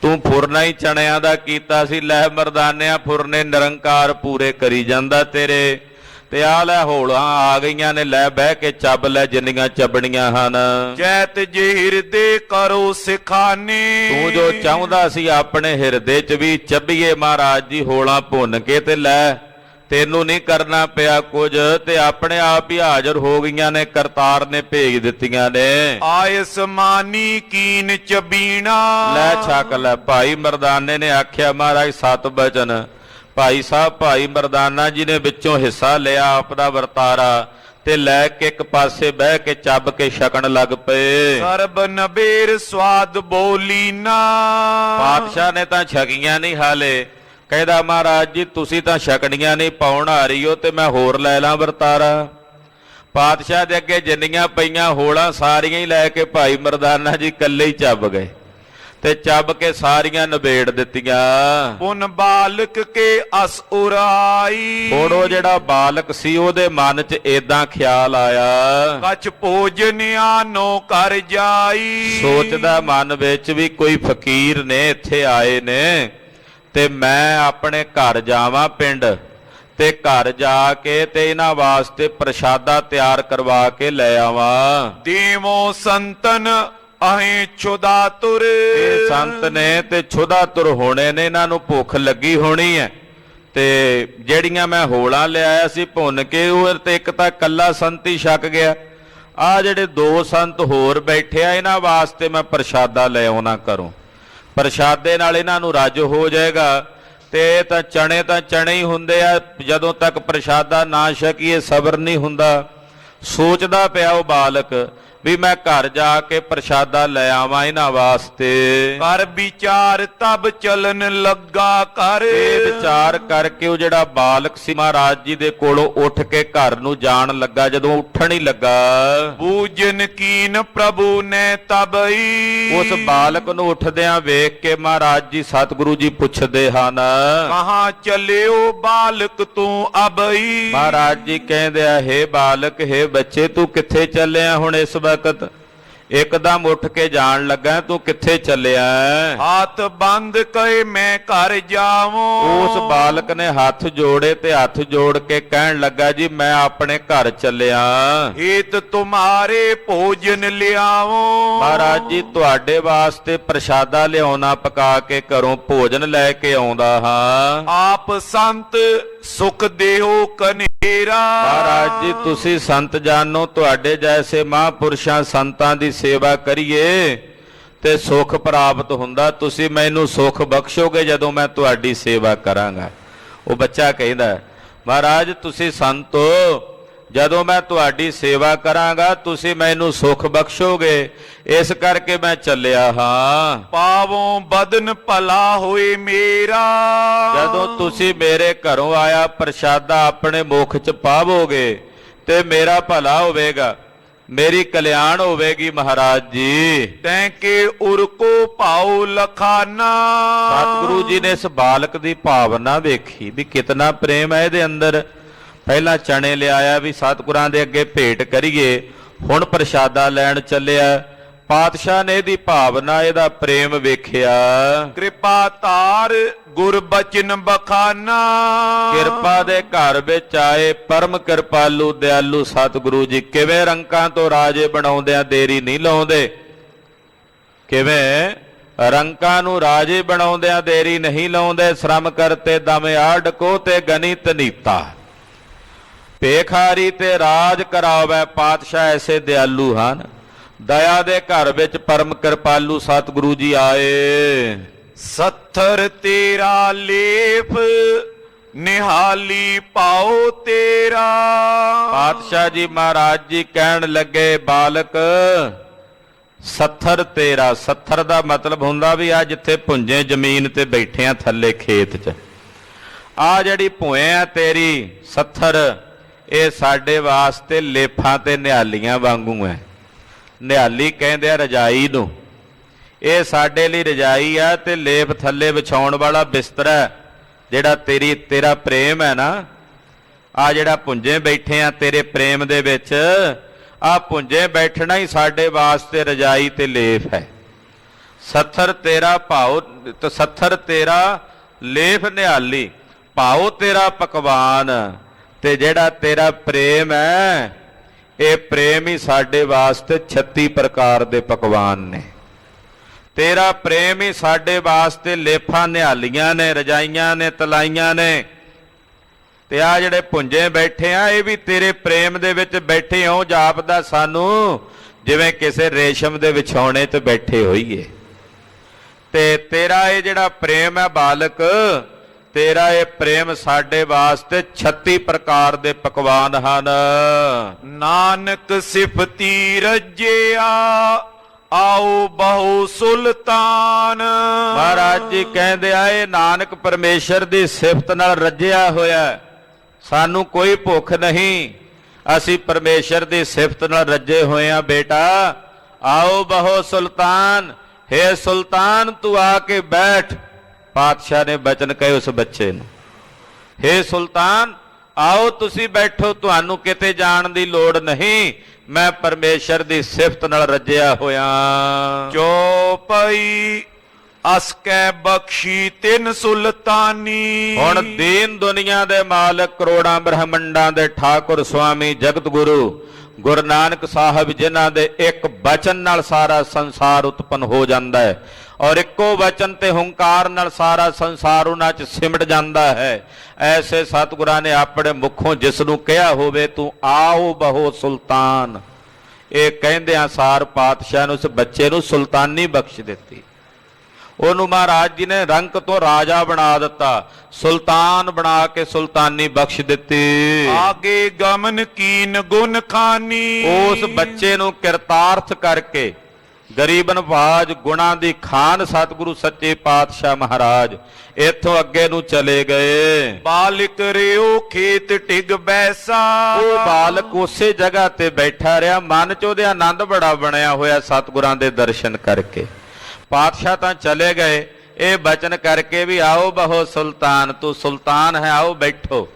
ਤੂੰ ਫੁਰਨਾ ਹੀ ਚਣਿਆਂ ਦਾ ਕੀਤਾ ਸੀ, ਲੈ ਮਰਦਾਨਿਆਂ ਫੁਰਨੇ ਨਿਰੰਕਾਰ ਪੂਰੇ ਕਰੀ ਜਾਂਦਾ ਤੇਰੇ। ਤੇ ਆ ਲੈ ਹੌਲਾਂ ਆ ਗਈਆਂ ਨੇ, ਲੈ ਬਹਿ ਕੇ ਚੱਬ ਲੈ ਜਿੰਨੀਆਂ ਚੱਬਣੀਆਂ ਹਨ। ਜੈਤ ਜੇ ਹਿਰਦੇ ਕਰੋ ਸਿਖਾਨੇ। ਤੂੰ ਜੋ ਚਾਹੁੰਦਾ ਸੀ ਆਪਣੇ ਹਿਰਦੇ 'ਚ ਵੀ ਚੱਬੀਏ ਮਹਾਰਾਜ ਜੀ ਹੌਲਾਂ ਭੁੰਨ ਕੇ, ਤੇ ਲੈ ਤੈਨੂੰ ਨਹੀਂ ਕਰਨਾ ਪਿਆ ਕੁਝ, ਤੇ ਆਪਣੇ ਆਪ ਹੀ ਹਾਜ਼ਰ ਹੋ ਗਈਆਂ ਨੇ, ਕਰਤਾਰ ਨੇ ਭੇਜ ਦਿੱਤੀਆਂ ਨੇ। ਆਇਸ ਮਾਨੀ ਕੀਨ ਚਬੀਣਾ। ਲੈ ਛਕ ਲੈ। ਭਾਈ ਮਰਦਾਨੇ ਨੇ ਆਖਿਆ, ਮਹਾਰਾਜ ਸਤ ਬਚਨ। ਭਾਈ ਸਾਹਿਬ ਭਾਈ ਮਰਦਾਨਾ ਜੀ ਨੇ ਵਿੱਚੋਂ ਹਿੱਸਾ ਲਿਆ ਆਪਦਾ ਵਰਤਾਰਾ ਤੇ ਲੈ ਕੇ ਇੱਕ ਪਾਸੇ ਬਹਿ ਕੇ ਚੱਬ ਕੇ ਛਕਣ ਲੱਗ ਪਏ। ਸਰਬ ਨਬੇਰ ਸਵਾਦ ਬੋਲੀ ਨਾ। ਪਾਤਸ਼ਾਹ ਨੇ ਤਾਂ ਛਕੀਆਂ ਨਹੀਂ ਹਾਲੇ, ਕਹਿੰਦਾ ਮਹਾਰਾਜ ਜੀ ਤੁਸੀਂ ਤਾਂ ਛਕਣੀਆਂ ਨਹੀਂ, ਪਾਉਣ ਆ ਰਹੀ ਹੋ ਤੇ ਮੈਂ ਹੋਰ ਲੈ ਲਾਂ ਵਰਤਾਰਾ। ਪਾਤਸ਼ਾਹ ਦੇ ਅੱਗੇ ਜਿੰਨੀਆਂ ਪਈਆਂ ਹੋਲਾਂ ਸਾਰੀਆਂ ਹੀ ਲੈ ਕੇ ਭਾਈ ਮਰਦਾਨਾ ਜੀ ਇਕੱਲੇ ਹੀ ਚੱਬ ਗਏ ਤੇ ਚੱਬ ਕੇ ਸਾਰੀਆਂ ਨਿਬੇੜ ਦਿੱਤੀਆਂ। ਪੁਨ ਬਾਲਕ ਕੇ ਅਸ ਉਰਾਈ। ਹੁਣ ਉਹ ਜਿਹੜਾ ਬਾਲਕ ਸੀ ਉਹਦੇ ਮਨ 'ਚ ਏਦਾਂ ਖਿਆਲ ਆਇਆ, ਕਛ ਭੋਜਨਿਆ ਨੋ ਕਰ ਜਾਈ। ਸੋਚਦਾ ਮਨ ਵਿੱਚ ਵੀ ਕੋਈ ਫਕੀਰ ਨੇ ਇੱਥੇ ਆਏ ਨੇ ਤੇ ਮੈਂ ਆਪਣੇ ਘਰ ਜਾਵਾਂ ਪਿੰਡ, ਤੇ ਘਰ ਜਾ ਕੇ ਤੇ ਇਹਨਾਂ ਵਾਸਤੇ ਪ੍ਰਸ਼ਾਦਾ ਤਿਆਰ ਕਰਵਾ ਕੇ ਲੈ ਆਵਾਂ। ਦੇਵੋ ਸੰਤਨ ਅਹੀਂ ਛੁਦਾਤੁਰ। ਇਹ ਸੰਤ ਨੇ ਤੇ ਛੁਦਾਤੁਰ ਹੋਣੇ ਨੇ, ਇਹਨਾਂ ਨੂੰ ਭੁੱਖ ਲੱਗੀ ਹੋਣੀ ਹੈ। ਤੇ ਜਿਹੜੀਆਂ ਮੈਂ ਹੋਲਾਂ ਲਿਆਇਆ ਸੀ ਭੁੰਨ ਕੇ, ਉਹ ਤੇ ਇੱਕ ਤਾਂ ਕੱਲਾ ਸੰਤ ਹੀ ਛਕ ਗਿਆ, ਆ ਜਿਹੜੇ ਦੋ ਸੰਤ ਹੋਰ ਬੈਠੇ ਆ ਇਹਨਾਂ ਵਾਸਤੇ ਮੈਂ ਪ੍ਰਸ਼ਾਦਾ ਲੈ ਆਉਣਾ ਕਰੂੰ, ਪ੍ਰਸ਼ਾਦੇ ਨਾਲ ਇਹਨਾਂ ਨੂੰ ਰੱਜ ਹੋ ਜਾਏਗਾ। ਤੇ ਤਾਂ ਚਣੇ ਹੀ ਹੁੰਦੇ ਆ, ਜਦੋਂ ਤੱਕ ਪ੍ਰਸ਼ਾਦਾ ਨਾ ਛਕੀਏ ਸਬਰ ਨਹੀਂ ਹੁੰਦਾ। ਸੋਚਦਾ ਪਿਆ ਉਹ ਬਾਲਕ ਵੀ ਮੈਂ ਘਰ ਜਾ ਕੇ ਪ੍ਰਸ਼ਾਦਾ ਲੈ ਆਵਾਂ ਇਹਨਾਂ ਵਾਸਤੇ। ਕਰ ਵਿਚਾਰ ਤਬ ਚਲਨ ਲੱਗਾ ਕਰ। ਇਹ ਵਿਚਾਰ ਕਰਕੇ ਉਹ ਜਿਹੜਾ ਬਾਲਕ ਸੀ ਮਹਾਰਾਜ ਜੀ ਦੇ ਕੋਲੋਂ ਉੱਠ ਕੇ ਘਰ ਨੂੰ ਜਾਣ ਲੱਗਾ। ਜਦੋਂ ਉੱਠਣ ਹੀ ਲੱਗਾ, ਬੂਜਨ ਕੀਨ ਪ੍ਰਭੂ ਨੇ ਤਬਈ। ਉਸ ਬਾਲਕ ਨੂੰ ਉੱਠਦਿਆਂ ਵੇਖ ਕੇ ਮਹਾਰਾਜ ਜੀ ਸਤਿਗੁਰੂ ਜੀ ਪੁੱਛਦੇ ਹਨ, ਕਹਾਂ ਚੱਲਿਓ ਬਾਲਕ ਤੂੰ ਅਬਈ। ਮਹਾਰਾਜ ਜੀ ਕਹਿੰਦੇ ਆ, ਹੇ ਬਾਲਕ, ਹੇ ਬੱਚੇ, ਤੂੰ ਕਿੱਥੇ ਚੱਲਿਆ ਹੁਣ ਇਸ ਵਕਤ? ਇੱਕਦਮ ਉੱਠ ਕੇ ਜਾਣ ਲੱਗਾ, ਤੂੰ ਕਿੱਥੇ ਚੱਲਿਆ ਹੈ? ਹਾਥ ਬੰਦ ਕਏ ਮੈਂ ਘਰ ਜਾਵਾਂ। ਉਸ ਬਾਲਕ ਨੇ ਹੱਥ ਜੋੜੇ ਤੇ ਹੱਥ ਜੋੜ ਕੇ ਕਹਿਣ ਲੱਗਾ, ਜੀ ਮੈਂ ਆਪਣੇ ਘਰ ਚੱਲਿਆ। ਏਤ ਤੁਮਾਰੇ ਭੋਜਨ ਲਿਆਵਾਂ। ਮਹਾਰਾਜ ਜੀ ਤੁਹਾਡੇ ਵਾਸਤੇ ਪ੍ਰਸ਼ਾਦਾ ਲਿਆਉਣਾ, ਪਕਾ ਕੇ ਘਰੋਂ ਭੋਜਨ ਲੈ ਕੇ ਆਉਂਦਾ ਹਾਂ। ਆਪ ਸੰਤ ਸੁਖ ਦੇਹੋ ਕਨੇਰਾ। ਮਹਾਰਾਜ ਜੀ ਤੁਸੀਂ ਸੰਤ ਜਾਨੋ, ਤੁਹਾਡੇ ਜੈਸੇ ਮਹਾਂਪੁਰਸ਼ਾਂ ਸੰਤਾਂ ਦੀ ਸੇਵਾ ਕਰੀਏ ਤੇ ਸੁੱਖ ਪ੍ਰਾਪਤ ਹੁੰਦਾ। ਤੁਸੀਂ ਮੈਨੂੰ ਸੁੱਖ ਬਖਸ਼ੋਗੇ ਜਦੋਂ ਮੈਂ ਤੁਹਾਡੀ ਸੇਵਾ ਕਰਾਂਗਾ। ਉਹ ਬੱਚਾ ਕਹਿੰਦਾ, ਮਹਾਰਾਜ ਤੁਸੀਂ ਸੰਤ ਹੋ, ਜਦੋਂ ਮੈਂ ਤੁਹਾਡੀ ਸੇਵਾ ਕਰਾਂਗਾ ਤੁਸੀਂ ਮੈਨੂੰ ਸੁੱਖ ਬਖਸ਼ੋਗੇ, ਇਸ ਕਰਕੇ ਮੈਂ ਚੱਲਿਆ ਹਾਂ। ਪਾਵੋਂ ਬਦਨ ਭਲਾ ਹੋਏ ਮੇਰਾ। ਜਦੋਂ ਤੁਸੀਂ ਮੇਰੇ ਘਰੋਂ ਆਇਆ ਪ੍ਰਸ਼ਾਦਾ ਆਪਣੇ ਮੁਖ ਚ ਪਾਵੋਗੇ ਤੇ ਮੇਰਾ ਭਲਾ ਹੋਵੇਗਾ, ਮੇਰੀ ਕਲਿਆਣ ਹੋਵੇਗੀ। ਮਹਾਰਾਜ ਜੀ ਤੈਂ ਕੇ ਉਰਕੋ ਭਾਉ ਲਖਾਨਾ। ਸਤਿਗੁਰੂ ਜੀ ਨੇ ਇਸ ਬਾਲਕ ਦੀ ਭਾਵਨਾ ਵੇਖੀ ਵੀ ਕਿਤਨਾ ਪ੍ਰੇਮ ਹੈ ਇਹਦੇ ਅੰਦਰ। ਪਹਿਲਾਂ ਚਣੇ ਲਿਆਇਆ ਵੀ ਸਤਿਗੁਰਾਂ ਦੇ ਅੱਗੇ ਭੇਟ ਕਰੀਏ, ਹੁਣ ਪ੍ਰਸ਼ਾਦਾ ਲੈਣ ਚੱਲਿਆ। ਪਾਤਸ਼ਾਹ ਨੇ ਇਹਦੀ ਭਾਵਨਾ, ਇਹਦਾ ਪ੍ਰੇਮ ਵੇਖਿਆ। ਕਿਰਪਾ ਧਾਰ ਗੁਰ ਬਚਨ ਬਖਾਨਾ। ਕਿਰਪਾ ਦੇ ਘਰ ਵਿੱਚ ਆਏ ਪਰਮ ਕਿਰਪਾਲੂ ਦਿਆਲੂ ਸਤਿਗੁਰੂ ਜੀ ਕਿਵੇਂ ਰੰਕਾਂ ਤੋਂ ਰਾਜੇ ਬਣਾਉਂਦਿਆਂ ਦੇਰੀ ਨਹੀਂ ਲਾਉਂਦੇ, ਕਿਵੇਂ ਰੰਕਾਂ ਨੂੰ ਰਾਜੇ ਬਣਾਉਂਦਿਆਂ ਦੇਰੀ ਨਹੀਂ ਲਾਉਂਦੇ। ਸ਼ਰਮ ਕਰਤੇ ਦਮ ਆੜਕੋ ਤੇ ਗਣਿਤ ਨੀਤਾ, ਭੇਖਾਰੀ ਤੇ ਰਾਜ ਕਰਾਵੇ। ਪਾਤਸ਼ਾਹ ਐਸੇ ਦਿਆਲੂ ਹਨ। ਦਇਆ ਦੇ ਘਰ ਵਿੱਚ ਪਰਮ ਕਿਰਪਾਲੂ ਸਤਿਗੁਰੂ ਜੀ ਆਏ। ਸੱਥਰ ਤੇਰਾ ਲੇਫ ਨਿਹਾਲੀ ਪਾਓ ਤੇਰਾ। ਪਾਤਸ਼ਾਹ ਜੀ ਮਹਾਰਾਜ ਜੀ ਕਹਿਣ ਲੱਗੇ, ਬਾਲਕ ਸੱਥਰ ਤੇਰਾ। ਸੱਥਰ ਦਾ ਮਤਲਬ ਹੁੰਦਾ ਵੀ ਆ ਜਿੱਥੇ ਭੁੰਜੇ ਜ਼ਮੀਨ ਤੇ ਬੈਠੇ ਆ ਥੱਲੇ ਖੇਤ 'ਚ, ਆ ਜਿਹੜੀ ਭੂਏ ਆ ਤੇਰੀ ਸੱਥਰ, ਇਹ ਸਾਡੇ ਵਾਸਤੇ ਲੇਫਾਂ ਤੇ ਨਿਹਾਲੀਆਂ ਵਾਂਗੂ ਹੈ। ਨਿਹਾਲੀ ਕਹਿੰਦੇ ਆ ਰਜਾਈ ਨੂੰ, ਇਹ ਸਾਡੇ ਲਈ ਰਜਾਈ ਆ ਤੇ ਲੇਫ ਥੱਲੇ ਵਿਛਾਉਣ ਵਾਲਾ ਬਿਸਤਰਾ ਜਿਹੜਾ ਤੇਰਾ ਪ੍ਰੇਮ ਹੈ ਨਾ। ਆ ਜਿਹੜਾ ਭੁੰਜੇ ਬੈਠੇ ਆ ਤੇਰੇ ਪ੍ਰੇਮ ਦੇ ਵਿੱਚ, ਆ ਭੁੰਜੇ ਬੈਠਣਾ ਹੀ ਸਾਡੇ ਵਾਸਤੇ ਰਜਾਈ ਤੇ ਲੇਫ ਹੈ। ਸੱਥਰ ਤੇਰਾ ਭਾਉ, ਸੱਥਰ ਤੇਰਾ ਲੇਫ ਨਿਹਾਲੀ, ਭਾਉ ਤੇਰਾ ਪਕਵਾਨ। ਤੇ ਜਿਹੜਾ ਤੇਰਾ ਪ੍ਰੇਮ ਹੈ, ਇਹ ਪ੍ਰੇਮ ਹੀ ਸਾਡੇ ਵਾਸਤੇ 36 ਪ੍ਰਕਾਰ ਦੇ ਪਕਵਾਨ ਨੇ। ਤੇਰਾ ਪ੍ਰੇਮ ਹੀ ਸਾਡੇ ਵਾਸਤੇ ਲੇਫਾਂ ਨਿਹਾਲੀਆਂ ਨੇ, ਰਜਾਈਆਂ ਨੇ, ਤਲਾਈਆਂ ਨੇ। ਤੇ ਆ ਜਿਹੜੇ ਭੁੰਜੇ ਬੈਠੇ ਆ, ਇਹ ਵੀ ਤੇਰੇ ਪ੍ਰੇਮ ਦੇ ਵਿੱਚ ਬੈਠੇ ਹੋ। ਜਾਪਦਾ ਸਾਨੂੰ ਜਿਵੇਂ ਕਿਸੇ ਰੇਸ਼ਮ ਦੇ ਵਿਛਾਉਣੇ ਤੇ ਬੈਠੇ ਹੋਈਏ। ਤੇ ਤੇਰਾ ਇਹ ਜਿਹੜਾ ਪ੍ਰੇਮ ਹੈ ਬਾਲਕ, ਤੇਰਾ ਇਹ ਪ੍ਰੇਮ ਸਾਡੇ ਵਾਸਤੇ 36 ਪ੍ਰਕਾਰ ਦੇ ਪਕਵਾਨ ਹਨ। ਨਾਨਕ ਸਿਫਤੀ ਰਜਿਆ ਆਓ ਬਹੁ ਸੁਲਤਾਨ। ਮਹਾਰਾਜ ਜੀ ਕਹਿੰਦੇ ਆ, ਇਹ ਨਾਨਕ ਪਰਮੇਸ਼ਰ ਦੀ ਸਿਫਤ ਨਾਲ ਰੱਜਿਆ ਹੋਇਆ। ਸਾਨੂੰ ਕੋਈ ਭੁੱਖ ਨਹੀਂ, ਅਸੀਂ ਪਰਮੇਸ਼ਰ ਦੀ ਸਿਫਤ ਨਾਲ ਰੱਜੇ ਹੋਏ ਆ। ਬੇਟਾ ਆਓ ਬਹੁ ਸੁਲਤਾਨ, ਹੇ ਸੁਲਤਾਨ ਤੂੰ ਆ ਕੇ ਬੈਠ। ਪਾਤਸ਼ਾਹ ਨੇ ਬਚਨ ਕਹੇ ਉਸ ਬੱਚੇ ਨੂੰ, ਹੇ ਸੁਲਤਾਨ ਆਓ ਤੁਸੀਂ ਬੈਠੋ, ਤੁਹਾਨੂੰ ਕਿਤੇ ਜਾਣ ਦੀ ਲੋੜ ਨਹੀਂ, ਮੈਂ ਪਰਮੇਸ਼ਰ ਦੀ ਸਿਫਤ ਨਾਲ ਰੱਜਿਆ ਹੋਇਆ। ਚੌਪਈ ਅਸਕੈ ਬਖਸ਼ੀ ਤਿੰਨ ਸੁਲਤਾਨੀ। ਹੁਣ ਦੀਨ ਦੁਨੀਆ ਦੇ ਮਾਲਕ, ਕਰੋੜਾਂ ਬ੍ਰਹਮੰਡਾਂ ਦੇ ਠਾਕੁਰ ਸੁਆਮੀ ਜਗਤ ਗੁਰੂ ਗੁਰੂ ਨਾਨਕ ਸਾਹਿਬ, ਜਿਨ੍ਹਾਂ ਦੇ ਇੱਕ ਬਚਨ ਨਾਲ ਸਾਰਾ ਸੰਸਾਰ ਉਤਪੰਨ ਹੋ ਜਾਂਦਾ ਹੈ, ਔਰ ਇੱਕੋ ਵਚਨ ਤੇ ਹੰਕਾਰ ਨਾਲ ਸਾਰਾ ਸੰਸਾਰ ਉਹਨਾਂ 'ਚ ਸਿਮਟ ਜਾਂਦਾ ਹੈ। ਐਸੇ ਸਤਿਗੁਰਾਂ ਨੇ ਆਪਣੇ ਮੁਖੋਂ ਜਿਸ ਨੂੰ ਕਿਹਾ ਹੋਵੇ, ਤੂੰ ਆਓ ਬਹੁ ਸੁਲਤਾਨ, ਇਹ ਕਹਿੰਦੇ ਆ ਸਾਰ ਪਾਤਸ਼ਾਹ ਨੂੰ ਉਸ ਬੱਚੇ ਨੂੰ ਸੁਲਤਾਨੀ ਬਖਸ਼ ਦਿੱਤੀ। ਉਹਨੂੰ ਮਹਾਰਾਜ ਜੀ ਨੇ ਰੰਕ ਤੋਂ ਰਾਜਾ ਬਣਾ ਦਿੱਤਾ, ਸੁਲਤਾਨ ਬਣਾ ਕੇ ਸੁਲਤਾਨੀ ਬਖਸ਼ ਦਿੱਤੀ। ਆਗੇ ਗਮਨ ਕੀਨ ਗੁਣ ਖਾਨੀ। ਉਸ ਬੱਚੇ ਨੂੰ ਕਿਰਤਾਰਥ ਕਰਕੇ ਗਰੀਬ ਨਵਾਜ ਗੁਣਾ ਦੀ ਖਾਨ ਸਤਿਗੁਰੂ ਸੱਚੇ ਪਾਤਸ਼ਾਹ ਮਹਾਰਾਜ ਇੱਥੋਂ ਅੱਗੇ ਨੂੰ ਚਲੇ ਗਏ। ਬਾਲਕ ਰਿਓ ਖੇਤ ਟਿਗ ਬੈਸਾ। ਉਹ ਬਾਲਕ ਉਸੇ ਜਗ੍ਹਾ ਤੇ ਬੈਠਾ ਰਿਹਾ, ਮਨ 'ਚ ਉਹਦੇ ਆਨੰਦ ਬੜਾ ਬਣਿਆ ਹੋਇਆ ਸਤਿਗੁਰਾਂ ਦੇ ਦਰਸ਼ਨ ਕਰਕੇ। ਪਾਤਸ਼ਾਹ ਤਾਂ ਚਲੇ ਗਏ, ਇਹ ਬਚਨ ਕਰਕੇ ਵੀ ਆਓ ਬਹੁ ਸੁਲਤਾਨ, ਤੂੰ ਸੁਲਤਾਨ ਹੈ, ਆਓ ਬੈਠੋ।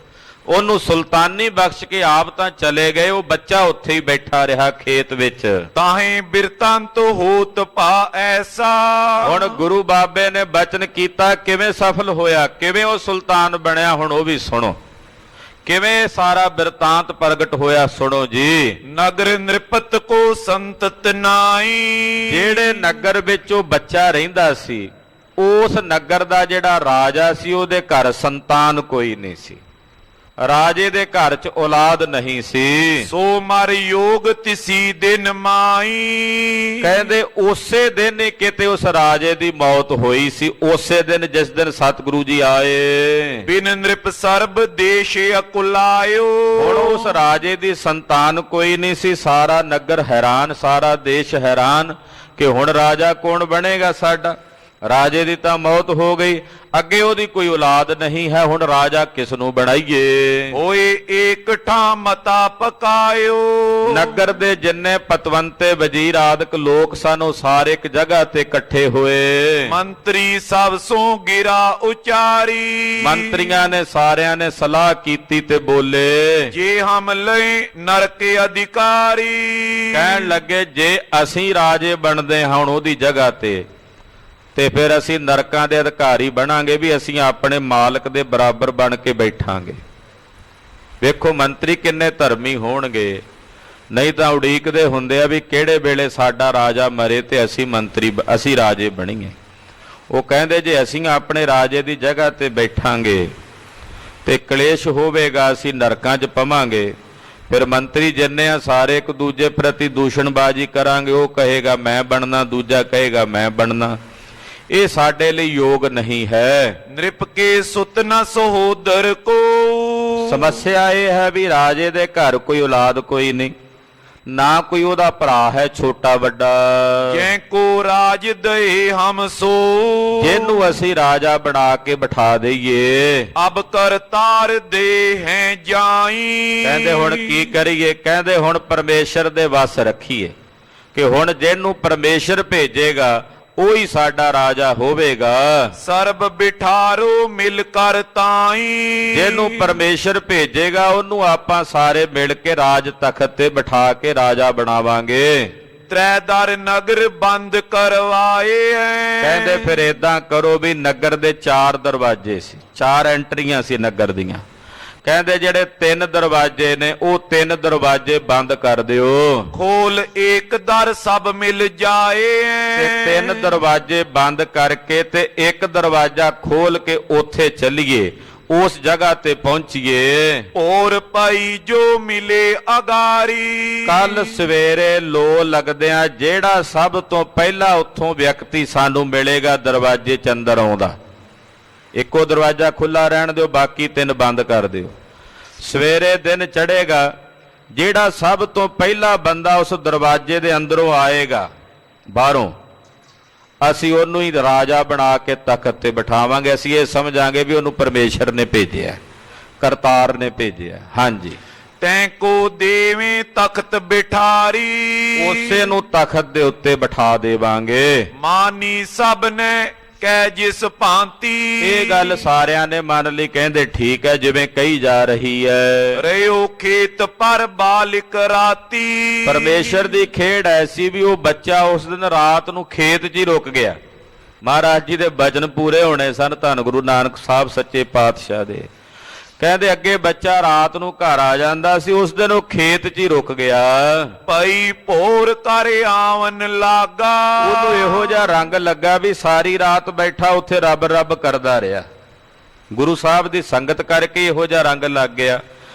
ਉਹਨੂੰ ਸੁਲਤਾਨੀ ਬਖਸ਼ ਕੇ ਆਪ ਤਾਂ ਚਲੇ ਗਏ, ਉਹ ਬੱਚਾ ਉੱਥੇ ਹੀ ਬੈਠਾ ਰਿਹਾ ਖੇਤ ਵਿੱਚ। ਤਾਹੇ ਬਿਰਤੰਤ ਹੋਤ ਭਾ ਐਸਾ। ਹੁਣ ਗੁਰੂ ਬਾਬੇ ਨੇ ਬਚਨ ਕੀਤਾ, ਕਿਵੇਂ ਸਫਲ ਹੋਇਆ, ਕਿਵੇਂ ਉਹ ਸੁਲਤਾਨ ਬਣਿਆ, ਹੁਣ ਉਹ ਵੀ ਸੁਣੋ ਕਿਵੇਂ ਸਾਰਾ ਬਿਰਤਾਂਤ ਪ੍ਰਗਟ ਹੋਇਆ, ਸੁਣੋ ਜੀ। ਨਗਰ ਨਿਰਪਤ ਕੋ ਸੰਤਤ ਨਾਈ। ਜਿਹੜੇ ਨਗਰ ਵਿੱਚ ਉਹ ਬੱਚਾ ਰਹਿੰਦਾ ਸੀ, ਉਸ ਨਗਰ ਦਾ ਜਿਹੜਾ ਰਾਜਾ ਸੀ, ਉਹਦੇ ਘਰ ਸੰਤਾਨ ਕੋਈ ਨਹੀਂ ਸੀ, ਰਾਜੇ ਦੇ ਘਰ 'ਚ ਔਲਾਦ ਨਹੀਂ ਸੀ। ਸੋ ਮਰ ਯੋਗ ਤਿਸੀ ਦਿਨ ਮਾਈ। ਕਹਿੰਦੇ ਉਸੇ ਦਿਨ ਹੀ ਕਿਤੇ ਉਸ ਰਾਜੇ ਦੀ ਮੌਤ ਹੋਈ ਸੀ, ਉਸੇ ਦਿਨ ਜਿਸ ਦਿਨ ਸਤਿਗੁਰੂ ਜੀ ਆਏ। ਬਿਨ ਨ੍ਰਿਪ ਸਰਬ ਦੇਸ਼ ਅਕੁਲਾਇਓ। ਹੁਣ ਉਸ ਰਾਜੇ ਦੀ ਸੰਤਾਨ ਕੋਈ ਨਹੀਂ ਸੀ, ਸਾਰਾ ਨਗਰ ਹੈਰਾਨ, ਸਾਰਾ ਦੇਸ਼ ਹੈਰਾਨ ਕਿ ਹੁਣ ਰਾਜਾ ਕੌਣ ਬਣੇਗਾ ਸਾਡਾ। ਰਾਜੇ ਦੀ ਤਾਂ ਮੌਤ ਹੋ ਗਈ, ਅੱਗੇ ਉਹਦੀ ਕੋਈ ਔਲਾਦ ਨਹੀਂ ਹੈ, ਹੁਣ ਰਾਜਾ ਕਿਸ ਨੂੰ ਬਣਾਈਏ। ਹੋਏ ਏਕ ਠਾ ਮਤਾ ਪਕਾਇਓ। ਨਗਰ ਦੇ ਜਿੰਨੇ ਪਤਵੰਤੇ ਵਜ਼ੀਰ ਆਦਿਕ ਲੋਕ ਸਨ, ਉਹ ਸਾਰੇ ਇੱਕ ਜਗ੍ਹਾ ਤੇ ਇਕੱਠੇ ਹੋਏ। ਮੰਤਰੀ ਸਭ ਸੋ ਗਿਰਾ ਉਚਾਰੀ। ਮੰਤਰੀਆਂ ਨੇ ਸਾਰਿਆਂ ਨੇ ਸਲਾਹ ਕੀਤੀ ਤੇ ਬੋਲੇ, ਜੇ ਹਮ ਲੈ ਨਰਕ ਅਧਿਕਾਰੀ। ਕਹਿਣ ਲੱਗੇ ਜੇ ਅਸੀਂ ਰਾਜੇ ਬਣਦੇ ਹਾਂ ਹੁਣ ਉਹਦੀ ਜਗ੍ਹਾ ਤੇ ਫਿਰ ਅਸੀਂ ਨਰਕਾਂ ਦੇ ਅਧਿਕਾਰੀ ਬਣਾਂਗੇ, ਵੀ ਅਸੀਂ ਆਪਣੇ ਮਾਲਕ ਦੇ ਬਰਾਬਰ ਬਣ ਕੇ ਬੈਠਾਂਗੇ। ਵੇਖੋ ਮੰਤਰੀ ਕਿੰਨੇ ਧਰਮੀ ਹੋਣਗੇ, ਨਹੀਂ ਤਾਂ ਉਡੀਕਦੇ ਹੁੰਦੇ ਆ ਵੀ ਕਿਹੜੇ ਵੇਲੇ ਸਾਡਾ ਰਾਜਾ ਮਰੇ ਤੇ ਅਸੀਂ ਰਾਜੇ ਬਣੀਏ। ਉਹ ਕਹਿੰਦੇ ਜੇ ਅਸੀਂ ਆਪਣੇ ਰਾਜੇ ਦੀ ਜਗ੍ਹਾ ਤੇ ਬੈਠਾਂਗੇ ਤੇ ਕਲੇਸ਼ ਹੋਵੇਗਾ, ਅਸੀਂ ਨਰਕਾਂ 'ਚ ਪਵਾਂਗੇ। ਫਿਰ ਮੰਤਰੀ ਜਿੰਨੇ ਆ ਸਾਰੇ ਇੱਕ ਦੂਜੇ ਪ੍ਰਤੀ ਦੂਸ਼ਣਬਾਜ਼ੀ ਕਰਾਂਗੇ, ਉਹ ਕਹੇਗਾ ਮੈਂ ਬਣਨਾ, ਦੂਜਾ ਕਹੇਗਾ ਮੈਂ ਬਣਨਾ। ਇਹ ਸਾਡੇ ਲਈ ਯੋਗ ਨਹੀਂ ਹੈ। ਨ੍ਰਿਪ ਕੇ ਸੁਤ ਨ ਸਹੋਦਰ ਕੋ। ਸਮੱਸਿਆ ਇਹ ਹੈ ਵੀ ਰਾਜੇ ਦੇ ਘਰ ਕੋਈ ਔਲਾਦ ਕੋਈ ਨਹੀਂ, ਨਾ ਕੋਈ ਉਹਦਾ ਭਰਾ ਹੈ ਛੋਟਾ ਵੱਡਾ। ਜੈ ਕੋ ਰਾਜ ਦਏ ਹਮ ਸੋ। ਜਿਹਨੂੰ ਅਸੀਂ ਰਾਜਾ ਬਣਾ ਕੇ ਬਿਠਾ ਦਈਏ। ਅਬ ਕਰਤਾਰ ਦੇ ਹੈ ਜਾਈ। ਕਹਿੰਦੇ ਹੁਣ ਕੀ ਕਰੀਏ, ਕਹਿੰਦੇ ਹੁਣ ਪਰਮੇਸ਼ਰ ਦੇ ਵੱਸ ਰੱਖੀਏ ਕਿ ਹੁਣ ਜਿਹਨੂੰ ਪਰਮੇਸ਼ਰ ਭੇਜੇਗਾ ਉਹੀ ਸਾਡਾ ਰਾਜਾ ਹੋਵੇਗਾ। ਸਰਬ ਬਿਠਾਰੋ ਮਿਲ ਕਰ ਤਾਈ। ਜਿਹਨੂੰ ਪਰਮੇਸ਼ਰ ਭੇਜੇਗਾ ਉਹਨੂੰ ਆਪਾਂ ਸਾਰੇ ਮਿਲ ਕੇ ਰਾਜ ਤਖਤ ਤੇ ਬਿਠਾ ਕੇ ਰਾਜਾ ਬਣਾਵਾਂਗੇ। ਤ੍ਰੈਦਰ ਨਗਰ ਬੰਦ ਕਰਵਾਏ। ਕਹਿੰਦੇ ਫਿਰ ਏਦਾਂ ਕਰੋ ਵੀ ਨਗਰ ਦੇ 4 ਦਰਵਾਜ਼ੇ ਸੀ, 4 ਐਂਟਰੀਆਂ ਸੀ ਨਗਰ ਦੀਆਂ। ਕਹਿੰਦੇ ਜਿਹੜੇ 3 ਦਰਵਾਜ਼ੇ ਨੇ ਉਹ 3 ਦਰਵਾਜ਼ੇ ਬੰਦ ਕਰ ਦਿਓ। ਖੋਲ ਏਕ ਦਰ ਸਭ ਮਿਲ ਜਾਏ। ਤੇ 3 ਦਰਵਾਜ਼ੇ ਬੰਦ ਕਰਕੇ ਤੇ ਇੱਕ ਦਰਵਾਜ਼ਾ ਖੋਲ ਕੇ ਉੱਥੇ ਚੱਲੀਏ, ਉਸ ਜਗ੍ਹਾ ਤੇ ਪਹੁੰਚੀਏ। ਔਰ ਭਾਈ ਜੋ ਮਿਲੇ ਅਗਾਰੀ। ਕੱਲ ਸਵੇਰੇ ਲੋ ਲੱਗਦਿਆਂ ਜਿਹੜਾ ਸਭ ਤੋਂ ਪਹਿਲਾਂ ਉੱਥੋਂ ਵਿਅਕਤੀ ਸਾਨੂੰ ਮਿਲੇਗਾ ਦਰਵਾਜ਼ੇ 'ਚ ਅੰਦਰ ਆਉਂਦਾ, ਇੱਕੋ ਦਰਵਾਜ਼ਾ ਖੁੱਲਾ ਰਹਿਣ ਦਿਓ, ਬਾਕੀ 3 ਬੰਦ ਕਰ ਦਿਓ। ਸਵੇਰੇ ਦਿਨ ਚੜ੍ਹੇਗਾ, ਜਿਹੜਾ ਸਭ ਤੋਂ ਪਹਿਲਾ ਬੰਦਾ ਉਸ ਦਰਵਾਜ਼ੇ ਦੇ ਅੰਦਰੋਂ ਆਏਗਾ ਬਾਹਰੋਂ, ਅਸੀਂ ਉਹਨੂੰ ਹੀ ਰਾਜਾ ਬਣਾ ਕੇ ਤਖਤ ਤੇ ਬਿਠਾਵਾਂਗੇ। ਅਸੀਂ ਇਹ ਸਮਝਾਂਗੇ ਵੀ ਉਹਨੂੰ ਪਰਮੇਸ਼ਰ ਨੇ ਭੇਜਿਆ, ਕਰਤਾਰ ਨੇ ਭੇਜਿਆ। ਹਾਂਜੀ, ਤੈਂ ਕੋ ਦੇਵੇਂ ਤਖਤ ਬਿਠਾਰੀ। ਉਸੇ ਨੂੰ ਤਖਤ ਦੇ ਉੱਤੇ ਬਿਠਾ ਦੇਵਾਂਗੇ। ਮਾਨੀ ਸਭ ਨੇ ਕਹਿ ਜਿਸ ਭਾਂਤੀ। ਇਹ ਗੱਲ ਸਾਰਿਆਂ ਨੇ ਮੰਨ ਲਈ, ਕਹਿੰਦੇ ਠੀਕ ਹੈ ਜਿਵੇਂ ਕਹੀ ਜਾ ਰਹੀ ਹੈ। ਰਿਓ ਖੇਤ ਪਰ ਬਾਲਿਕ ਰਾਤੀ। ਪਰਮੇਸ਼ਰ ਦੀ ਖੇਡ ਐਸੀ ਵੀ ਉਹ ਬੱਚਾ ਉਸ ਦਿਨ ਰਾਤ ਨੂੰ ਖੇਤ 'ਚ ਹੀ ਰੁਕ ਗਿਆ। ਮਹਾਰਾਜ ਜੀ ਦੇ ਬਚਨ ਪੂਰੇ ਹੋਣੇ ਸਨ, ਧੰਨ ਗੁਰੂ ਨਾਨਕ ਸਾਹਿਬ ਸੱਚੇ ਪਾਤਸ਼ਾਹ ਦੇ। ਕਹਿੰਦੇ ਅੱਗੇ ਬੱਚਾ ਰਾਤ ਨੂੰ ਘਰ ਆ ਜਾਂਦਾ ਸੀ, ਉਸ ਦਿਨ ਉਹ ਖੇਤ 'ਚ ਹੀ ਰੁਕ ਗਿਆ। ਭਈ ਭੋਰ ਕਰ ਆਵਨ ਲਾਗਾ। ਉਹਨੂੰ ਇਹੋ ਜਿਹਾ ਰੰਗ ਲੱਗਾ ਵੀ ਸਾਰੀ ਰਾਤ ਬੈਠਾ ਉੱਥੇ ਰੱਬ ਰੱਬ ਕਰਦਾ ਰਿਹਾ। ਗੁਰੂ ਸਾਹਿਬ ਦੀ ਸੰਗਤ ਕਰਕੇ ਇਹੋ ਜਿਹਾ ਰੰਗ ਲੱਗ ਗਿਆ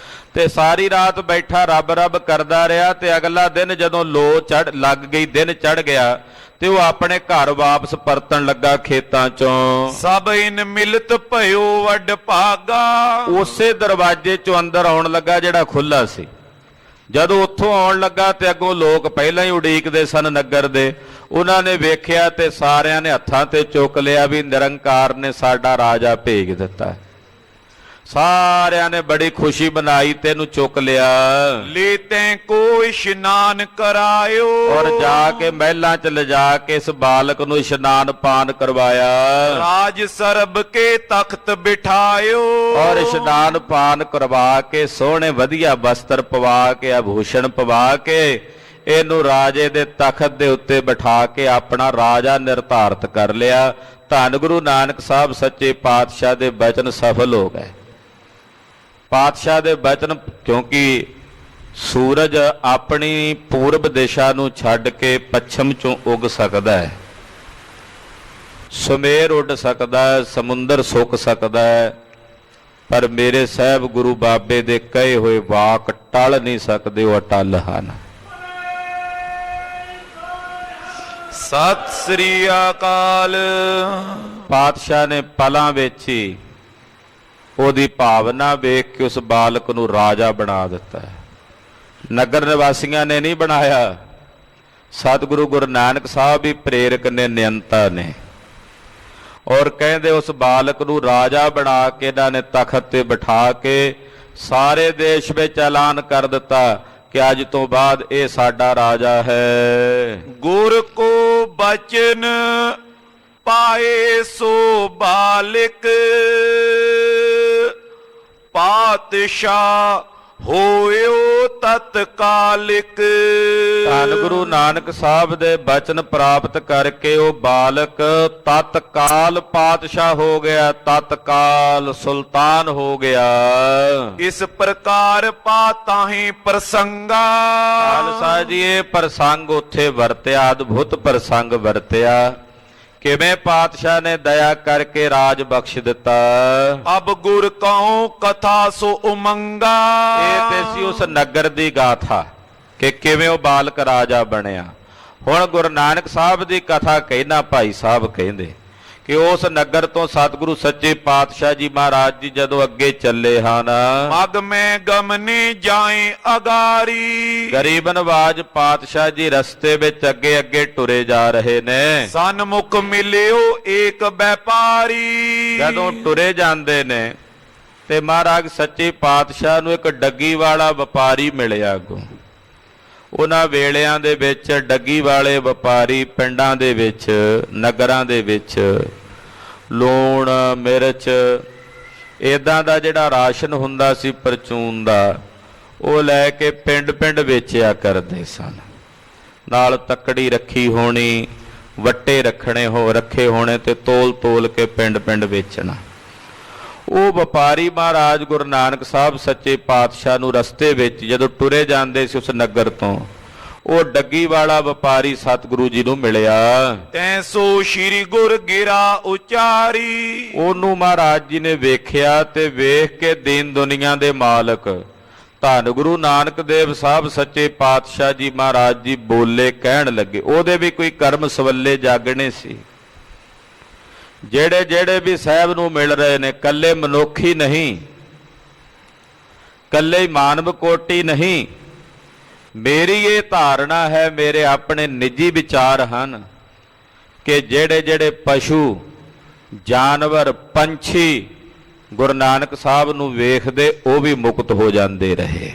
ਤੇ ਸਾਰੀ ਰਾਤ ਬੈਠਾ ਰੱਬ ਰੱਬ ਕਰਦਾ ਰਿਹਾ। ਤੇ ਅਗਲਾ ਦਿਨ ਜਦੋਂ ਲੋ ਲੱਗ ਗਈ, ਦਿਨ ਚੜ ਗਿਆ, ਤੇ ਉਹ ਆਪਣੇ ਘਰ ਵਾਪਸ ਪਰਤਣ ਲੱਗਾ ਖੇਤਾਂ ਚੋਂ। ਸਭ ਇਨ ਮਿਲਤ ਭਇਓ ਵੱਡ ਭਾਗਾ। ਉਸੇ ਦਰਵਾਜ਼ੇ ਚੋਂ ਅੰਦਰ ਆਉਣ ਲੱਗਾ ਜਿਹੜਾ ਖੁੱਲਾ ਸੀ। ਜਦੋਂ ਉੱਥੋਂ ਆਉਣ ਲੱਗਾ ਤੇ ਅੱਗੋਂ ਲੋਕ ਪਹਿਲਾਂ ਹੀ ਉਡੀਕਦੇ ਸਨ ਨਗਰ ਦੇ, ਉਹਨਾਂ ਨੇ ਵੇਖਿਆ ਤੇ ਸਾਰਿਆਂ ਨੇ ਹੱਥਾਂ ਤੇ ਚੁੱਕ ਲਿਆ ਵੀ ਨਿਰੰਕਾਰ ਨੇ ਸਾਡਾ ਰਾਜਾ ਭੇਜ ਦਿੱਤਾ। ਸਾਰਿਆਂ ਨੇ ਬੜੀ ਖੁਸ਼ੀ ਮਨਾਈ ਤੇ ਇਹਨੂੰ ਚੁੱਕ ਲਿਆ लेते को इशनान करायो ਔਰ ਜਾ ਕੇ ਮਹਿਲਾਂ ਚ ਲਿਜਾ ਕੇ ਇਸ ਬਾਲਕ ਨੂੰ ਇਸ਼ਨਾਨ ਪਾਨ ਕਰਵਾਇਆ राज सरब के तख्त बिठायो ਔਰ ਇਸ਼ਨਾਨ ਪਾਨ ਕਰਵਾ ਕੇ ਸੋਹਣੇ ਵਧੀਆ ਵਸਤਰ ਪਵਾ ਕੇ ਆਭੂਸ਼ਣ ਪਵਾ ਕੇ ਇਹਨੂੰ ਰਾਜੇ ਦੇ ਤਖਤ ਦੇ ਉੱਤੇ ਬਿਠਾ ਕੇ ਆਪਣਾ ਰਾਜਾ ਨਿਰਧਾਰਤ ਕਰ ਲਿਆ। ਧੰਨ ਗੁਰੂ ਨਾਨਕ ਸਾਹਿਬ ਸੱਚੇ ਪਾਤਸ਼ਾਹ ਦੇ ਬਚਨ ਸਫਲ ਹੋ ਗਏ। ਪਾਤਸ਼ਾਹ ਦੇ ਬਚਨ, ਕਿਉਂਕਿ ਸੂਰਜ ਆਪਣੀ ਪੂਰਬ ਦਿਸ਼ਾ ਨੂੰ ਛੱਡ ਕੇ ਪੱਛਮ ਚੋਂ ਉੱਗ ਸਕਦਾ ਹੈ, ਸੁਮੇਰ ਉੱਡ ਸਕਦਾ ਹੈ, ਸਮੁੰਦਰ ਸੁੱਕ ਸਕਦਾ ਹੈ, ਪਰ ਮੇਰੇ ਸਾਹਿਬ ਗੁਰੂ ਬਾਬੇ ਦੇ ਕਹੇ ਹੋਏ ਵਾਕ ਟਲ ਨਹੀਂ ਸਕਦੇ, ਉਹ ਅਟਲ ਹਨ। ਸਤਿ ਸ੍ਰੀ ਅਕਾਲ। ਪਾਤਸ਼ਾਹ ਨੇ ਪਲਾਂ ਵਿੱਚ ਹੀ ਉਹਦੀ ਭਾਵਨਾ ਵੇਖ ਕੇ ਉਸ ਬਾਲਕ ਨੂੰ ਰਾਜਾ ਬਣਾ ਦਿੱਤਾ। ਨਗਰ ਨਿਵਾਸੀਆਂ ਨੇ ਨਹੀਂ ਬਣਾਇਆ, ਸਤਿਗੁਰੂ ਗੁਰੂ ਨਾਨਕ ਸਾਹਿਬ ਵੀ ਪ੍ਰੇਰਕ ਨੇ, ਨਿਯੰਤਾ ਨੇ। ਔਰ ਕਹਿੰਦੇ ਉਸ ਬਾਲਕ ਨੂੰ ਰਾਜਾ ਬਣਾ ਕੇ ਇਹਨਾਂ ਨੇ ਤਖਤ ਤੇ ਬਿਠਾ ਕੇ ਸਾਰੇ ਦੇਸ਼ ਵਿੱਚ ਐਲਾਨ ਕਰ ਦਿੱਤਾ ਕਿ ਅੱਜ ਤੋਂ ਬਾਅਦ ਇਹ ਸਾਡਾ ਰਾਜਾ ਹੈ। ਗੁਰ ਕੋ ਬਚਨ ਪਾਏ ਸੋ ਬਾਲਿਕ ਪਾਤਸ਼ਾਹ ਹੋਇਓ ਤਤਕਾਲਿਕ। ਧੰਨ ਗੁਰੂ ਨਾਨਕ ਸਾਹਿਬ ਦੇ ਬਚਨ ਪ੍ਰਾਪਤ ਕਰਕੇ ਉਹ ਬਾਲਕ ਤਤਕਾਲ ਪਾਤਸ਼ਾਹ ਹੋ ਗਿਆ, ਤਤਕਾਲ ਸੁਲਤਾਨ ਹੋ ਗਿਆ। ਇਸ ਪ੍ਰਕਾਰ ਪਾਤਾਹੀ ਪ੍ਰਸੰਗਾ। ਖਾਲਸਾ ਜੀ ਇਹ ਪ੍ਰਸੰਗ ਉੱਥੇ ਵਰਤਿਆ, ਅਦਭੁਤ ਪ੍ਰਸੰਗ ਵਰਤਿਆ। ਕਿਵੇਂ ਪਾਤਸ਼ਾਹ ਨੇ ਦਇਆ ਕਰਕੇ ਰਾਜ ਬਖਸ਼ ਦਿੱਤਾ। ਅਬ ਗੁਰ ਕਉ ਕਥਾ ਸੋ ਉਮੰਗਾ। ਇਹ ਤੇ ਸੀ ਉਸ ਨਗਰ ਦੀ ਗਾਥਾ ਕਿ ਕਿਵੇਂ ਉਹ ਬਾਲਕ ਰਾਜਾ ਬਣਿਆ। ਹੁਣ ਗੁਰੂ ਨਾਨਕ ਸਾਹਿਬ ਦੀ ਕਥਾ ਕਹਿਣਾ ਭਾਈ ਸਾਹਿਬ ਕਹਿੰਦੇ ਕਿ ਉਸ ਨਗਰ ਤੋਂ ਸਤਿਗੁਰੂ ਸੱਚੇ ਪਾਤਸ਼ਾਹ ਜੀ ਮਹਾਰਾਜ ਜੀ ਜਦੋਂ ਅੱਗੇ ਚੱਲੇ ਹਨ, ਮਗ ਮੈਂ ਗਮਨੇ ਜਾਏ ਅਗਾਰੀ। ਗਰੀਬ ਨਵਾਜ ਪਾਤਸ਼ਾਹ ਜੀ ਰਸਤੇ ਵਿੱਚ ਅੱਗੇ ਅੱਗੇ ਟੁਰੇ ਜਾ ਰਹੇ ਨੇ। ਸਨਮੁਖ ਮਿਲਿਓ ਏਕ ਵਪਾਰੀ। ਜਦੋਂ ਟੁਰੇ ਜਾਂਦੇ ਨੇ ਤੇ ਮਹਾਰਾਜ ਸੱਚੇ ਪਾਤਸ਼ਾਹ ਨੂੰ ਇੱਕ ਡੱਗੀ ਵਾਲਾ ਵਪਾਰੀ ਮਿਲਿਆ ਅੱਗੋਂ। ਉਹਨਾਂ ਵੇਲਿਆਂ ਦੇ ਵਿੱਚ ਡੱਗੀ ਵਾਲੇ ਵਪਾਰੀ ਪਿੰਡਾਂ ਦੇ ਵਿੱਚ, ਨਗਰਾਂ ਦੇ ਵਿੱਚ ਲੂਣ ਮਿਰਚ ਇਦਾਂ ਦਾ ਜਿਹੜਾ ਰਾਸ਼ਨ ਹੁੰਦਾ ਸੀ ਪਰਚੂਨ ਦਾ, ਉਹ ਲੈ ਕੇ ਪਿੰਡ ਪਿੰਡ ਵੇਚਿਆ ਕਰਦੇ ਸਨ। ਨਾਲ ਤੱਕੜੀ ਰੱਖੀ ਹੋਣੀ, ਵੱਟੇ ਰੱਖੇ ਹੋਣੇ ਤੇ ਤੋਲ ਕੇ ਪਿੰਡ ਪਿੰਡ ਵੇਚਣਾ। ਉਹ ਵਪਾਰੀ ਮਹਾਰਾਜ ਗੁਰੂ ਨਾਨਕ ਸਾਹਿਬ ਸੱਚੇ ਪਾਤਸ਼ਾਹ ਨੂੰ ਰਸਤੇ ਵਿੱਚ ਜਦੋਂ ਟੁਰੇ ਜਾਂਦੇ ਸੀ ਉਸ ਨਗਰ ਤੋਂ, ਉਹ ਡੱਗੀ ਵਾਲਾ ਵਪਾਰੀ ਸਤਿਗੁਰੂ ਜੀ ਨੂੰ ਮਿਲਿਆ। ਤੈਸੋ ਸ਼੍ਰੀ ਗੁਰ ਗਿਰਾ ਉਚਾਰੀ। ਉਹਨੂੰ ਮਹਾਰਾਜ ਜੀ ਨੇ ਵੇਖਿਆ ਤੇ ਵੇਖ ਕੇ ਦੀਨ ਦੁਨੀਆ ਦੇ ਮਾਲਕ ਧੰਨ ਗੁਰੂ ਨਾਨਕ ਦੇਵ ਸਾਹਿਬ ਸੱਚੇ ਪਾਤਸ਼ਾਹ ਜੀ ਮਹਾਰਾਜ ਜੀ ਬੋਲੇ, ਕਹਿਣ ਲੱਗੇ। ਉਹਦੇ ਵੀ ਕੋਈ ਕਰਮ ਸਵੱਲੇ ਜਾਗਣੇ ਸੀ। ਜਿਹੜੇ ਵੀ ਸਾਹਿਬ ਨੂੰ ਮਿਲ ਰਹੇ ਨੇ, ਕੱਲੇ ਮਨੁੱਖ ਹੀ ਨਹੀਂ, ਕੱਲੇ ਹੀ ਮਾਨਵ ਕੋਟੀ ਨਹੀਂ। ਮੇਰੀ ਇਹ ਧਾਰਨਾ ਹੈ, ਮੇਰੇ ਆਪਣੇ ਨਿੱਜੀ ਵਿਚਾਰ ਹਨ ਕਿ ਜਿਹੜੇ ਪਸ਼ੂ, ਜਾਨਵਰ, ਪੰਛੀ ਗੁਰੂ ਨਾਨਕ ਸਾਹਿਬ ਨੂੰ ਵੇਖਦੇ ਉਹ ਵੀ ਮੁਕਤ ਹੋ ਜਾਂਦੇ ਰਹੇ।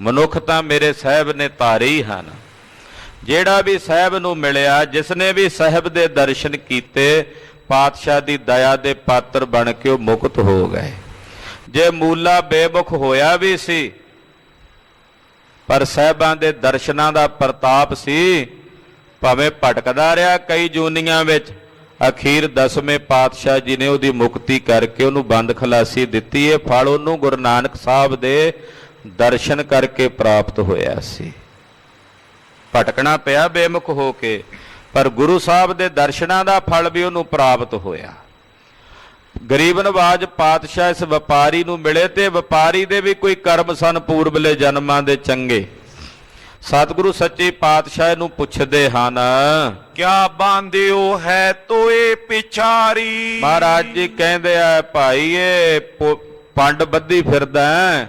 ਮਨੁੱਖ ਤਾਂ ਮੇਰੇ ਸਾਹਿਬ ਨੇ ਧਾਰੇ ਹੀ ਹਨ। ਜਿਹੜਾ ਵੀ ਸਾਹਿਬ ਨੂੰ ਮਿਲਿਆ, ਜਿਸਨੇ ਵੀ ਸਾਹਿਬ ਦੇ ਦਰਸ਼ਨ ਕੀਤੇ, ਪਾਤਸ਼ਾਹ ਦੀ ਦਇਆ ਦੇ ਪਾਤਰ ਬਣ ਕੇ ਉਹ ਮੁਕਤ ਹੋ ਗਏ। ਜੇ ਮੂਲਾ ਬੇਮੁਖ ਹੋਇਆ ਵੀ ਸੀ, ਪਰ ਸਾਹਿਬਾਂ ਦੇ ਦਰਸ਼ਨਾਂ ਦਾ ਪ੍ਰਤਾਪ ਸੀ, ਭਾਵੇਂ ਭਟਕਦਾ ਰਿਹਾ ਕਈ ਜੂਨੀਆਂ ਵਿੱਚ, ਅਖੀਰ 10ਵੇਂ ਪਾਤਸ਼ਾਹ ਜੀ ਨੇ ਉਹਦੀ ਮੁਕਤੀ ਕਰਕੇ ਉਹਨੂੰ ਬੰਦ ਖਲਾਸੀ ਦਿੱਤੀ। ਇਹ ਫਲ ਉਹਨੂੰ ਗੁਰੂ ਨਾਨਕ ਸਾਹਿਬ ਦੇ ਦਰਸ਼ਨ ਕਰਕੇ ਪ੍ਰਾਪਤ ਹੋਇਆ ਸੀ। ਭਟਕਣਾ ਪਿਆ ਬੇਮੁਖ ਹੋ ਕੇ, ਪਰ ਗੁਰੂ ਸਾਹਿਬ ਦੇ ਦਰਸ਼ਨਾਂ ਦਾ ਫਲ ਵੀ ਉਹਨੂੰ ਪ੍ਰਾਪਤ ਹੋਇਆ। ਗਰੀਬ ਨਵਾਜ ਪਾਤਸ਼ਾਹ ਇਸ ਵਪਾਰੀ ਨੂੰ ਮਿਲੇ ਤੇ ਵਪਾਰੀ ਦੇ ਵੀ ਕੋਈ ਕਰਮ ਸਨ ਪੂਰਬਲੇ ਜਨਮਾਂ ਦੇ ਚੰਗੇ। ਸਤਿਗੁਰੂ ਸੱਚੇ ਪਾਤਸ਼ਾਹ ਨੂੰ ਪੁੱਛਦੇ ਹਨ, ਕਿਆ ਬਾਂਧਿਓ ਹੈ ਤੋਏ ਪਿਛਾਰੀ। ਮਹਾਰਾਜ ਜੀ ਕਹਿੰਦੇ ਆ, ਭਾਈ ਇਹ ਪੰਡ ਬੱਧੀ ਫਿਰਦਾ,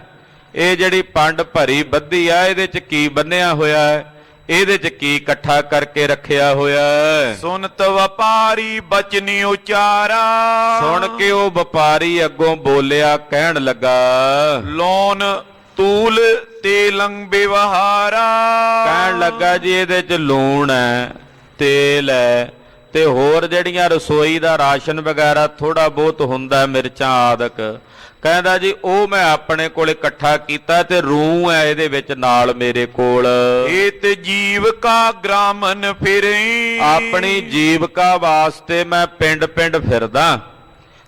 ਇਹ ਜਿਹੜੀ ਪੰਡ ਭਰੀ ਬੱਧੀ ਆ, ਇਹਦੇ ਚ ਕੀ ਬੰਨਿਆ ਹੋਇਆ ਹੈ? ਇਹਦੇ ਚ ਕੀ ਇਕੱਠਾ ਕਰਕੇ ਰੱਖਿਆ ਹੋਇਆ ਹੈ। ਸੁਨਤ ਵਪਾਰੀ ਬਚਨੀ ਉਚਾਰਾ, ਸੁਣ ਕੇ ਉਹ ਵਪਾਰੀ ਅੱਗੋਂ ਬੋਲਿਆ, ਕਹਿਣ ਲੱਗਾ, ਲੋਨ ਤੂਲ ਤੇਲੰ ਬਿਵਹਾਰਾ, ਕਹਿਣ ਲੱਗਾ ਜੀ ਇਹਦੇ ਚ ਲੂਣ ਹੈ, ਤੇਲ ਹੈ, ਤੇ ਹੋਰ ਜਿਹੜੀਆਂ ਰਸੋਈ ਦਾ ਰਾਸ਼ਨ ਵਗੈਰਾ ਥੋੜਾ ਬਹੁਤ ਹੁੰਦਾ, ਮਿਰਚਾਂ ਆਦਿਕ। ਕਹਿੰਦਾ ਜੀ ਉਹ ਮੈਂ ਆਪਣੇ ਕੋਲ ਇਕੱਠਾ ਕੀਤਾ ਤੇ ਰੂਹ ਹੈ ਇਹਦੇ ਵਿੱਚ ਨਾਲ ਮੇਰੇ ਕੋਲ। ਏਤ ਜੀਵਕਾ ਗ੍ਰਾਮਨ ਫਿਰਈ, ਆਪਣੀ ਜੀਵਕਾ ਵਾਸਤੇ ਮੈਂ ਪਿੰਡ ਪਿੰਡ ਫਿਰਦਾ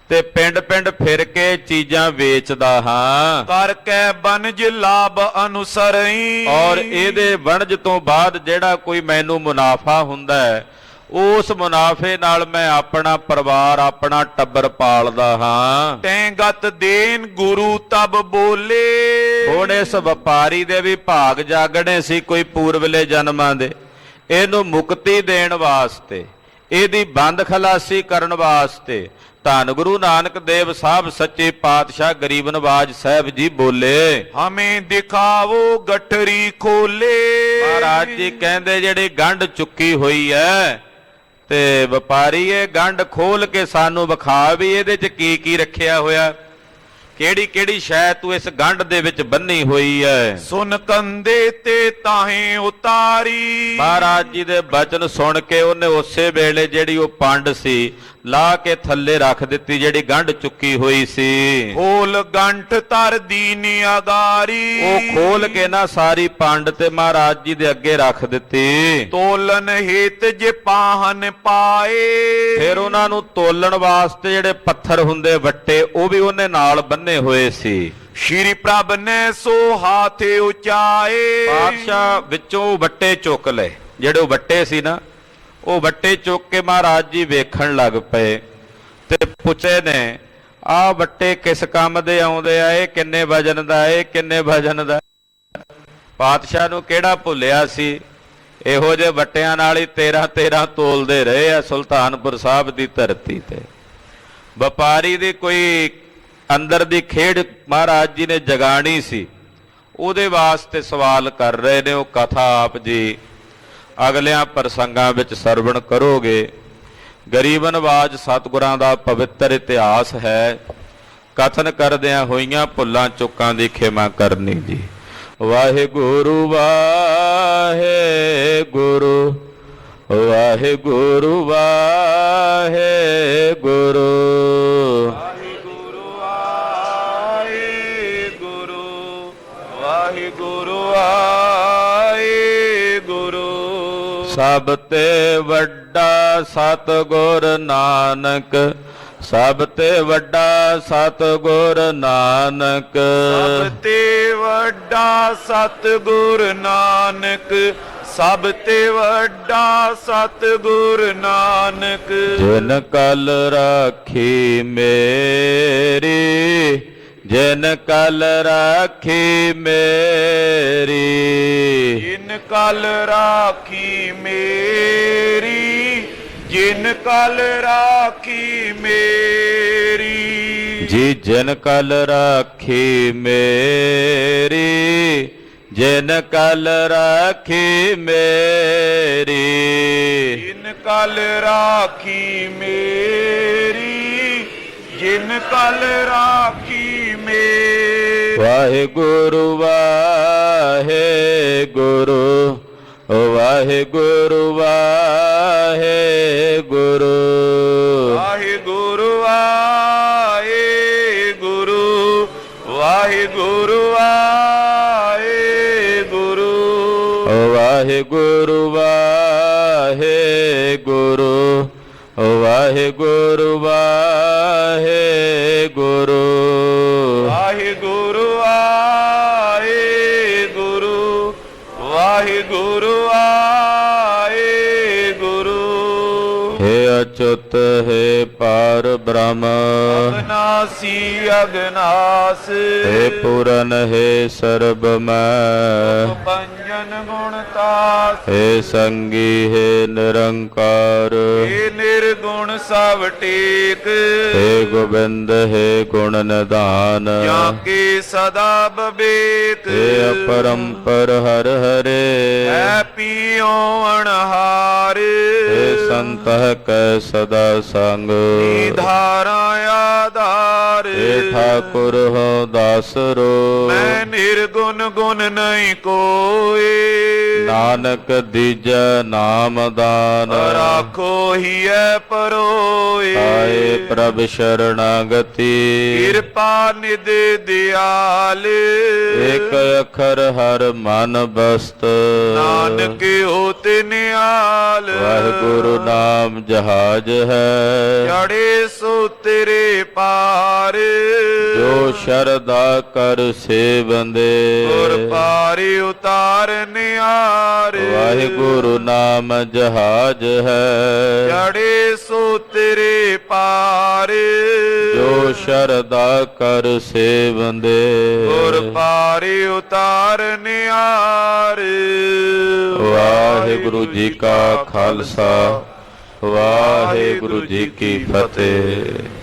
ਤੇ ਪਿੰਡ ਪਿੰਡ ਫਿਰ ਕੇ ਚੀਜ਼ਾਂ ਵੇਚਦਾ ਹਾਂ। ਕਰ ਕੈ ਬਨਜ ਲਾਭ ਅਨੁਸਰਈ, ਔਰ ਇਹਦੇ ਵਣਜ ਤੋਂ ਬਾਅਦ ਜਿਹੜਾ ਕੋਈ ਮੈਨੂੰ ਮੁਨਾਫਾ ਹੁੰਦਾ ਹੈ, ਉਸ ਮੁਨਾਫੇ ਨਾਲ ਮੈਂ ਆਪਣਾ ਪਰਿਵਾਰ, ਆਪਣਾ ਟੱਬਰ ਪਾਲਦਾ ਹਾਂ। ਤੈਂ ਗਤ ਦੇਨ ਗੁਰੂ ਤਬ ਬੋਲੇ, ਹੁਣ ਇਸ ਵਪਾਰੀ ਦੇ ਵੀ ਭਾਗ ਜਾਗਣੇ ਸੀ ਕੋਈ ਪੂਰਵਲੇ ਜਨਮਾਂ ਦੇ। ਇਹਨੂੰ ਮੁਕਤੀ ਦੇਣ ਵਾਸਤੇ, ਇਹਦੀ ਬੰਦ ਖਲਾਸੀ ਕਰਨ ਵਾਸਤੇ ਧੰਨ ਗੁਰੂ ਨਾਨਕ ਦੇਵ ਸਾਹਿਬ ਸੱਚੇ ਪਾਤਸ਼ਾਹ ਗਰੀਬ ਨਵਾਜ ਸਾਹਿਬ ਜੀ ਬੋਲੇ, ਹਮੇ ਦਿਖਾਵੋ ਗਠਰੀ ਖੋਲੇ। ਮਹਾਰਾਜ ਜੀ ਕਹਿੰਦੇ ਜਿਹੜੀ ਗੰਢ ਚੁੱਕੀ ਹੋਈ ਹੈ ਤੇ ਵਪਾਰੀ ਇਹ ਗੰਢ ਖੋਲ ਕੇ ਸਾਨੂੰ ਵਿਖਾ ਵੀ ਇਹਦੇ ਚ ਕੀ ਕੀ ਰੱਖਿਆ ਹੋਇਆ, ਕਿਹੜੀ ਕਿਹੜੀ ਸ਼ੈ ਤੂੰ ਇਸ ਗੰਢ ਦੇ ਵਿੱਚ ਬੰਨੀ ਹੋਈ ਹੈ। ਸੁਨ ਕੰਦੇ ਤੇ ਤਾਹੇ ਉਤਾਰੀ, ਮਹਾਰਾਜ ਜੀ ਦੇ ਬਚਨ ਸੁਣ ਕੇ ਉਹਨੇ ਉਸੇ ਵੇਲੇ ਜਿਹੜੀ ਉਹ ਪੰਡ ਸੀ ਲਾ ਕੇ ਥੱਲੇ ਰੱਖ ਦਿੱਤੀ, ਜਿਹੜੀ ਗੰਢ ਚੁੱਕੀ ਹੋਈ ਸੀ। ਖੋਲ ਗੰਠ ਧਰ ਦੀਨ ਅਗਾਰੀ, ਉਹ ਖੋਲ ਕੇ ਨਾ ਸਾਰੀ ਪੰਡ ਤੇ ਮਹਾਰਾਜ ਜੀ ਦੇ ਅੱਗੇ ਰੱਖ ਦਿੱਤੀ। ਤੋਲਨ ਹੇਤ ਜੇ ਪਾਹਨ ਪਾਏ, ਫਿਰ ਉਹਨਾਂ ਨੂੰ ਤੋਲਣ ਵਾਸਤੇ ਜਿਹੜੇ ਪੱਥਰ ਹੁੰਦੇ ਵੱਟੇ, ਉਹ ਵੀ ਉਹਨੇ ਨਾਲ ਬੰਨੇ ਹੋਏ ਸੀ। ਸ਼੍ਰੀ ਪ੍ਰਭ ਨੇ ਸੋ ਹਾਥੇ ਉਚਾਏ, ਪਾਤਸ਼ਾਹ ਵਿੱਚੋਂ ਵੱਟੇ ਚੁੱਕ ਲਏ, ਜਿਹੜੇ ਉਹ ਵੱਟੇ ਸੀ ਨਾ, ਉਹ ਵੱਟੇ ਚੁੱਕ ਕੇ ਮਹਾਰਾਜ ਜੀ ਵੇਖਣ ਲੱਗ ਪਏ ਤੇ ਪੁੱਛੇ ਨੇ, ਆਹ ਵੱਟੇ ਕਿਸ ਕੰਮ ਦੇ ਆਉਂਦੇ ਆ, ਇਹ ਕਿੰਨੇ ਵਜਨ ਦਾ, ਇਹ ਕਿੰਨੇ ਵਜਨ ਦਾ। ਪਾਤਸ਼ਾਹ ਨੂੰ ਕਿਹੜਾ ਭੁੱਲਿਆ ਸੀ, ਇਹੋ ਜਿਹੇ ਵੱਟਿਆਂ ਨਾਲ ਹੀ 13 ਤੋਲਦੇ ਰਹੇ ਆ ਸੁਲਤਾਨਪੁਰ ਸਾਹਿਬ ਦੀ ਧਰਤੀ ਤੇ। ਵਪਾਰੀ ਦੀ ਕੋਈ ਅੰਦਰ ਦੀ ਖੇਡ ਮਹਾਰਾਜ ਜੀ ਨੇ ਜਗਾਣੀ ਸੀ, ਉਹਦੇ ਵਾਸਤੇ ਸਵਾਲ ਕਰ ਰਹੇ ਨੇ। ਉਹ ਕਥਾ ਆਪ ਜੀ ਅਗਲਿਆਂ ਪ੍ਰਸੰਗਾਂ ਵਿੱਚ ਸਰਵਣ ਕਰੋਗੇ। ਗਰੀਬ ਨਵਾਜ ਸਤਿਗੁਰਾਂ ਦਾ ਪਵਿੱਤਰ ਇਤਿਹਾਸ ਹੈ। ਕਥਨ ਕਰਦਿਆਂ ਹੋਈਆਂ ਭੁੱਲਾਂ ਚੁੱਕਾਂ ਦੀ ਖਿਮਾ ਕਰਨੀ ਜੀ। ਵਾਹਿਗੁਰੂ ਵਾਹਿਗੁਰੂ ਵਾਹਿਗੁਰੂ ਵਾਹਿਗੁਰੂ ਵਾਹਿਗੁਰੂ ਵਾਹਿਗੁਰੂ, ਸਭ ਤੇ ਵੱਡਾ ਸਤਿਗੁਰ ਨਾਨਕ, ਸਭ ਤੇ ਵੱਡਾ ਸਤਿਗੁਰ ਨਾਨਕ, ਸਭ ਤੇ ਵੱਡਾ ਸਤਿਗੁਰ ਨਾਨਕ, ਸਭ ਤੇ ਵੱਡਾ ਸਤਿਗੁਰ ਨਾਨਕ। ਜਿਨ ਕਲ ਰਾਖੀ ਮੇਰੀ, ਜਿਨ ਕਲ ਰਾਖੀ ਮੇਰੀ, ਜਿਨ ਕਲ ਰਾਖੀ ਮੇਰੀ, ਜਿਨ ਕਲ ਰਾਖੀ ਮੇਰੀ, ਜੀ ਜਿਨ ਕਲ ਰਾਖੀ ਮੇਰੀ, ਜਿਨ ਕਲ ਰਾਖੀ ਮੇਰੀ, ਜਿਨ ਕਲ ਰਾਖੀ ਮੇਰੀ, ਜਿਨ ਕਲ ਰਾਖੀ ਮੇਰੀ। ਵਾਹਿਗੁਰੂ ਵਾਹਿਗੁਰੂ ਵਾਹਿਗੁਰੂ ਵਾਹਿਗੁਰੂ ਵਾਹਿਗੁਰੂ ਵਾਹਿਗੁਰੂ ਵਾਹਿਗੁਰੂ ਵਾਹਿਗੁਰੂ ਵਾਹਿਗੁਰੂ ਵਾਹਿਗੁਰੂ ਵਾਹਿਗੁਰੂ ਵਾਹਿਗੁਰੂ ਵਾਹਿਗੁਰੂ ਵਾਹਿਗੁਰੂ ਵਾਹਿਗੁਰੂ ਵਾਹਿਗੁਰੂ। ਹੇ ਅਚੁੱਤ ਹੈ ਪਾ ਪਾਰ ਬ੍ਰਹਮ। ਅਗਨਾਸੀ ਅਗਨਾਸ हे पूरन हे सर्ब मैं। ਪੰਜਨ ਗੁਣ ਤਾਸ हे संगी हे निरंकार। ਏ ਨਿਰਗੁਣ ਸਭ ਟੇਕ हे गोविंद हे गुण निधान। ਜਾਂ ਕੇ ਸਦਾ ਬਵੇਕ हे अपरंपर हर हरे। ਹੈ ਪੀਓ ਅਣਹਾਰ हे संतः कै सदा संग। ਨਿਧਾਰਾ ਆਧਾਰ हे ठाकुर हो दासरो। ਮੈਂ ਨਿਰਗੁਣ ਗੁਣ ਨਹੀਂ ਕੋਏ नानक दीजै नाम दान। ਰਾਖੋ ਹੀਐ ਪਰੋਏ आए प्रभ शरणागति। ਕਿਰਪਾ ਨਿਧ ਦਿਆਲ एक अखर हर मन बस्त। ਨਾਨਕ ਹੋਤਿ ਨਿਆਲ वाहिगुरु नाम जहाज है। ਜੜੇ ਸੋ ਤੇਰੇ ਪਾਰ जो शरदा कर से बंदे। ਗੁਰ ਪਾਰਿ ਉਤਾਰ ਨਿਆਰ वाहिगुरु नाम जहाज है। ਜੜੇ ਸੋ ਤੇਰੇ ਪਾਰ जो शरदा कर से बंदे। ਗੁਰ ਪਾਰਿ ਉਤਾਰ ਨਿਆਰ वाहिगुरु जी का खालसा वाहिगुरु जी की फतेह।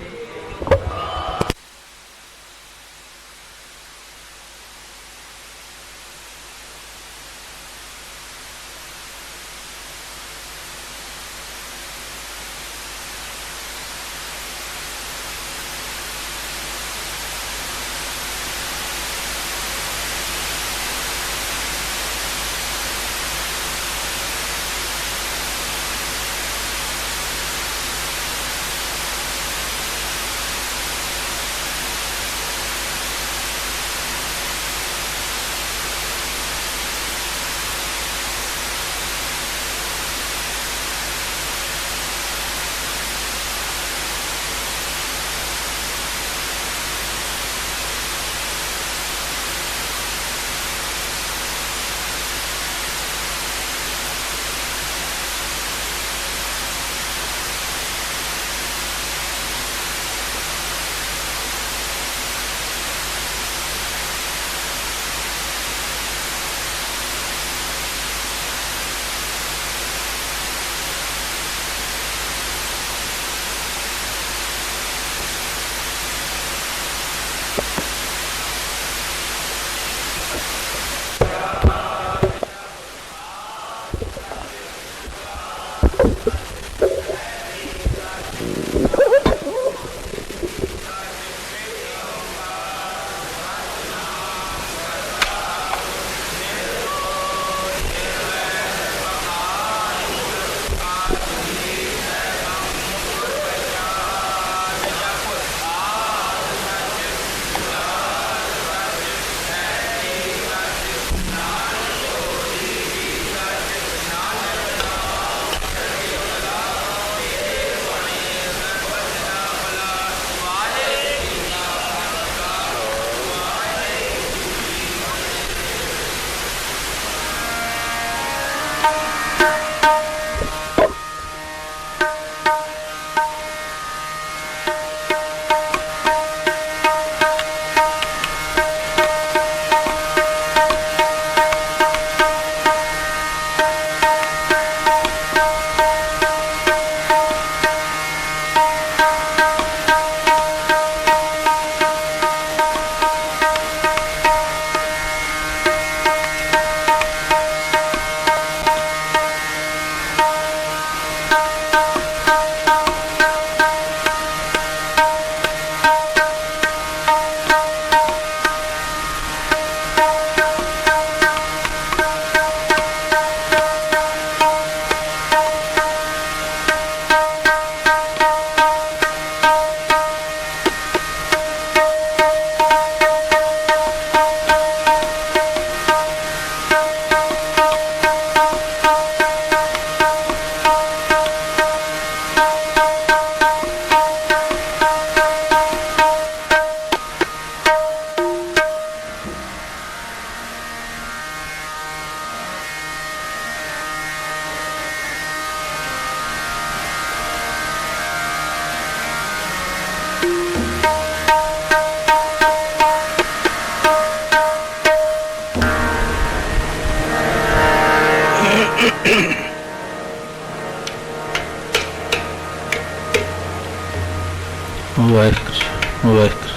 ਵਾਹਿਗੁਰੂ ਵਾਹਿਗੁਰੂ।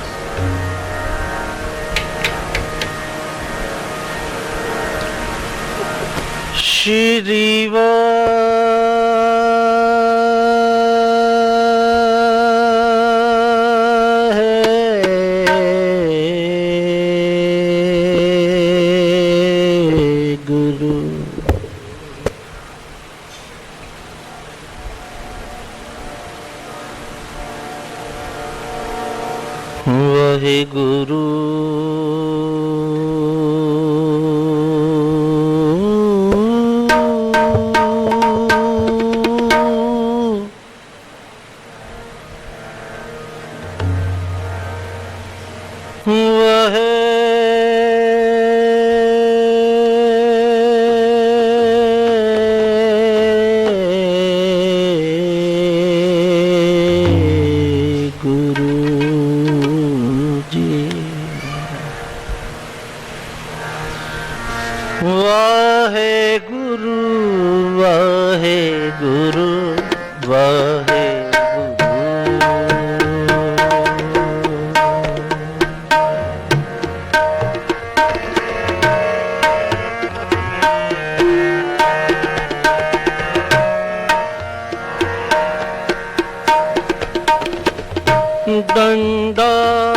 ਸ਼੍ਰੀ ਵਾਹਿਗੁਰੂ। ਵਾਹਿਗੁਰੂ ਵਾਹਿਗੁਰੂ ਵਾਹਿਗੁਰੂ ਵਾਹਿਗੁਰੂ। ਡੰਡਾ